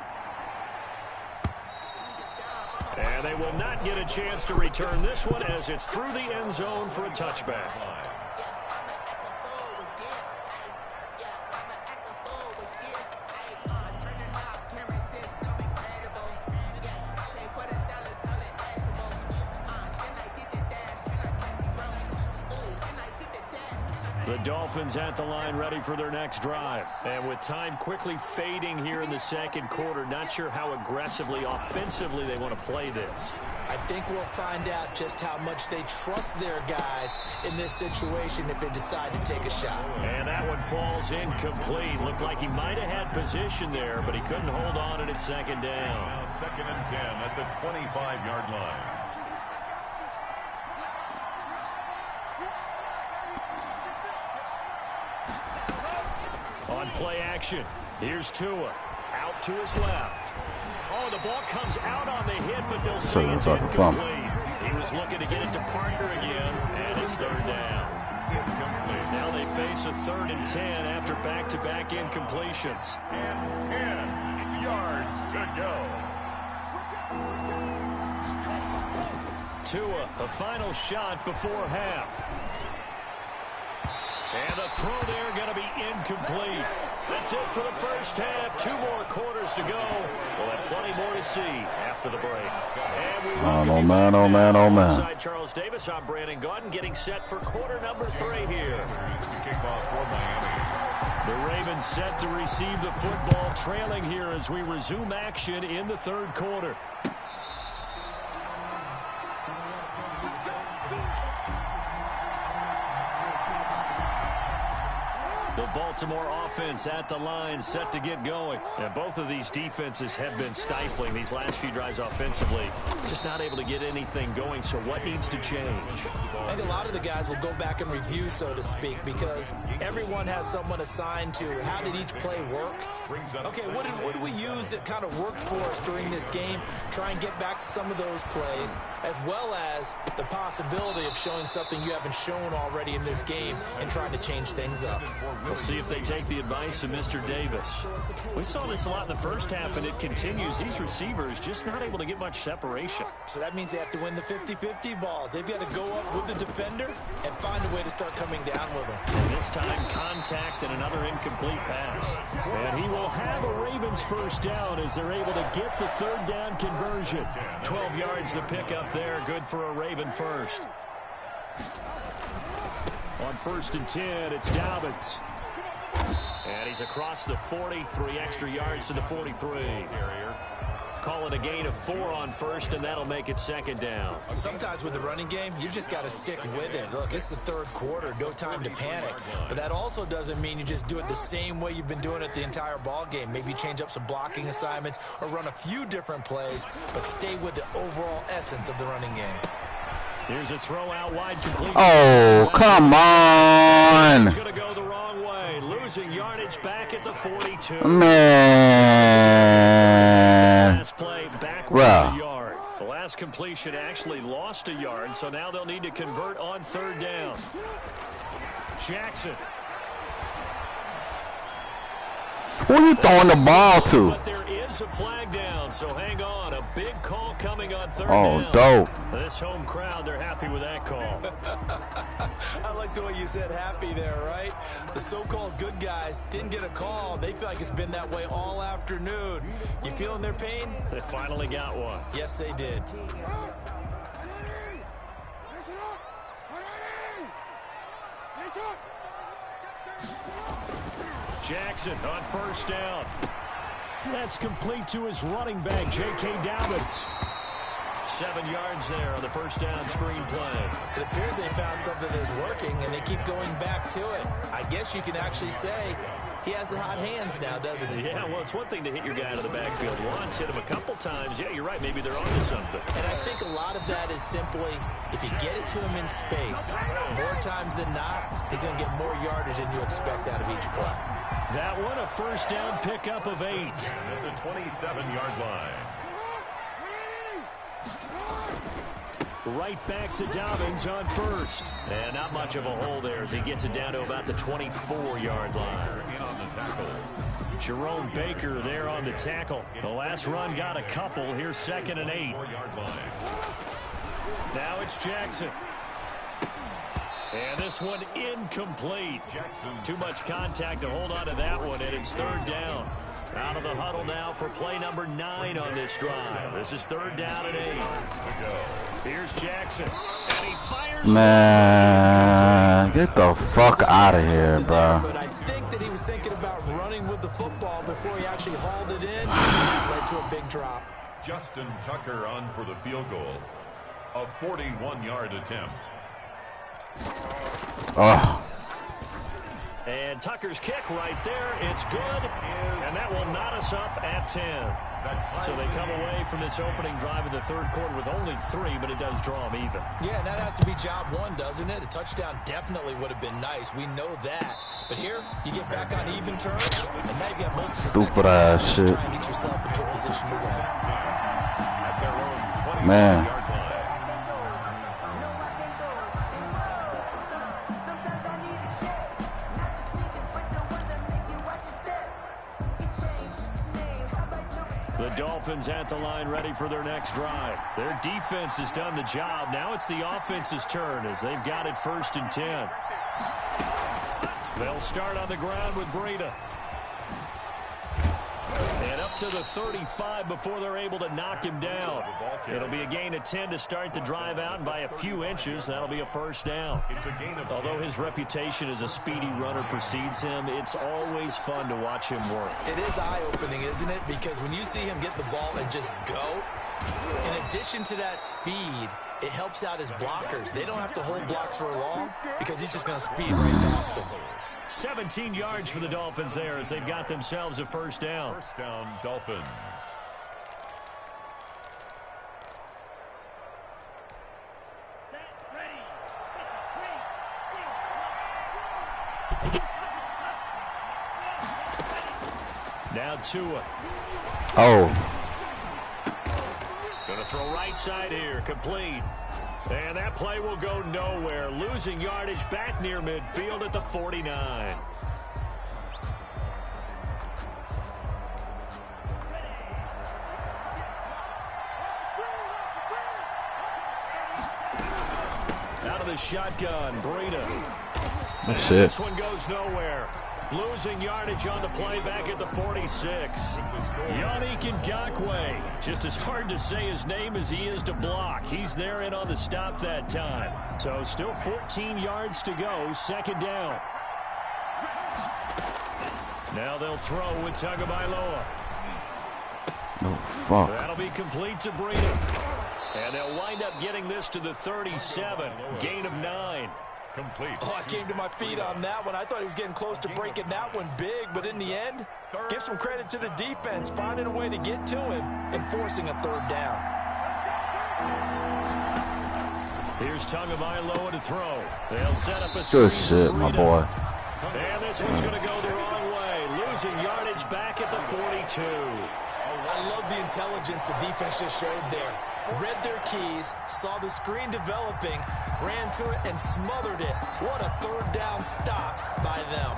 And they will not get a chance to return this one as it's through the end zone for a touchback. The Dolphins at the line ready for their next drive. And with time quickly fading here in the 2nd quarter, not sure how aggressively, offensively they want to play this. I think we'll find out just how much they trust their guys in this situation if they decide to take a shot. And that one falls incomplete. Looked like he might have had position there, but he couldn't hold on it at 2nd down. Now 2nd and 10 at the 25-yard line. On play action, here's Tua, out to his left. Oh, the ball comes out on the hit, but they'll say it's incomplete. He was looking to get it to Parker again, and it's 3rd down. Now they face a 3rd and 10 after back-to-back incompletions. And 10 yards to go. Tua, a final shot before half. And the throw there going to be incomplete. That's it for the first half. 2 more quarters to go. We'll have plenty more to see after the break. And oh man, oh man, oh man. Alongside Charles Davis, I'm Brandon Gaudin getting set for quarter number 3 here. The Ravens set to receive the football, trailing here as we resume action in the 3rd quarter. The Baltimore offense at the line, set to get going. And both of these defenses have been stifling these last few drives offensively. Just not able to get anything going, so what needs to change? I think a lot of the guys will go back and review, so to speak, because everyone has someone assigned to how did each play work. Okay, what did we use that kind of worked for us during this game? Try and get back to some of those plays, as well as the possibility of showing something you haven't shown already in this game and trying to change things up. We'll see if they take the advice of Mr. Davis. We saw this a lot in the first half, and it continues. These receivers just not able to get much separation. So that means they have to win the 50-50 balls. They've got to go up with the defender and find a way to start coming down with them. And this time, contact and another incomplete pass. And he will have a Ravens first down as they're able to get the 3rd down conversion. 12 yards to pick up there. Good for a Raven first. On 1st and 10, it's Dobbins. And he's across the 40, 3 extra yards to the 43. Call it a gain of 4 on 1st, and that'll make it 2nd down. Sometimes with the running game, you just got to stick with it. Look, it's the 3rd quarter, no time to panic. But that also doesn't mean you just do it the same way you've been doing it the entire ball game. Maybe change up some blocking assignments or run a few different plays, but stay with the overall essence of the running game. Here's a throw out wide complete. Oh, come on. It's going to go the wrong way. Losing yardage back at the 42. Man. Last play backwards a yard. The last completion actually lost a yard, so now they'll need to convert on 3rd down. Jackson. Who are you throwing the ball to? But there is a flag down, so hang on. A big call coming on 3rd down. Oh, dope. This home crowd, they're happy with that call. I like the way you said happy there, right? The so-called good guys didn't get a call. They feel like it's been that way all afternoon. You feeling their pain? They finally got one. Yes, they did. Jackson on 1st down. That's complete to his running back, J.K. Dobbins. 7 yards there on the 1st down screen play. It appears they found something that's working, and they keep going back to it. I guess you can actually say he has the hot hands now, doesn't he? Yeah, well, it's one thing to hit your guy out of the backfield once, hit him a couple times. Yeah, you're right. Maybe they're onto something. And I think a lot of that is simply if you get it to him in space, more times than not, he's going to get more yardage than you expect out of each play. That one, a 1st down pickup of 8. At the 27-yard line. Right back to Dobbins on 1st. And not much of a hole there as he gets it down to about the 24-yard line. In on the tackle. Jerome Baker there on the tackle. The last run got a couple. Here's 2nd and 8. 4-yard line. Now it's Jackson. And this one incomplete. Jackson. Too much contact to hold on to that one, and it's 3rd down. Out of the huddle now for play number 9 on this drive. This is 3rd down and 8. Here's Jackson. And he fires. Man, get the fuck out of here, bro. But I think that he was thinking about running with the football before he actually hauled it in. Led to a big drop. Justin Tucker on for the field goal. A 41-yard attempt. Oh. And Tucker's kick right there. It's good. And that will knot us up at 10. So they come away from this opening drive in the 3rd quarter with only 3, but it does draw them even. Yeah, and that has to be job 1, doesn't it? A touchdown definitely would have been nice. We know that. But here, you get back on even terms, and now you got most of the stupid ass shit. Try and get yourself into a position to win. At their own 20-yard Man. line. The Dolphins at the line ready for their next drive. Their defense has done the job. Now it's the offense's turn as they've got it 1st and 10. They'll start on the ground with Breida. And up to the 35 before they're able to knock him down. It'll be a gain of 10 to start the drive out, and by a few inches, that'll be a first down. Although his reputation as a speedy runner precedes him, it's always fun to watch him work. It is eye-opening, isn't it? Because when you see him get the ball and just go, in addition to that speed, it helps out his blockers. They don't have to hold blocks for long because he's just going to speed right past them. 17 yards for the Dolphins there as they've got themselves a first down. First down, Dolphins. Now Tua. Oh. Going to throw right side here, complete. And that play will go nowhere. Losing yardage back near midfield at the 49. Out of the shotgun, Breida. That's And it. this one goes nowhere. Losing yardage on the play back at the 46. Yannick Ngakoue. Just as hard to say his name as he is to block. He's there in on the stop that time. So still 14 yards to go. Second down. Now they'll throw with Tagovailoa. Oh, fuck. That'll be complete to Breida. And they'll wind up getting this to the 37. Gain of 9. Complete. Oh, I came to my feet on that one. I thought he was getting close to breaking that one big, but in the end, give some credit to the defense, finding a way to get to him and forcing a third down. Here's Tagovailoa to throw. They'll set up a Good screen shit, for my Breida. boy. And this one's going to go the wrong way. Losing yardage back at the 42. I love the intelligence the defense just showed there. Read their keys, saw the screen developing, ran to it, and smothered it. What a third down stop by them.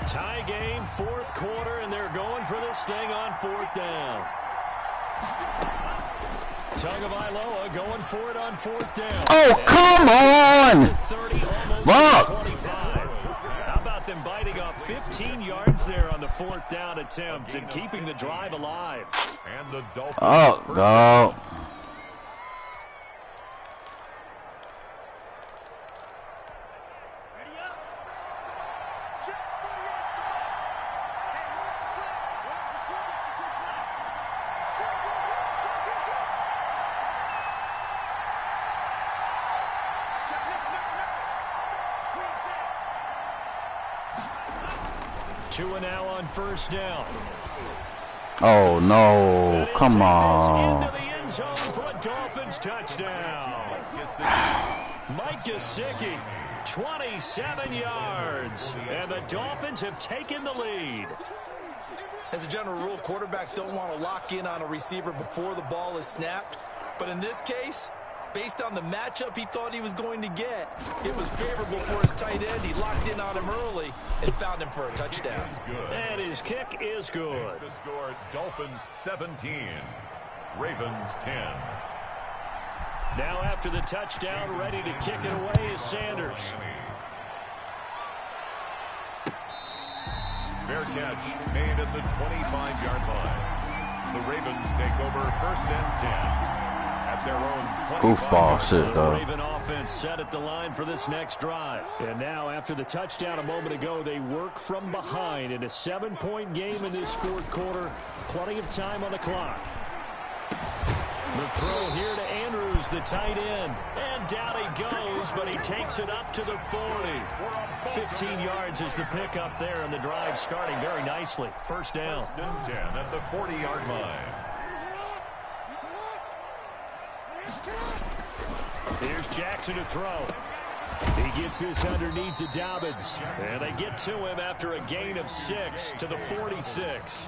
Tie game, fourth quarter, and they're going for this thing on fourth down. Tagovailoa going for it on fourth down. Oh, come on! 30, almost Fuck. 25. How about them biting off 15 yards there on the fourth down attempt and keeping the drive alive? And the Dolphins. Oh, dog. Tua now on first down. Oh, no. Come Into on. the end zone for a Dolphins touchdown. Mike Gesicki, 27 yards. And the Dolphins have taken the lead. As a general rule, quarterbacks don't want to lock in on a receiver before the ball is snapped. But in this case, based on the matchup he thought he was going to get, it was favorable for his tight end. He locked in on him early and found him for a touchdown. And his kick is good. The score, Dolphins 17, Ravens 10. Now after the touchdown, ready to kick it away is Sanders. Fair catch made at the 25-yard line. The Ravens take over first and 10 at their own 25. Goofball shit, The though. Raven offense set at the line for this next drive. And now after the touchdown a moment ago, they work from behind in a 7-point game in this fourth quarter. Plenty of time on the clock. The throw here to Andrews, the tight end. And down he goes, but he takes it up to the 40. 15 yards is the pickup there, and the drive starting very nicely. First down. First and 10 at the 40-yard line. Here's Jackson to throw. He gets this underneath to Dobbins. And they get to him after a gain of 6 to the 46.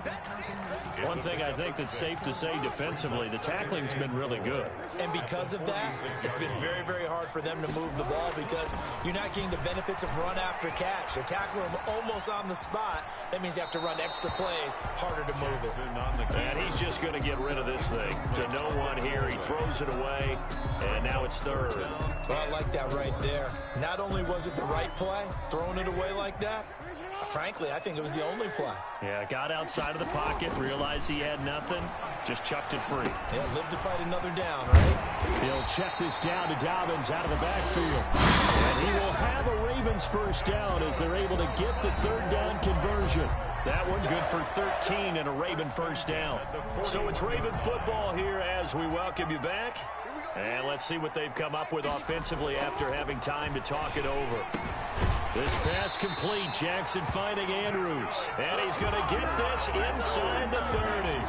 One thing I think that's safe to say defensively, the tackling's been really good. And because of that, it's been very, very hard for them to move the ball because you're not getting the benefits of run after catch. They're tackling him almost on the spot. That means you have to run extra plays, harder to move it. And he's just going to get rid of this thing. To no one here, he throws it away, and now it's third. Well, I like that right there. Not only was it the right play, throwing it away like that, frankly, I think it was the only play. Yeah, got outside of the pocket, realized he had nothing, just chucked it free. Yeah, live to fight another down, right? He'll check this down to Dobbins out of the backfield. And he will have a Ravens first down as they're able to get the third down conversion. That one good for 13 and a Raven first down. So it's Raven football here as we welcome you back. And let's see what they've come up with offensively after having time to talk it over. This pass complete. Jackson finding Andrews. And he's going to get this inside the 30.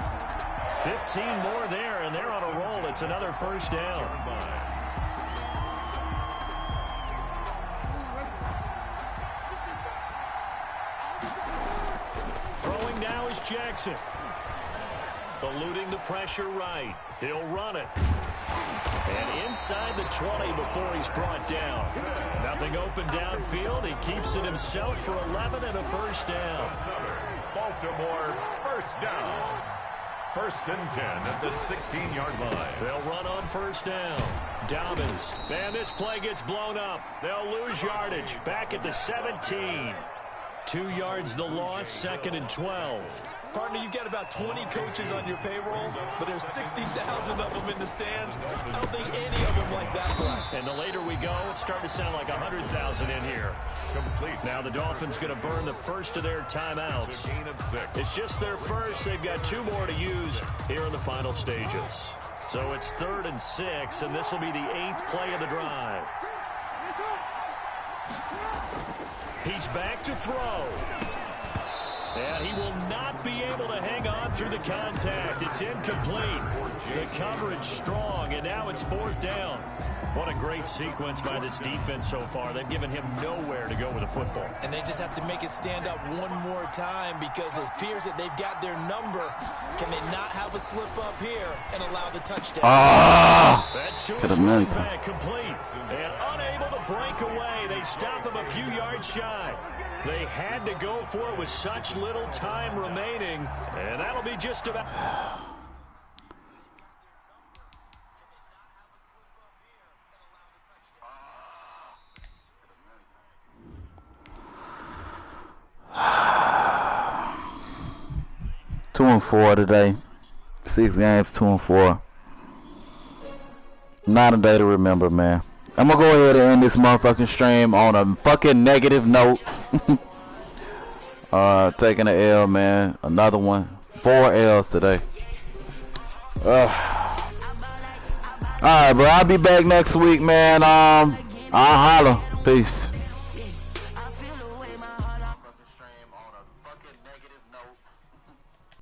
15 more there, and they're on a roll. It's another first down. Throwing now is Jackson. Eluding the pressure right. He'll run it. And inside the 20 before he's brought down. Nothing open downfield. He keeps it himself for 11 and a first down. Baltimore first down. First and 10 at the 16-yard line. They'll run on first down. Dobbins. And this play gets blown up. They'll lose yardage. Back at the 17. 2 yards the loss, second and 12. Partner, you've got about 20 coaches on your payroll, but there's 60,000 of them in the stands. I don't think any of them like that play. And the later we go, it's starting to sound like 100,000 in here. Complete. Now the Dolphins going to burn the first of their timeouts. Gain of 6. It's just their first. They've got 2 more to use here in the final stages. So it's 3rd and 6, and this will be the 8th play of the drive. He's back to throw. And he will not be able to hang on through the contact. It's incomplete. The coverage strong, and now it's 4th down. What a great sequence by this defense so far. They've given him nowhere to go with the football. And they just have to make it stand up one more time because it appears that they've got their number. Can they not have a slip up here and allow the touchdown? That's to his running back, complete. And unable to break away. They stop him a few yards shy. They had to go for it with such little time remaining. And that'll be just about... Two and 4 today. 6 games, 2 and 4. Not a day to remember, man. I'm gonna go ahead and end this motherfucking stream on a fucking negative note. Taking an L, man. Another one. 4 L's today. Alright, bro. I'll be back next week, man. I'll holler. Peace.